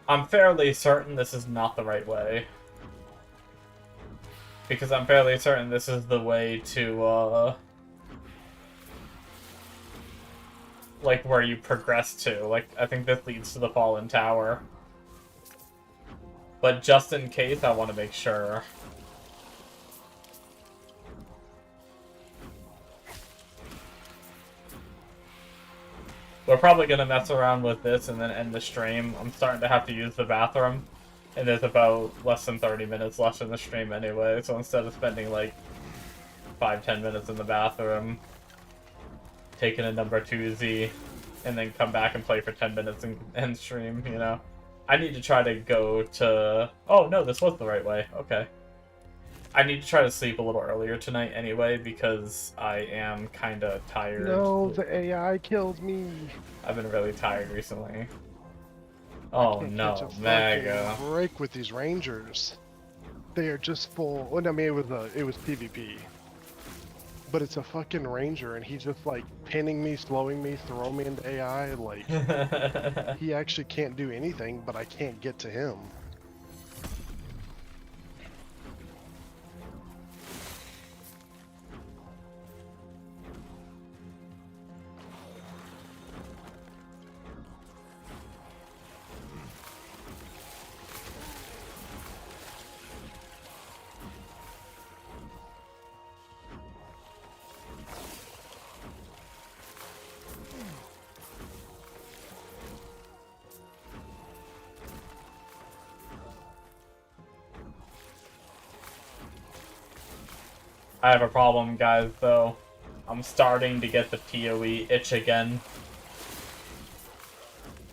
I'm fairly certain this is not the right way. Because I'm fairly certain this is the way to, like, where you progress to. Like, I think this leads to the Fallen Tower. But just in case, I want to make sure. We're probably going to mess around with this and then end the stream. I'm starting to have to use the bathroom. And there's about less than 30 minutes left in the stream anyway. So instead of spending like 5-10 minutes in the bathroom, taking a number 2Z, and then come back and play for 10 minutes and end stream, you know? I need to try to go to... Oh, no, this was the right way. Okay. I need to try to sleep a little earlier tonight anyway, because I am kind of tired. No, the AI killed me. I've been really tired recently. Oh no, Mega. Break with these rangers. They are just full. Well, I mean, it was PvP, but it's a fucking ranger, and he's just like pinning me, slowing me, throwing me into AI. Like he actually can't do anything, but I can't get to him. I have a problem, guys, though. I'm starting to get the PoE itch again.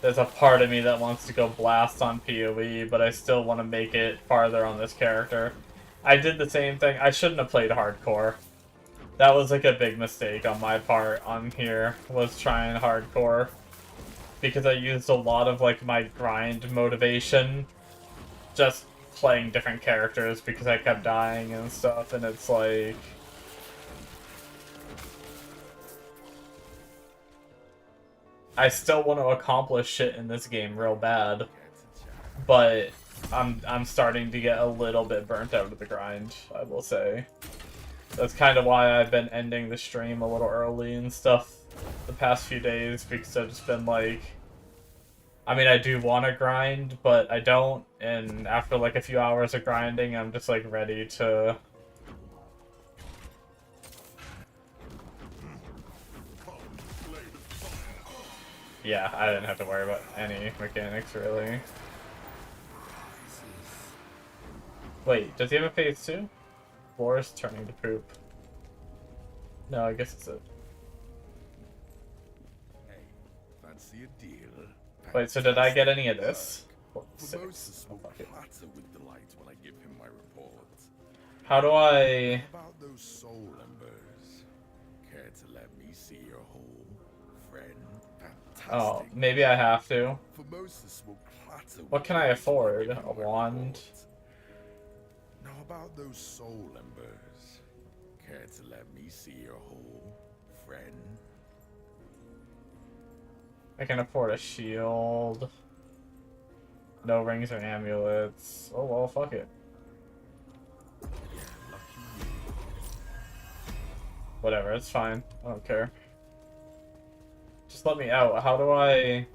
There's a part of me that wants to go blast on PoE, but I still want to make it farther on this character. I did the same thing. I shouldn't have played hardcore. That was like a big mistake on my part on here, was trying hardcore. Because I used a lot of like my grind motivation just playing different characters because I kept dying and stuff, and it's like... I still want to accomplish shit in this game real bad, but I'm starting to get a little bit burnt out of the grind, I will say. That's kind of why I've been ending the stream a little early and stuff the past few days, because I've just been like... I mean, I do want to grind, but I don't, and after like a few hours of grinding, I'm just like ready to... Yeah, I didn't have to worry about any mechanics, really. Wait, does he have a phase 2? Floor is turning to poop. No, I guess it's a... Hey, fancy a deal? Wait, so did I get any of this? Formosus will fuck it. clatter with delight when I give him my report. How do I... How about those soul embers? Care to let me see your hole, friend? Fantastic. Oh, maybe I have to. Formosus will clatter What with can I delight when afford? give him A my wand? report. Now about those soul embers. Care to let me see your hole, friend? I can afford a shield. No rings or amulets. Oh well, fuck it. Whatever, it's fine. I don't care. Just let me out. How do I...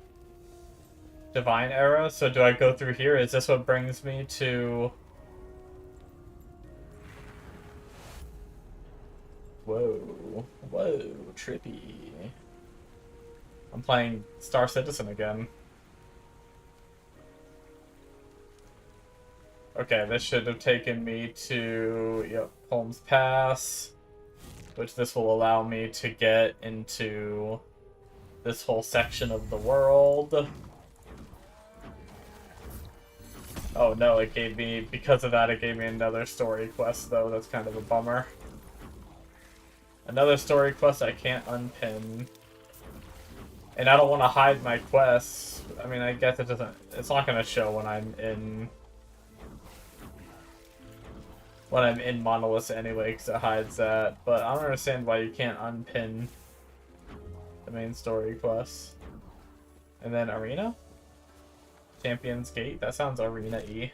Divine Era? So do I go through here? Is this what brings me to... Whoa. Whoa, trippy. I'm playing Star Citizen again. Okay, this should have taken me to, yep, Holmes Pass, which this will allow me to get into this whole section of the world. Oh no, it gave me, because of that, it gave me another story quest, though. That's kind of a bummer. Another story quest I can't unpin. And I don't want to hide my quests. I mean, I guess it doesn't... It's not going to show when I'm in... When I'm in Monolith anyway, because it hides that. But I don't understand why you can't unpin the main story quests. And then Arena? Champion's Gate? That sounds Arena-y.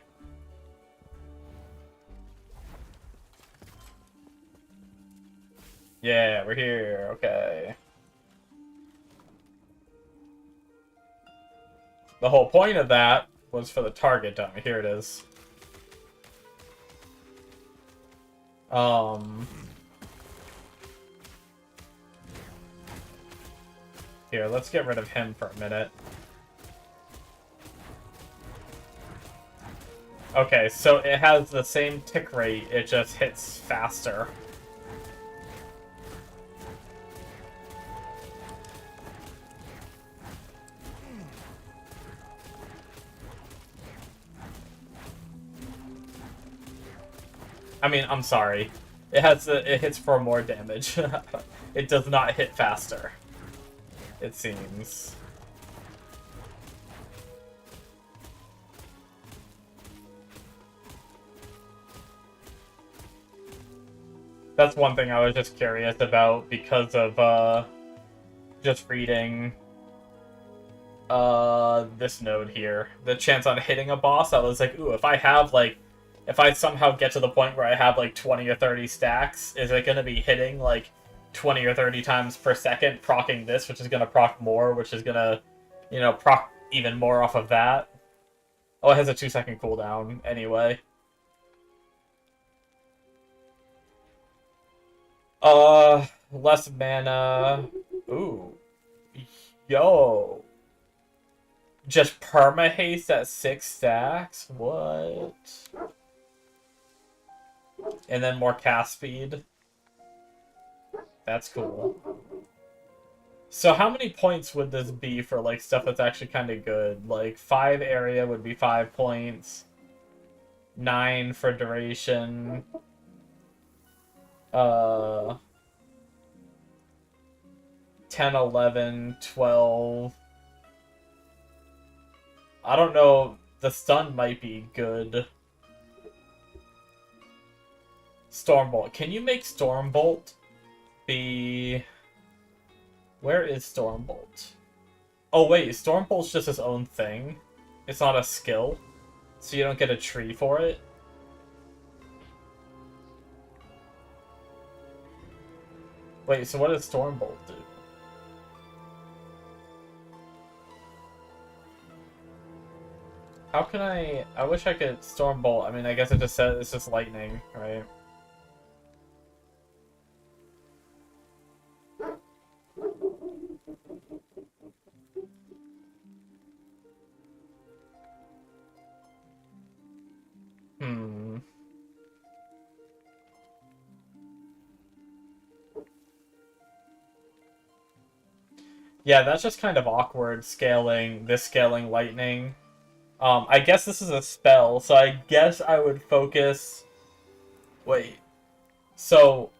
Yeah, we're here. Okay. The whole point of that was for the target dummy. Here it is. Here, let's get rid of him for a minute. Okay, so it has the same tick rate, it just hits faster. I mean, I'm sorry. It hits for more damage. It does not hit faster. It seems. That's one thing I was just curious about because of just reading this node here. The chance on hitting a boss, I was like, ooh, if I somehow get to the point where I have like 20 or 30 stacks, is it going to be hitting like 20 or 30 times per second, proccing this, which is going to proc more, which is going to, you know, proc even more off of that? Oh, it has a 2-second cooldown anyway. Less mana. Ooh. Yo. Just perma-haste at 6 stacks? What? And then more cast speed. That's cool. So how many points would this be for, like, stuff that's actually kind of good? Like, 5 area would be 5 points. 9 for duration. 10, 11, 12. I don't know. The stun might be good. Stormbolt. Can you make Stormbolt be... Where is Stormbolt? Oh wait, Stormbolt's just its own thing. It's not a skill. So you don't get a tree for it. Wait, so what does Stormbolt do? How can I wish I could Stormbolt. I mean, I guess it just says it's just lightning, right? Yeah, that's just kind of awkward scaling, this scaling lightning. I guess this is a spell, so I guess I would focus... Wait. So...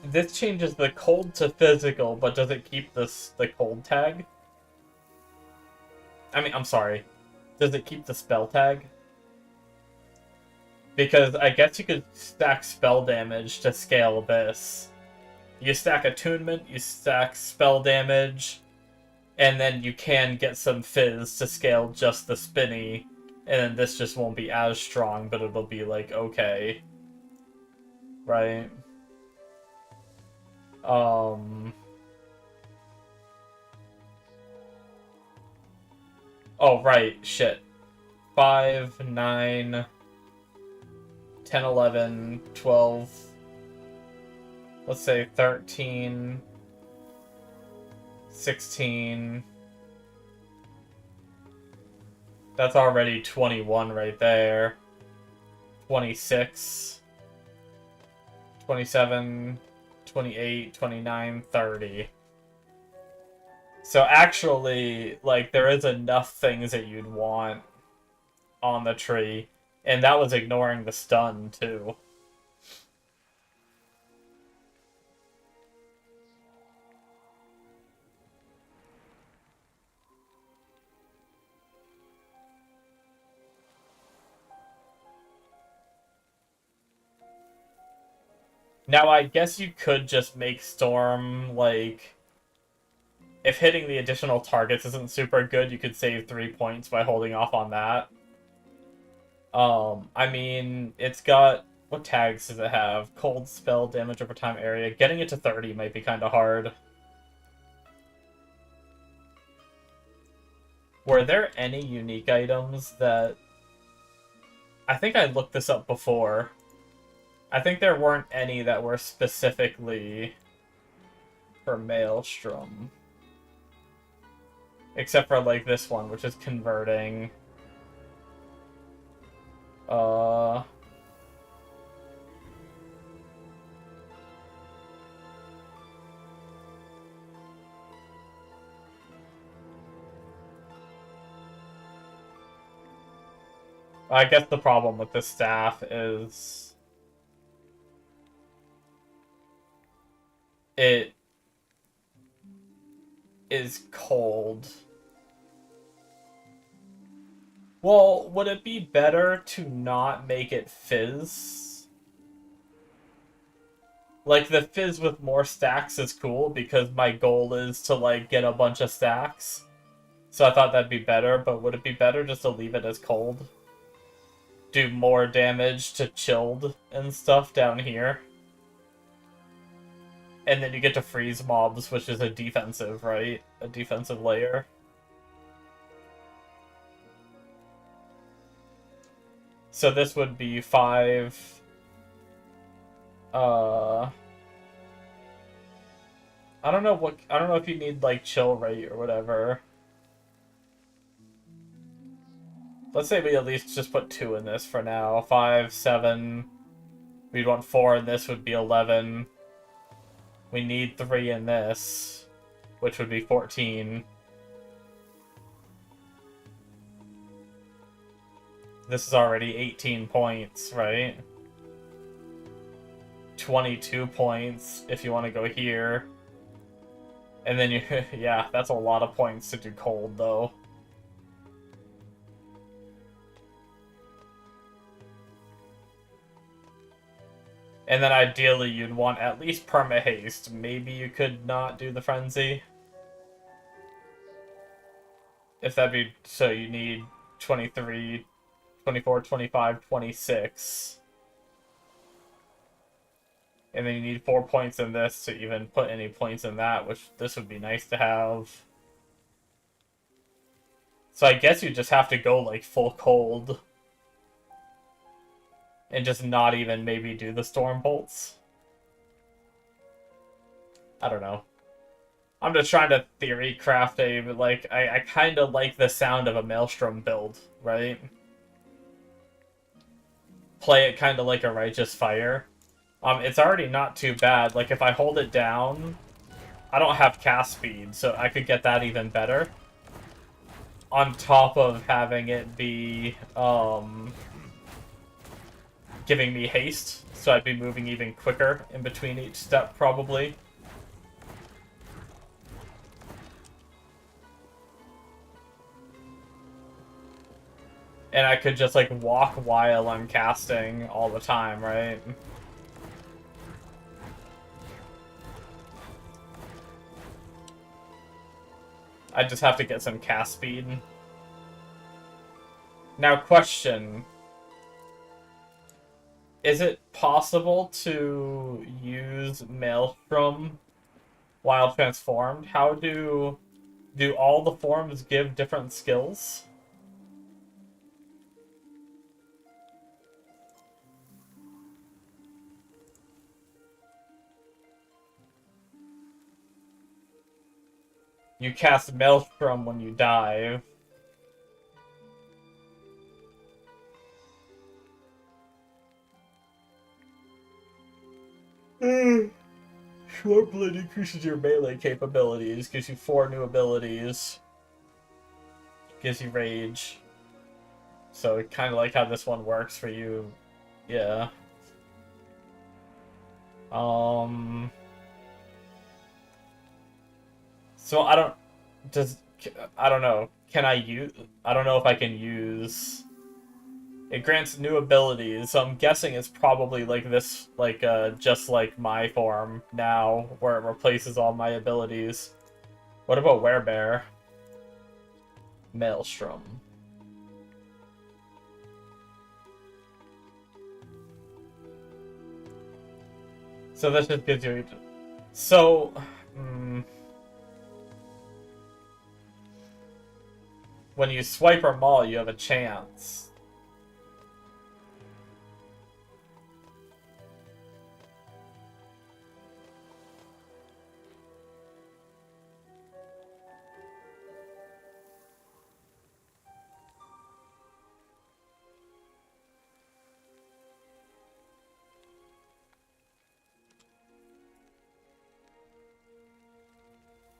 This changes the cold to physical, but does it keep the cold tag? I mean, I'm sorry. Does it keep the spell tag? Because I guess you could stack spell damage to scale this. You stack attunement, you stack spell damage, and then you can get some fizz to scale just the spinny, and then this just won't be as strong, but it'll be like, okay. Right? Oh, right, shit. 5, 9, 10, 11, 12... Let's say 13, 16. That's already 21 right there. 26, 27, 28, 29, 30. So actually, like, there is enough things that you'd want on the tree. And that was ignoring the stun, too. Now, I guess you could just make Storm, like... If hitting the additional targets isn't super good, you could save 3 points by holding off on that. I mean, it's got... What tags does it have? Cold spell, damage over time area. Getting it to 30 might be kind of hard. Were there any unique items that... I think I looked this up before. I think there weren't any that were specifically for Maelstrom. Except for, like, this one, which is converting. I guess the problem with this staff is... It is cold. Well, would it be better to not make it fizz? Like, the fizz with more stacks is cool because my goal is to, like, get a bunch of stacks. So I thought that'd be better, but would it be better just to leave it as cold? Do more damage to chilled and stuff down here? And then you get to freeze mobs, which is a defensive, right? A defensive layer. So this would be 5... I don't know what... I don't know if you need, like, chill rate or whatever. Let's say we at least just put 2 in this for now. 5, 7... We'd want 4, and this would be 11. We need 3 in this, which would be 14. This is already 18 points, right? 22 points if you want to go here. And then you, yeah, that's a lot of points to do cold, though. And then ideally you'd want at least perma-haste. Maybe you could not do the frenzy. If that'd be, so you need 23, 24, 25, 26. And then you need 4 points in this to even put any points in that, which this would be nice to have. So I guess you just have to go like full cold. And just not even maybe do the storm bolts. I don't know. I'm just trying to theory craft a, like, I kind of like the sound of a Maelstrom build, right? Play it kind of like a Righteous Fire. It's already not too bad. Like, if I hold it down, I don't have cast speed, so I could get that even better. On top of having it be, giving me haste, so I'd be moving even quicker in between each step, probably. And I could just, like, walk while I'm casting all the time, right? I just have to get some cast speed. Now, question. Is it possible to use Maelstrom while transformed? How do all the forms give different skills? You cast Maelstrom when you dive. Short Blade increases your melee capabilities, gives you 4 new abilities, gives you rage. So kind of like how this one works for you, yeah. So I don't know. Can I use? I don't know if I can use. It grants new abilities, so I'm guessing it's probably like this, like, just like my form now, where it replaces all my abilities. What about Werebear? Maelstrom. So this just gives you... So... when you swipe or maul, you have a chance.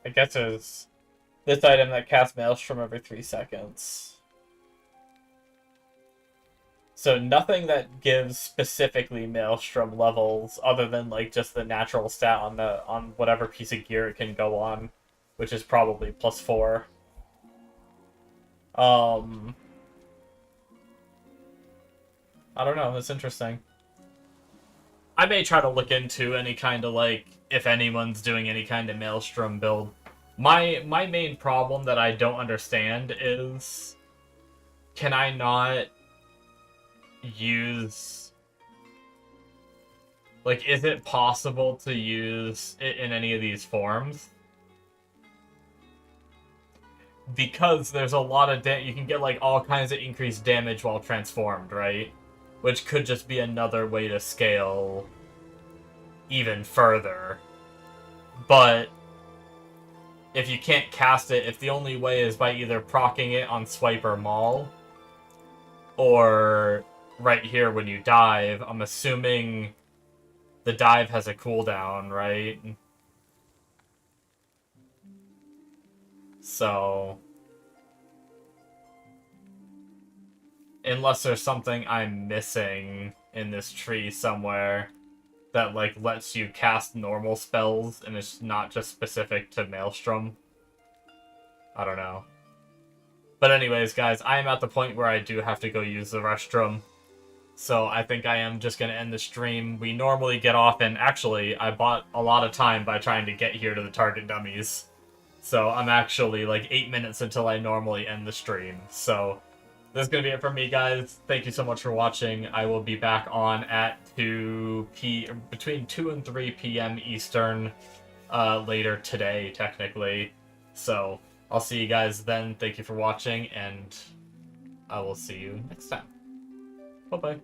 I guess it's this item that casts Maelstrom every 3 seconds. So nothing that gives specifically Maelstrom levels other than like just the natural stat on whatever piece of gear it can go on, which is probably +4. I don't know, that's interesting. I may try to look into any kind of, like, if anyone's doing any kind of Maelstrom build. My main problem that I don't understand is, can I not use... Like, is it possible to use it in any of these forms? Because there's a lot of you can get, like, all kinds of increased damage while transformed, right? Which could just be another way to scale even further. But if you can't cast it, if the only way is by either proccing it on swipe or maul, or right here when you dive, I'm assuming the dive has a cooldown, right? So, unless there's something I'm missing in this tree somewhere that, like, lets you cast normal spells and it's not just specific to Maelstrom. I don't know. But anyways, guys, I am at the point where I do have to go use the restroom. So I think I am just going to end the stream. We normally get off, and actually, I bought a lot of time by trying to get here to the target dummies. So I'm actually like 8 minutes until I normally end the stream. So this is going to be it from me, guys. Thank you so much for watching. I will be back on at between 2 and 3 p.m. Eastern later today, technically. So I'll see you guys then. Thank you for watching, and I will see you next time. Bye-bye.